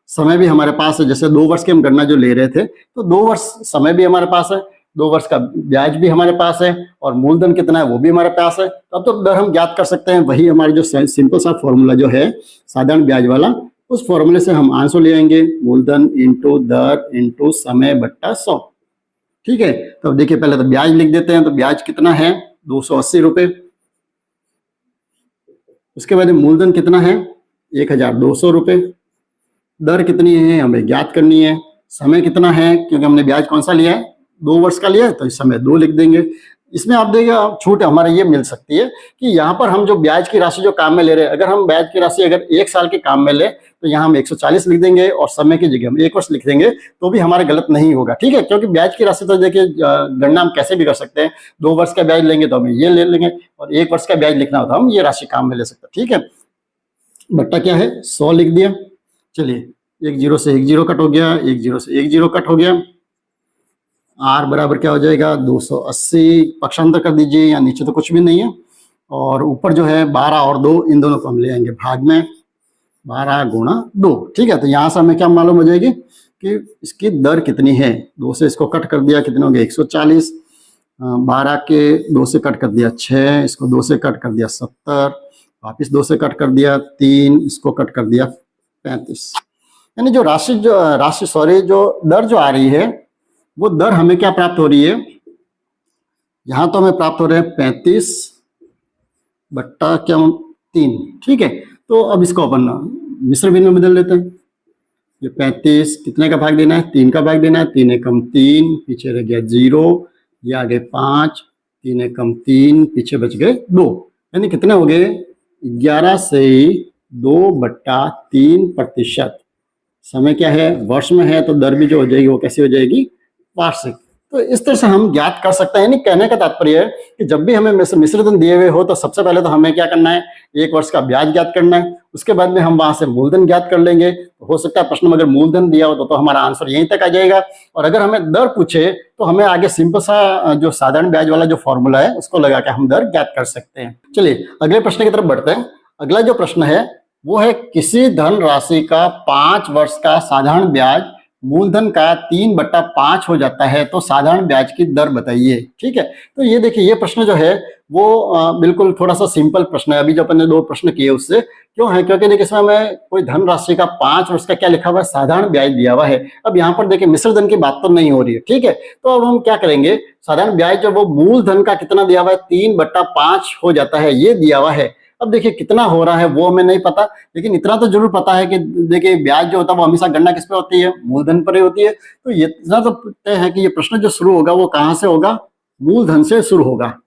समय भी हमारे पास है। जैसे 2 वर्ष की हम गणना जो ले रहे थे तो 2 वर्ष समय भी हमारे पास है, 2 वर्ष का ब्याज भी हमारे पास है, और मूलधन कितना है वो भी हमारे पास है। तो अब तो दर हम ज्ञात कर सकते हैं। वही हमारे जो सिंपल सा फॉर्मूला जो है साधारण ब्याज वाला, उस फॉर्मूले से हम आंसर ले आएंगे, मूलधन इंटू दर इंटू समय बट्टा 100। ठीक है, तो अब देखिए पहले तो ब्याज लिख देते हैं। तो ब्याज कितना है 280 रुपए, उसके बाद मूलधन कितना है 1200 रुपए, दर कितनी है हमें ज्ञात करनी है, समय कितना है क्योंकि हमने ब्याज कौन सा लिया है 2 वर्ष का लिया है तो इस समय 2 लिख देंगे। इसमें आप देखिए छूट हमारे ये मिल सकती है कि यहाँ पर हम जो ब्याज की राशि जो काम में ले रहे हैं, अगर हम ब्याज की राशि अगर 1 साल के काम में ले तो यहाँ हम 140 लिख देंगे, और समय की जगह हम 1 वर्ष लिख देंगे तो भी हमारे गलत नहीं होगा। ठीक है, क्योंकि ब्याज की राशि तो देखिए गणना हम कैसे भी कर सकते हैं। 2 वर्ष का ब्याज लेंगे तो हम ये ले लेंगे, और 1 वर्ष का ब्याज लिखना होता हम ये राशि काम में ले सकते हैं। ठीक है, बट्टा क्या है 100 लिख दिया। चलिए 1 0 से 1 0 कट हो गया, 1 0 से 1 0 कट हो गया। आर बराबर क्या हो जाएगा 280, पक्षांतर कर दीजिए, यहाँ नीचे तो कुछ भी नहीं है, और ऊपर जो है 12 और 2 इन दोनों को हम ले आएंगे भाग में, 12 गुणा 2। ठीक है, तो यहाँ से हमें क्या मालूम हो जाएगी कि इसकी दर कितनी है। 2 से इसको कट कर दिया, कितने हो गए 140, 12 के 2 से कट कर दिया 6, इसको 2 से कट कर दिया 70, वापिस 2 से कट कर दिया 3, इसको कट कर दिया 35। यानी जो जो दर जो आ रही है वो दर हमें क्या प्राप्त हो रही है, यहां तो हमें प्राप्त हो रहे हैं 35 बट्टा क्या 3। ठीक है, तो अब इसको अपन मिश्र भिन्न में बदल लेते हैं। ये 35 कितने का भाग देना है 3 का भाग देना है, 3 एकम 3, पीछे रह गया 0, ये आगे 5, 3 एकम 3, पीछे बच गए 2, यानी कितने हो गए 11 से 2/3%। समय क्या है वर्ष में है, तो दर भी जो हो जाएगी वो कैसी हो जाएगी वार्षिक। तो इस तरह से हम ज्ञात कर सकते हैं। यानी कहने का तात्पर्य है कि जब भी हमें मिश्र धन दिए हुए हो तो सबसे पहले तो हमें क्या करना है 1 वर्ष का ब्याज ज्ञात करना है, उसके बाद में हम वहां से मूलधन ज्ञात कर लेंगे। तो हो सकता है प्रश्न में अगर मूलधन दिया हो तो हमारा आंसर यहीं तक आ जाएगा, और अगर हमें दर पूछे तो हमें आगे सिंपल सा जो साधारण ब्याज वाला जो फॉर्मूला है उसको लगा के हम दर ज्ञात कर सकते हैं। चलिए अगले प्रश्न की तरफ बढ़ते हैं। अगला जो प्रश्न है वो है किसी धन राशि का 5 वर्ष का साधारण ब्याज मूलधन का 3/5 हो जाता है तो साधारण ब्याज की दर बताइए। ठीक है, तो ये देखिए ये प्रश्न जो है वो बिल्कुल थोड़ा सा सिंपल प्रश्न है। अभी जो अपन ने 2 प्रश्न किए उससे क्यों है, क्योंकि देखिए इसमें हमें कोई धन राशि का 5 वर्ष का क्या लिखा हुआ है, साधारण ब्याज दिया हुआ है। अब यहाँ पर देखिए मिश्र धन की बात तो नहीं हो रही है। ठीक है, तो अब हम क्या करेंगे, साधारण ब्याज जो वो मूलधन का कितना दिया हुआ है 3/5 हो जाता है, ये दिया हुआ है। अब देखिए कितना हो रहा है वो हमें नहीं पता, लेकिन इतना तो जरूर पता है कि देखिए ब्याज जो होता है वो हमेशा गणना किस पे होती है, मूलधन पर ही होती है। तो ये इतना तो तय है कि ये प्रश्न जो शुरू होगा वो कहाँ से होगा, मूलधन से शुरू होगा।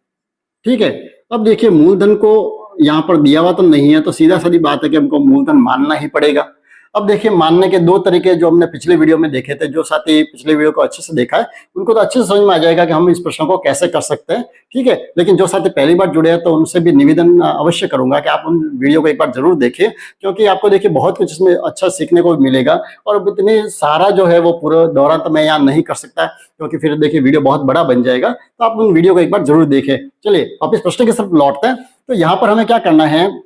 ठीक है, अब देखिए मूलधन को यहाँ पर दिया हुआ तो नहीं है, तो सीधा सीधी बात है कि हमको मूलधन मानना ही पड़ेगा। अब देखिए मानने के 2 तरीके जो हमने पिछले वीडियो में देखे थे, जो साथी पिछले वीडियो को अच्छे से देखा है उनको तो अच्छे से समझ में आ जाएगा कि हम इस प्रश्न को कैसे कर सकते हैं। ठीक है, लेकिन जो साथी पहली बार जुड़े हैं तो उनसे भी निवेदन अवश्य करूंगा कि आप उन वीडियो को एक बार जरूर देखें, क्योंकि आपको देखिए बहुत कुछ इसमें अच्छा सीखने को मिलेगा। और अब इतने सारा जो है वो पूरा दौरान तो मैं यहाँ नहीं कर सकता, क्योंकि फिर देखिए वीडियो बहुत बड़ा बन जाएगा, तो आप उन वीडियो को एक बार जरूर देखें। चलिए आप इस प्रश्न की तरफ लौटते हैं। तो यहाँ पर हमें क्या करना है,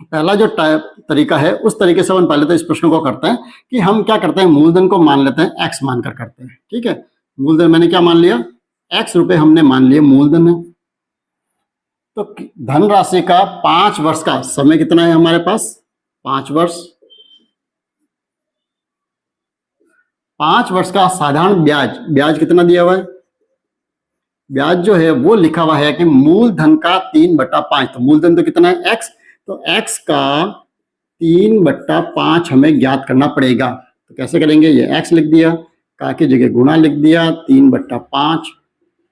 पहला जो तरीका है उस तरीके से हम पहले तो इस प्रश्न को करते हैं कि हम क्या करते हैं, मूलधन को मान लेते हैं x मानकर करते हैं। ठीक है, मूलधन मैंने क्या मान लिया, x रुपए हमने मान लिए मूलधन है। तो धन राशि का 5 वर्ष का समय कितना है हमारे पास, 5 वर्ष। 5 वर्ष का साधारण ब्याज, ब्याज कितना दिया हुआ है, ब्याज जो है वो लिखा हुआ है कि मूलधन का 3/5। तो मूलधन तो कितना है x, तो x का 3/5 हमें ज्ञात करना पड़ेगा। तो कैसे करेंगे, ये x लिख दिया, का की जगह गुणा लिख दिया, 3/5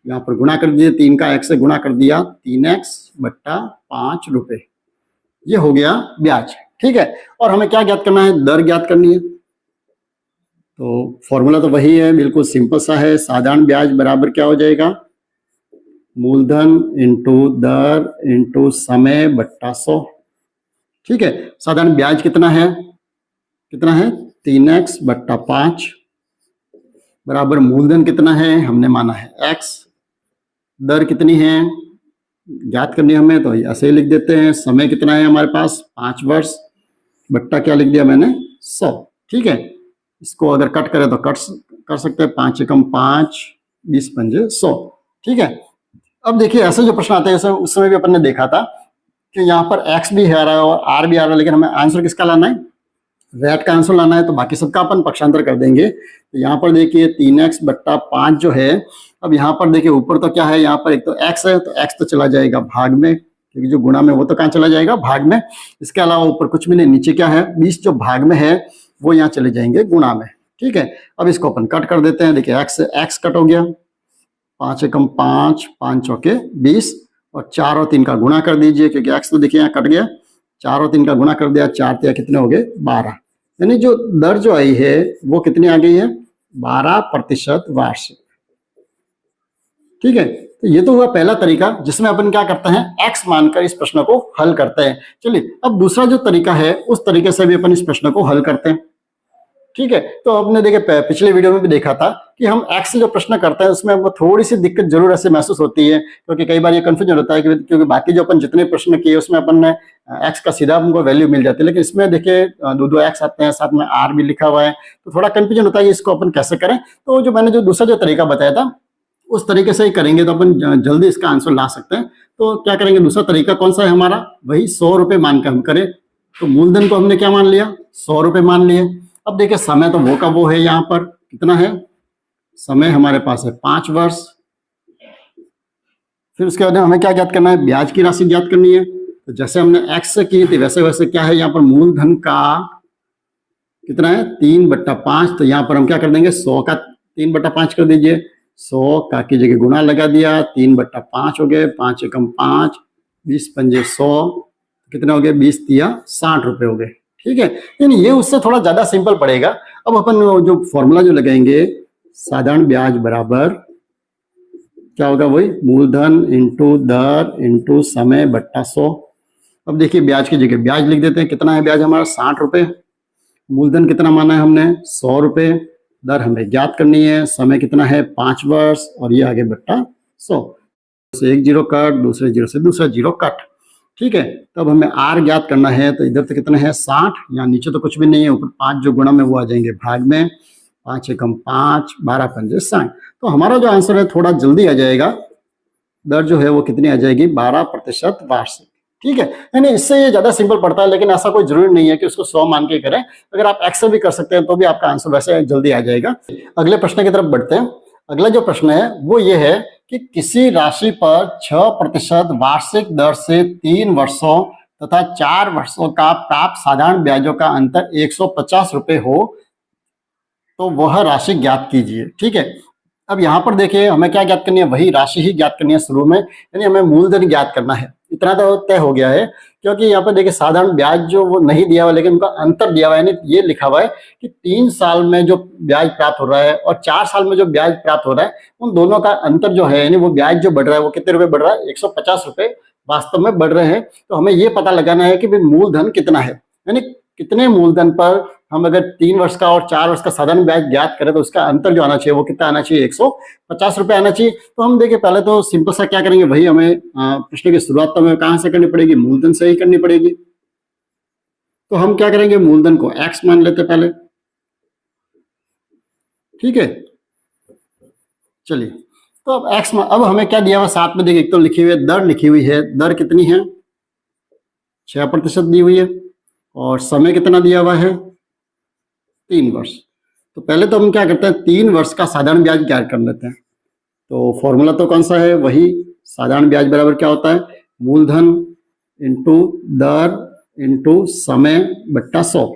यहाँ पर गुणा कर दिया, 3 का x से गुणा कर दिया, 3x/5 रुपए, ये हो गया ब्याज। ठीक है, और हमें क्या ज्ञात करना है, दर ज्ञात करनी है। तो फॉर्मूला तो वही है, बिल्कुल सिंपल सा है, साधारण ब्याज बराबर क्या हो जाएगा, मूलधन इंटू दर इंटू समय बट्टा 100। ठीक है, साधारण ब्याज कितना है, 3x/5 बराबर मूलधन कितना है, हमने माना है x, दर कितनी है ज्ञात करनी है हमें, तो ऐसे ही लिख देते हैं, समय कितना है हमारे पास 5 वर्ष, बट्टा क्या लिख दिया मैंने 100। ठीक है, इसको अगर कट करें तो कट कर सकते हैं, 5 एकम 5, 20 पंजे 100। ठीक है, अब देखिए ऐसे जो प्रश्न आते हैं उस समय भी अपन ने देखा था कि यहाँ पर x भी आ रहा है और r भी आ रहा है, लेकिन हमें आंसर किसका लाना है, रेट का आंसर लाना है, तो बाकी सबका अपन पक्षांतर कर देंगे। तो यहाँ पर देखिए 3x/5 जो है, अब यहाँ पर देखिए ऊपर तो क्या है, यहाँ पर एक तो x है, तो x तो चला जाएगा भाग में, क्योंकि जो गुणा में वो तो कहाँ चला जाएगा, भाग में। इसके अलावा ऊपर कुछ भी नहीं, नीचे क्या है 20 जो भाग में है वो यहाँ चले जाएंगे गुणा में। ठीक है, अब इसको अपन कट कर देते हैं, देखिए x कट हो गया, 5 एकम 5, 5 चौके 20, और 4 और 3 का गुणा कर दीजिए, क्योंकि x तो देखिए यहाँ कट गया, 4 और 3 का गुणा कर दिया, 4 तिया कितने हो गए 12। यानी जो दर जो आई है वो कितनी आ गई है, 12% वार्षिक। ठीक है, तो ये तो हुआ पहला तरीका जिसमें अपन क्या करते हैं, x मानकर इस प्रश्न को हल करते हैं। चलिए अब दूसरा जो तरीका है उस तरीके से भी अपन इस प्रश्न को हल करते हैं। ठीक है, तो आपने देखे पिछले वीडियो में भी देखा था कि हम x से जो प्रश्न करते हैं उसमें हमको थोड़ी सी दिक्कत जरूर ऐसे महसूस होती है, क्योंकि कई बार ये कंफ्यूजन होता है कि क्योंकि बाकी जो अपन जितने प्रश्न किए उसमें अपन ने x का सीधा हमको वैल्यू मिल जाती है, लेकिन इसमें देखिए 2 x आते हैं, साथ में r भी लिखा हुआ है, तो थोड़ा कंफ्यूजन होता है कि इसको अपन कैसे करें। तो जो मैंने जो दूसरा जो तरीका बताया था उस तरीके से ही करेंगे तो अपन जल्दी इसका आंसर ला सकते हैं। तो क्या करेंगे, दूसरा तरीका कौन सा है हमारा, वही 100 रुपए मानकर हम करें। तो मूलधन को हमने क्या मान लिया, 100 रुपए मान लिए। अब देखिए समय तो वो का वो है, यहाँ पर कितना है, समय हमारे पास है 5 वर्ष। फिर उसके बाद हमें क्या ज्ञात करना है, ब्याज की राशि ज्ञात करनी है। तो जैसे हमने x से की थी वैसे वैसे क्या है, यहाँ पर मूलधन का कितना है 3/5, तो यहाँ पर हम क्या कर देंगे, 100 का 3/5 कर दीजिए, 100 का की जगह गुणा लगा दिया, 3/5 हो गए, 5 एकम 5, 20 पंजे 100, कितने हो गए 20 तिया 60 रुपए हो गए। ठीक है, लेकिन ये उससे थोड़ा ज्यादा सिंपल पड़ेगा। अब अपन जो फॉर्मूला जो लगाएंगे, साधारण ब्याज बराबर क्या होगा, वही मूलधन इंटू दर इंटू समय बट्टा 100। अब देखिए ब्याज की जगह ब्याज लिख देते हैं, कितना है ब्याज हमारा 60 रुपए, मूलधन कितना माना है हमने 100 रुपए, दर हमें ज्ञात करनी है, समय कितना है 5 वर्ष, और ये आगे बट्टा 100 से एक जीरो कट, दूसरे जीरो से दूसरा जीरो कट। ठीक है, तब हमें r ज्ञात करना है, तो इधर तो कितना है 60, यहाँ नीचे तो कुछ भी नहीं है, ऊपर 5 जो गुणा में वो आ जाएंगे भाग में, 5 एकम 5, 12 पंजे 60। तो हमारा जो आंसर है थोड़ा जल्दी आ जाएगा, दर जो है वो कितनी आ जाएगी, 12% वार्षिक। ठीक है, यानी इससे ये ज्यादा सिंपल पड़ता है, लेकिन ऐसा कोई जरूरी नहीं है कि उसको 100 मान के करें। अगर आप एक्स से भी कर सकते हैं तो भी आपका आंसर वैसे जल्दी आ जाएगा। अगले प्रश्न की तरफ बढ़ते हैं। अगला जो प्रश्न है वो ये है कि किसी राशि पर 6% वार्षिक दर से 3 वर्षों तथा 4 वर्षों का प्राप्त साधारण ब्याजों का अंतर 150 रुपए हो तो वह राशि ज्ञात कीजिए। ठीक है, अब यहाँ पर देखिए हमें क्या ज्ञात करनी है, वही राशि ही ज्ञात करनी है शुरू में, यानी हमें मूलधन ज्ञात करना है। इतना तो तय हो गया है, क्योंकि यहाँ पर देखिए साधारण ब्याज जो वो नहीं दिया हुआ, लेकिन उनका अंतर दिया हुआ है, यानी ये लिखा हुआ है कि 3 साल में जो ब्याज प्राप्त हो रहा है और 4 साल में जो ब्याज प्राप्त हो रहा है, उन दोनों का अंतर जो है, यानी वो ब्याज जो बढ़ रहा है वो कितने रुपए बढ़ रहा है, 150 रुपए वास्तव में बढ़ रहे हैं। तो हमें ये पता लगाना है कि भाई मूलधन कितना है, यानी कितने मूलधन पर हम अगर 3 वर्ष का और 4 वर्ष का साधारण ब्याज ज्ञात करें तो उसका अंतर जो आना चाहिए वो कितना आना चाहिए, 150 रुपए आना चाहिए। तो हम देखिए पहले तो सिंपल सा क्या करेंगे, वही हमें प्रश्न की शुरुआत तो हमें कहां से करनी पड़ेगी, मूलधन से ही करनी पड़ेगी। तो हम क्या करेंगे, मूलधन को x मान लेते पहले। ठीक है, चलिए तो अब x अब हमें क्या दिया हुआ साथ में, देखिए एक तो लिखी हुई है दर, लिखी हुई है दर कितनी है, 6% दी हुई है, और समय कितना दिया हुआ है, 3 वर्ष। तो पहले तो हम क्या करते हैं, 3 वर्ष का साधारण ब्याज ज्ञात कर लेते हैं। तो फॉर्मूला तो कौन सा है, वही साधारण ब्याज बराबर क्या होता है, मूलधन इंटू दर इंटू समय बट्टा 100।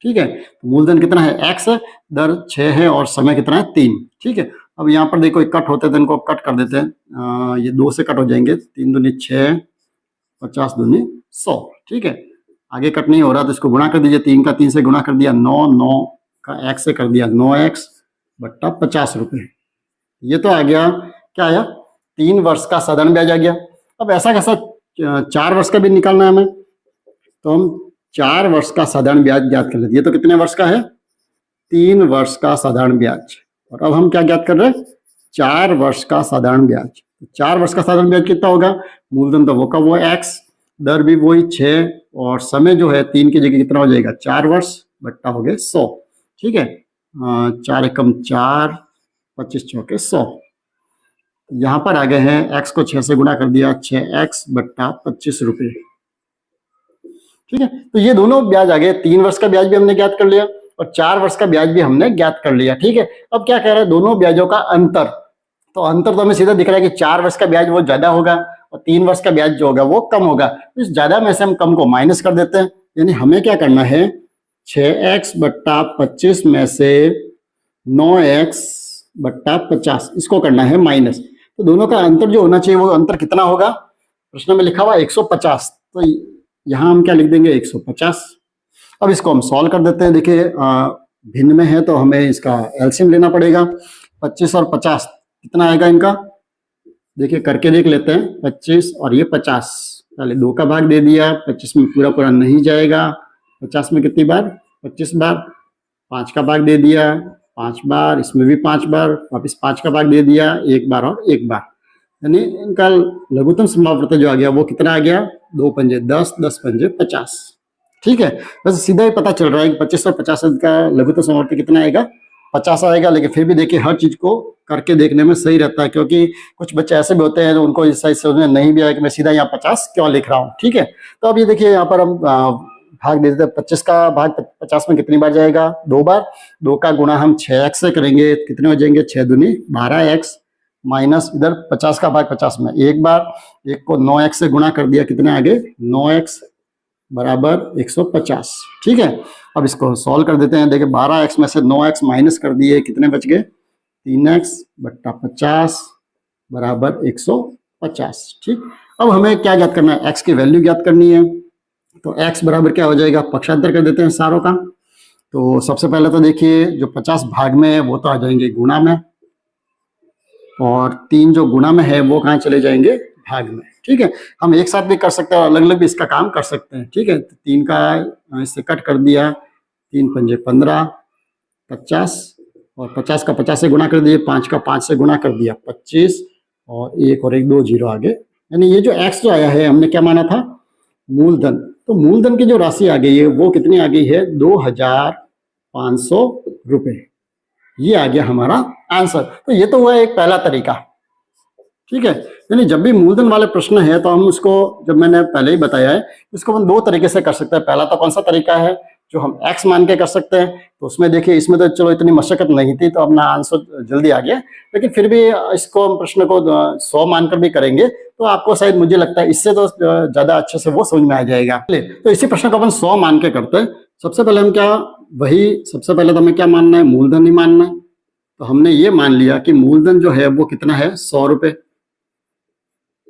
ठीक है, तो मूलधन कितना है x, दर 6 है और समय कितना है 3। ठीक है, अब यहाँ पर देखो कट होते हैं तो इनको कट कर देते हैं, ये 2 से कट हो जाएंगे, 3 दूनी 6, 50 दूनी 100। ठीक है, आगे कट नहीं हो रहा तो इसको गुणा कर दीजिए, 3 का 3 से गुणा कर दिया 9, 9 का x से कर दिया 9x बट्टा 50 रुपए। ये तो आ गया, क्या आया, 3 वर्ष का साधारण ब्याज आ गया। अब ऐसा कैसा 4 वर्ष का भी निकालना है हमें, तो हम 4 वर्ष का साधारण ब्याज ज्ञात कर लेते। ये तो कितने वर्ष का है, 3 वर्ष का साधारण ब्याज, और अब हम क्या ज्ञात कर रहे हैं, 4 वर्ष का साधारण ब्याज। 4 वर्ष का साधारण ब्याज कितना होगा, मूलधन तो वो का वो x, दर भी वही 6, और समय जो है 3 की जगह कितना हो जाएगा, 4 वर्ष बट्टा हो गए 100। ठीक है, 4 एकम 4, 25 चौके 100। यहाँ पर आ गए हैं x को 6 से गुणा कर दिया, 6x बट्टा 25 रुपए। ठीक है, तो ये दोनों ब्याज आ गए, 3 वर्ष का ब्याज भी हमने ज्ञात कर लिया और 4 वर्ष का ब्याज भी हमने ज्ञात कर लिया। ठीक है, अब क्या कह रहा है, दोनों ब्याजों का अंतर। तो अंतर तो हमें सीधा दिख रहा है कि 4 वर्ष का ब्याज वो ज्यादा होगा और 3 वर्ष का ब्याज जो होगा वो कम होगा। तो इस ज्यादा में से हम कम को माइनस कर देते हैं, यानी हमें क्या करना है, 6x बट्टा 25 में से 9x बट्टा 50 इसको करना है माइनस। तो दोनों का अंतर जो होना चाहिए वो अंतर कितना होगा, प्रश्न में लिखा हुआ 150, तो यहाँ हम क्या लिख देंगे, 150। अब इसको हम सॉल्व कर देते हैं। देखिए भिन्न में है तो हमें इसका एलसीएम लेना पड़ेगा। 25 और 50 कितना आएगा इनका, देखिए करके देख लेते हैं। 25 और ये 50, पहले 2 का भाग दे दिया, 25 में पूरा पूरा नहीं जाएगा, 50 में कितनी बार, 25 बार, 5 का भाग दे दिया 5 बार, इसमें भी 5 बार, वापिस 5 का भाग दे दिया 1 बार और 1 बार, यानी इनका लघुत्तम संभाव्यता जो आ गया वो कितना आ गया, 2 पंजे 10, 10 पंजे 50। ठीक है, बस सीधा ही पता चल रहा है कि 25 और 50 का लघुत्तम संभाव्यता कितना आएगा, 50 आएगा। लेकिन फिर भी देखिए हर चीज को करके देखने में सही रहता है, क्योंकि कुछ बच्चे ऐसे भी होते हैं जो उनको सही समझ में नहीं भी आया कि मैं सीधा यहाँ 50 क्यों लिख रहा हूँ। ठीक है, तो अब ये देखिए यहाँ पर हम भाग दे देते हैं। 25 का भाग 50 में कितनी बार जाएगा, 2 बार। 2 का गुणा हम 6x से करेंगे, कितने हो जाएंगे, 6 दूनी 12x, माइनस इधर 50 का भाग 50 में 1 बार, 1 को 9x से गुणा कर दिया, कितने आगे 9x बराबर 150। ठीक है, अब इसको सॉल्व कर देते हैं। देखिए 12x में से 9x माइनस कर दिए, कितने बच गए, 3x बट्टा 50 बराबर 150। ठीक, अब हमें क्या ज्ञात करना है, x की वैल्यू ज्ञात करनी है। तो x बराबर क्या हो जाएगा, पक्षांतर कर देते हैं सारों का। तो सबसे पहले तो देखिए जो 50 भाग में है वो तो आ जाएंगे गुणा में, और 3 जो गुणा में है वो कहाँ चले जाएंगे, भाग में। ठीक है, हम एक साथ भी कर सकते हैं और अलग अलग भी इसका काम कर सकते हैं। ठीक है, तो 3 का इससे कट कर दिया, 3 पंजे 15, 50, और 50 का 50 से गुणा कर दिए, 5 का 5 से गुणा कर दिया 25, और 1 और 1 2 जीरो आगे। यानी ये जो x जो आया है हमने क्या माना था, मूलधन। तो मूलधन की जो राशि आ गई है वो कितनी आ गई है, 2500 रुपए। ये आ गया हमारा आंसर। तो ये तो हुआ एक पहला तरीका, ठीक है। यानी जब भी मूलधन वाले प्रश्न है तो हम उसको, जब मैंने पहले ही बताया है, इसको हम दो तरीके से कर सकते हैं। पहला तो कौन सा तरीका है जो हम x मान के कर सकते हैं, तो उसमें देखिए इसमें तो चलो इतनी मशक्कत नहीं थी तो अपना आंसर जल्दी आ गया, लेकिन फिर भी इसको हम प्रश्न को 100 मानकर भी करेंगे तो आपको शायद, मुझे लगता है इससे तो ज्यादा अच्छे से वो समझ में आ जाएगा। तो इसी प्रश्न को अपन 100 मान के करते हैं। सबसे पहले हम सबसे पहले तो हमें क्या मानना है, मूलधन ही मानना है। तो हमने ये मान लिया कि मूलधन जो है वो कितना है, 100 रुपए,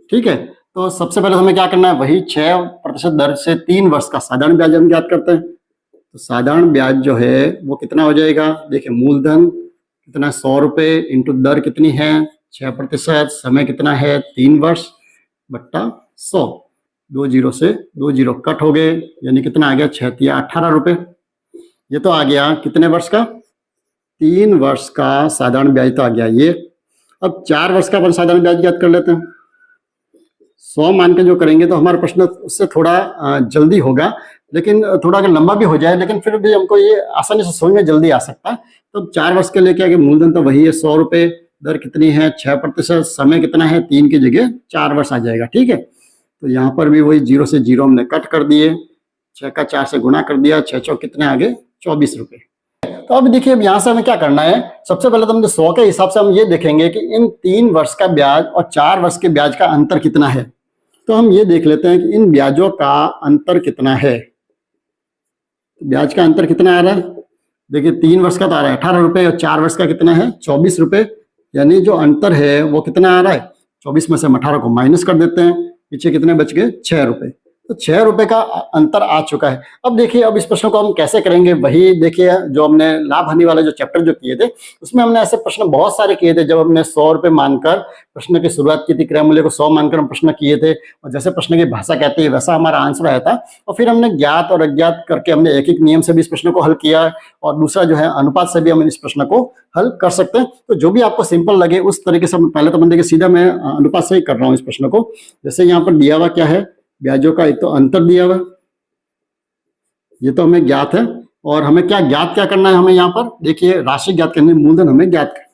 ठीक है। तो सबसे पहले हमें क्या करना है, वही 6% दर से 3 वर्ष का साधारण ब्याज हम ज्ञात करते हैं। तो साधारण ब्याज जो है वो कितना हो जाएगा, देखिए मूलधन कितना, 100 रुपए इंटू दर कितनी है 6%, समय कितना है 3 वर्ष बट्टा 100, 2 जीरो से 2 जीरो कट हो गए, यानी कितना आ गया 6 या 18 रुपए। ये तो आ गया कितने वर्ष का, 3 वर्ष का साधारण ब्याज तो आ गया ये। अब 4 वर्ष का अपन साधारण ब्याज ज्ञात कर लेते हैं। 100 मान के जो करेंगे तो हमारा प्रश्न उससे थोड़ा जल्दी होगा, लेकिन थोड़ा अगर लंबा भी हो जाए लेकिन फिर भी हमको ये आसानी से समझ में जल्दी आ सकता है। तो 4 वर्ष के लिए क्या, मूलधन तो वही है 100 रुपए, दर कितनी है 6%, समय कितना है 3 की जगह 4 वर्ष आ जाएगा, ठीक है। तो यहाँ पर भी वही 0 से 0 हमने कट कर दिए, 6 का 4 से गुणा कर दिया, 6 चौक कितने आ गए 24 रुपए। तो अब देखिए, अब यहाँ से हमें क्या करना है, सबसे पहले तो हम 100 के हिसाब से हम ये देखेंगे कि इन 3 वर्ष का ब्याज और 4 वर्ष के ब्याज का अंतर कितना है। तो हम ये देख लेते हैं कि इन ब्याजों का अंतर कितना है। ब्याज का अंतर कितना आ रहा है, देखिए 3 वर्ष का तो आ रहा है 18 रुपए और 4 वर्ष का कितना है 24 रुपए, यानी जो अंतर है वो कितना आ रहा है, 24 में से हम 18 को माइनस कर देते हैं, पीछे कितने बच गए 6 रुपए। तो 6 रुपए का अंतर आ चुका है। अब देखिए, अब इस प्रश्न को हम कैसे करेंगे, वही देखिए जो हमने लाभ हानि वाले जो चैप्टर जो किए थे उसमें हमने ऐसे प्रश्न बहुत सारे किए थे। जब हमने 100 रुपए मानकर प्रश्न की शुरुआत की थी, क्रय मूल्य को 100 मानकर हम प्रश्न किए थे, और जैसे प्रश्न की भाषा कहती है वैसा हमारा आंसर आया था। और फिर हमने ज्ञात और अज्ञात करके हमने एक एक नियम से भी इस प्रश्न को हल किया, और दूसरा जो है अनुपात से भी हम इस प्रश्न को हल कर सकते हैं। तो जो भी आपको सिंपल लगे उस तरीके से, पहले तो देखिए सीधा मैं अनुपात से ही कर रहा हूँ इस प्रश्न को। जैसे यहाँ पर दिया हुआ क्या है, ब्याजों का एक तो अंतर दिया हुआ, ये तो हमें ज्ञात है, और हमें क्या करना है, हमें यहाँ पर देखिए राशि ज्ञात करनी, मूलधन हमें ज्ञात करना,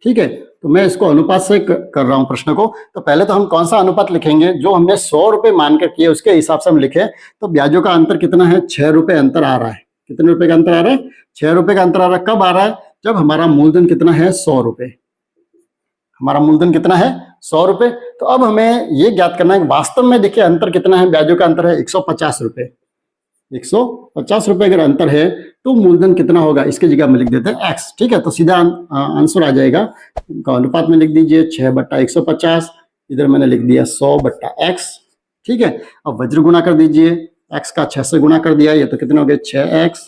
ठीक है। तो मैं इसको अनुपात से कर रहा हूं प्रश्न को। तो पहले तो हम कौन सा अनुपात लिखेंगे, जो हमने 100 रुपए मानकर किए उसके हिसाब से हम लिखे। तो ब्याजों का अंतर कितना है, 6 रुपए अंतर आ रहा है। कितने रुपए का अंतर आ रहा है, 6 रुपए का अंतर आ रहा है। कब आ रहा है, जब हमारा मूलधन कितना है 100 रुपए, हमारा मूलधन कितना है 100 रुपए। तो अब हमें ये ज्ञात करना है वास्तव में, देखिए अंतर कितना है, ब्याजों का अंतर है 150 रुपए। 150 रुपए अगर अंतर है तो मूलधन कितना होगा, इसकी जगह में लिख देते हैं x, ठीक है। तो सीधा आंसर आ जाएगा, अनुपात में लिख दीजिए 6/150, इधर मैंने लिख दिया 100/x, ठीक है। अब वज्र गुणा कर दीजिए, x का 6 से गुणा कर दिया, ये तो कितने हो गए 6x,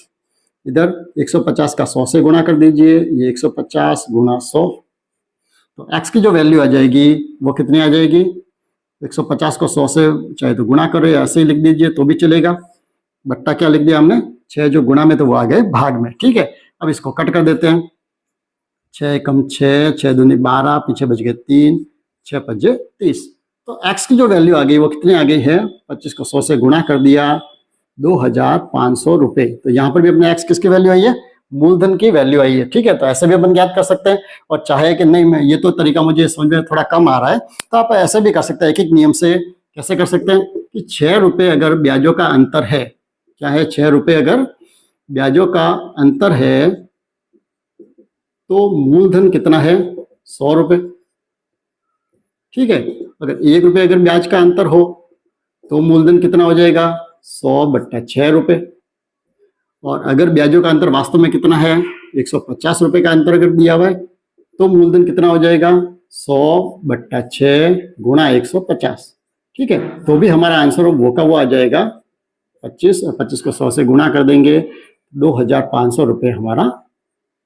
इधर 150 का 100 से गुणा कर दीजिए, ये 150 गुणा 100। तो x की जो वैल्यू आ जाएगी वो कितनी आ जाएगी, 150 को 100 से चाहे तो गुणा करो या ऐसे ही लिख दीजिए तो भी चलेगा, बट्टा क्या लिख दिया हमने 6, जो गुणा में तो वो आ गए भाग में, ठीक है। अब इसको कट कर देते हैं, 6 कम 6, 6 दूनी 12, पीछे बच गए 3, 6 पंजे 30। तो x की जो वैल्यू आ गई वो कितनी आ गई है, 25 को 100 से गुणा कर दिया, 2500 रुपए। तो यहाँ पर भी अपने x किसकी वैल्यू आई है, मूलधन की वैल्यू आई है, ठीक है। तो ऐसे भी अपन ज्ञात कर सकते हैं, और चाहे कि नहीं मैं ये तो तरीका मुझे समझ में थोड़ा कम आ रहा है, तो आप ऐसे भी कर सकते हैं। एक एक नियम से कैसे कर सकते हैं कि 6 रुपए अगर ब्याजों का अंतर है, क्या है 6 रुपए अगर ब्याजों का अंतर है तो मूलधन कितना है 100 रुपए, ठीक है। अगर 1 रुपए अगर ब्याज का अंतर हो तो मूलधन कितना हो जाएगा 100/6 रुपए, और अगर ब्याजों का अंतर वास्तव में कितना है 150 रुपए का अंतर अगर दिया हुआ है तो मूलधन कितना हो जाएगा 100/6 गुणा 150, ठीक है। तो भी हमारा आंसर वो का वो आ जाएगा 25 को 100 से गुणा कर देंगे, 2500 रुपए हमारा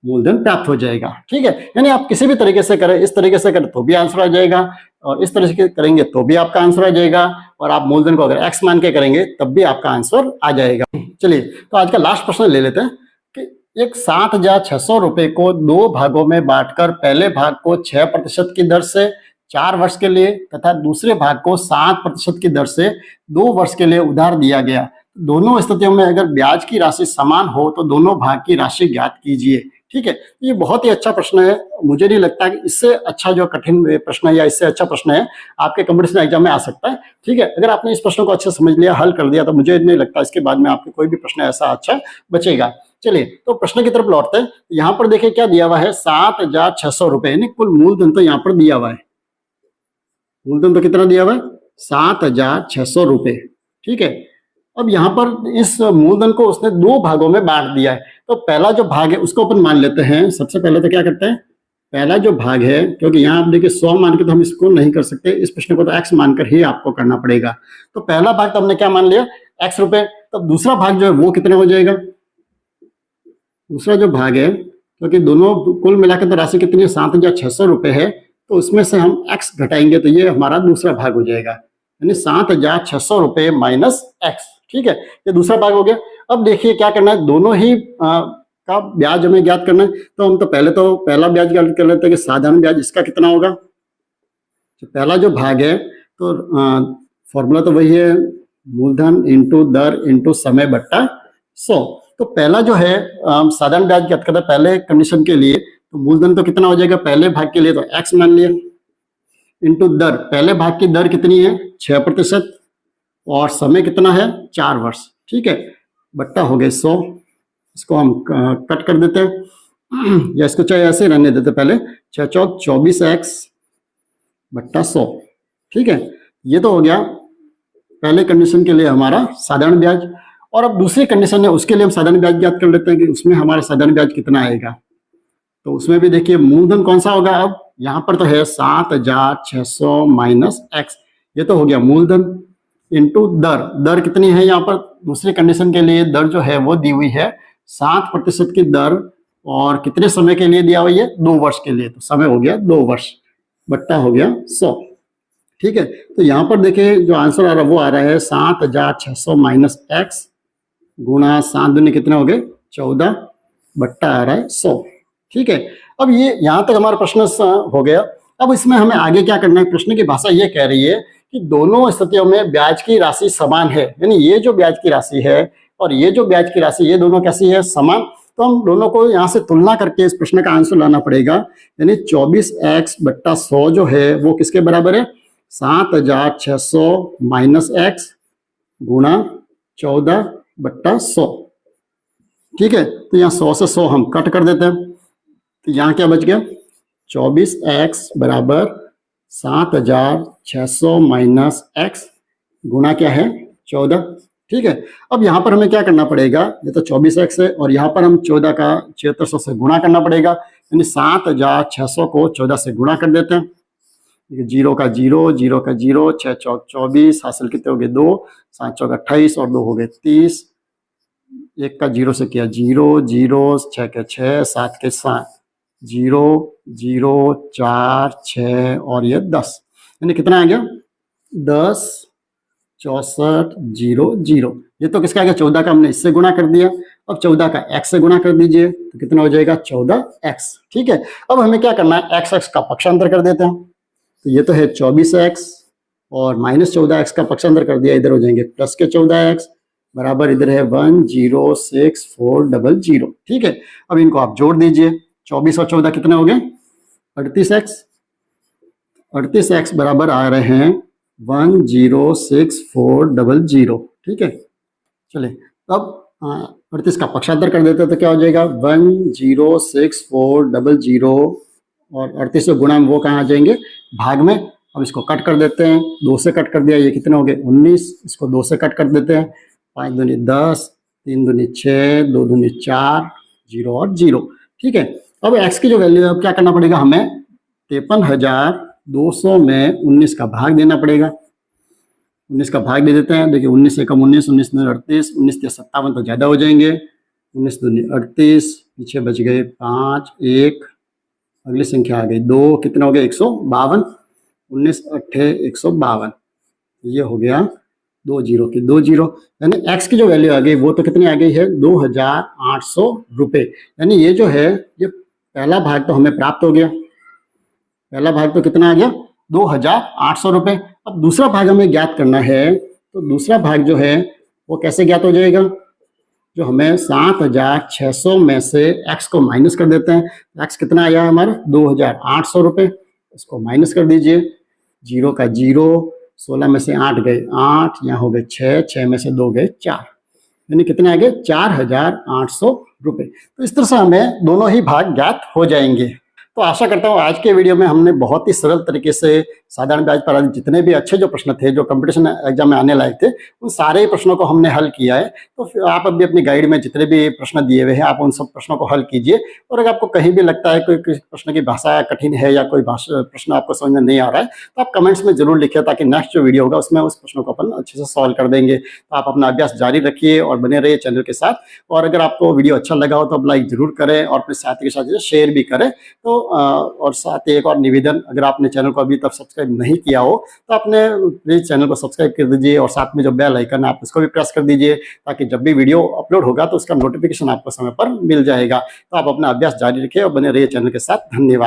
मूलधन प्राप्त हो जाएगा, ठीक है। यानी आप किसी भी तरीके से करें, इस तरीके से करें तो भी आंसर आ जाएगा, और इस तरह से करेंगे तो भी आपका आंसर आ जाएगा, और आप मूलधन को अगर x मान के करेंगे तब भी आपका आंसर आ जाएगा। चलिए, तो आज का लास्ट प्रश्न ले लेते हैं कि एक 60,600 रुपए को 2 भागों में बांटकर पहले भाग को 6% की दर से 4 वर्ष के लिए तथा दूसरे भाग को 7% की दर से 2 वर्ष के लिए उधार दिया गया। दोनों स्थितियों में अगर ब्याज की राशि समान हो तो दोनों भाग की राशि ज्ञात कीजिए। ठीक है, ये बहुत ही अच्छा प्रश्न है। मुझे नहीं लगता कि इससे अच्छा जो कठिन प्रश्न है या इससे अच्छा प्रश्न है आपके कंपटीशन एग्जाम में आ सकता है। ठीक है, अगर आपने इस प्रश्न को अच्छे से समझ लिया, हल कर दिया, तो मुझे नहीं लगता इसके बाद में आपके कोई भी प्रश्न ऐसा अच्छा बचेगा। चलिए तो प्रश्न की तरफ लौटते हैं। यहाँ पर देखिए क्या दिया हुआ है, 7,600 रुपए, यानी कुल मूलधन तो यहाँ पर दिया हुआ है। मूलधन तो कितना दिया हुआ है, 7,600 रुपए। ठीक है, अब यहाँ पर इस मूलधन को उसने दो भागों में बांट दिया है। तो पहला जो भाग है उसको अपन मान लेते हैं। सबसे पहले तो क्या करते हैं, पहला जो भाग है, क्योंकि यहाँ आप देखिए 100 मान के तो हम इसको नहीं कर सकते, इस प्रश्न को तो x मानकर ही आपको करना पड़ेगा। तो पहला भाग तो हमने क्या मान लिया, x रुपए। तो दूसरा भाग जो है वो कितने हो जाएगा, दूसरा जो भाग है, क्योंकि दोनों कुल मिलाकर तो राशि कितनी है, 7,600 रुपए है, तो उसमें से हम x घटाएंगे तो ये हमारा दूसरा भाग हो जाएगा, यानी 7,600 रुपए माइनस x। ठीक है, ये दूसरा भाग हो गया। अब देखिए क्या करना है, दोनों ही का ब्याज हमें ज्ञात करना है। तो हम तो पहला ब्याज ज्ञात कर लेते हैं कि साधारण ब्याज इसका कितना होगा। तो पहला जो भाग है, तो फॉर्मूला तो वही है, मूलधन इंटू दर इंटू समय बट्टा 100। तो पहला जो है साधारण ब्याज ज्ञात करता है पहले कंडीशन के लिए, तो मूलधन तो कितना हो जाएगा पहले भाग के लिए, तो x मान लिया, इंटू दर, पहले भाग की दर कितनी है 6%, और समय कितना है 4 वर्ष। ठीक है, बट्टा हो गए 100। इसको हम कट कर देते हैं या इसको चाहे ऐसे रहने देते, पहले 6 चौक 24x बट्टा 100। ठीक है, ये तो हो गया पहले कंडीशन के लिए हमारा साधारण ब्याज। और अब दूसरी कंडीशन है, उसके लिए हम साधारण ब्याज ज्ञात कर लेते हैं कि उसमें हमारा साधारण ब्याज कितना आएगा। तो उसमें भी देखिए मूलधन कौन सा होगा, अब यहाँ पर तो है 7,600 माइनस x, ये तो हो गया मूलधन, इंटू दर, दर कितनी है यहाँ पर दूसरी कंडीशन के लिए, दर जो है वो दी हुई है 7% की दर, और कितने समय के लिए दिया हुआ है 2 वर्ष के लिए, तो समय हो गया 2 वर्ष, बट्टा हो गया 100। ठीक है, तो यहाँ पर देखिए जो आंसर आ रहा है वो आ रहा है 7,600 माइनस x गुणा 7 दूनी कितने हो गए 14, बट्टा आ रहा है 100। ठीक है, अब ये यहाँ तक हमारा प्रश्न हो गया। अब इसमें हमें आगे क्या करना है, प्रश्न की भाषा ये कह रही है कि दोनों स्थितियों में ब्याज की राशि समान है, यानी ये जो ब्याज की राशि है और ये जो ब्याज की राशि, ये दोनों कैसी है, समान। तो हम दोनों को यहाँ से तुलना करके इस प्रश्न का आंसर लाना पड़ेगा, यानी 24x बट्टा 100 जो है वो किसके बराबर है, 7,600 माइनस x गुणा 14 बट्टा 100। ठीक है, तो यहाँ 100 से 100 हम कट कर देते हैं, तो यहाँ क्या बच गया, 24x बराबर 7,600 माइनस x गुणा क्या है 14। ठीक है, अब यहाँ पर हमें क्या करना पड़ेगा, ये तो 24x है और यहाँ पर हम 14 का 7600 से गुणा करना पड़ेगा, यानी 7,600 को 14 से गुणा कर देते हैं। 0 का 0, 0 का 0, 6 चौक 24, हासिल कितने हो गए 2, 7 चौक 28 और 2 हो गए 30, 1 का 0 से किया 0, 0, 6 के 6, 7 के 7, 0, 0, 4, 6 और ये 10, यानी कितना आ गया 10, 64, 0, 0। ये तो किसका आ गया 14 का हमने इससे गुणा कर दिया, अब 14 का x से गुणा कर दीजिए तो कितना हो जाएगा 14x। ठीक है, अब हमें क्या करना है, x का पक्षांतर कर देते हैं। तो ये तो है 24x और माइनस 14x का पक्षांतर कर दिया, इधर हो जाएंगे प्लस के 14x बराबर इधर है 1,0,6,4,0,0। ठीक है, अब इनको आप जोड़ दीजिए, 24 और 14 कितने हो गए 38x, 38x बराबर आ रहे हैं 1,0,6,4,0,0। ठीक है, चलिए अब 38 का पक्षांतर कर देते हैं तो क्या हो जाएगा 1,0,6,4,0,0 और 38 से गुणा में वो कहाँ आ जाएंगे भाग में। अब इसको कट कर देते हैं, 2 से कट कर दिया, ये कितने हो गए 19, इसको 2 से कट कर देते हैं, 5 दूनी 10, 3 दूनी 6, 2 दूनी 4, 0 और 0। ठीक है, अब x की जो वैल्यू है अब क्या करना पड़ेगा हमें, 53,200 में 19 का भाग देना पड़ेगा। 19 का भाग दे देते हैं, देखिए 19 से कम 19, 19 दूनी 38, 19 से 57 तो ज़्यादा हो जाएंगे, 19 दूनी 38, पीछे बच गए 5, 1, अगली संख्या आ गई 2, कितना हो गया 152, 19 अट्ठे 152, ये हो गया 2 0 की 2 0, यानी x की जो वैल्यू आ गई वो तो कितनी आ गई है 2,800 रुपये। यानी ये जो है ये पहला भाग तो हमें प्राप्त हो गया, पहला भाग तो कितना आ गया 2,800 रुपये। अब दूसरा भाग हमें ज्ञात करना है, तो दूसरा भाग जो है वो कैसे ज्ञात हो जाएगा, जो हमें 7,600 में से x को माइनस कर देते हैं। x कितना आया हमारा 2,800 रुपये, इसको माइनस कर दीजिए। 0 का 0, 16 में से 8 गए 8, यहाँ हो गए 6, 6 में से 2 गए 4, यानी कितने आ गए 4,800 रुपये। तो इस तरह से हमें दोनों ही भाग ज्ञात हो जाएंगे। तो आशा करता हूँ आज के वीडियो में हमने बहुत ही सरल तरीके से साधारण ब्याज पर आधारित जितने भी अच्छे जो प्रश्न थे, जो कंपटीशन एग्जाम में आने लायक थे, उन सारे ही प्रश्नों को हमने हल किया है। तो फिर आप अभी अपनी गाइड में जितने भी प्रश्न दिए हुए हैं, आप उन सब प्रश्नों को हल कीजिए। और अगर आपको कहीं भी लगता है कोई प्रश्न की भाषा कठिन है या कोई प्रश्न आपको समझ में नहीं आ रहा है, तो आप कमेंट्स में जरूर लिखिए, ताकि नेक्स्ट जो वीडियो होगा उसमें उस प्रश्नों को अपन अच्छे से सॉल्व कर देंगे। तो आप अपना अभ्यास जारी रखिए और बने रहिए चैनल के साथ। और अगर आपको वीडियो अच्छा लगा हो तो आप लाइक जरूर करें और अपने साथी के साथ शेयर भी करें। तो और साथ ही एक और निवेदन, अगर आपने चैनल को अभी तक सब्सक्राइब नहीं किया हो तो आपने प्लीज चैनल को सब्सक्राइब कर दीजिए, और साथ में जो बेल आइकन है आप उसको भी प्रेस कर दीजिए, ताकि जब भी वीडियो अपलोड होगा तो उसका नोटिफिकेशन आपको समय पर मिल जाएगा। तो आप अपना अभ्यास जारी रखिए और बने रहिए चैनल के साथ। धन्यवाद।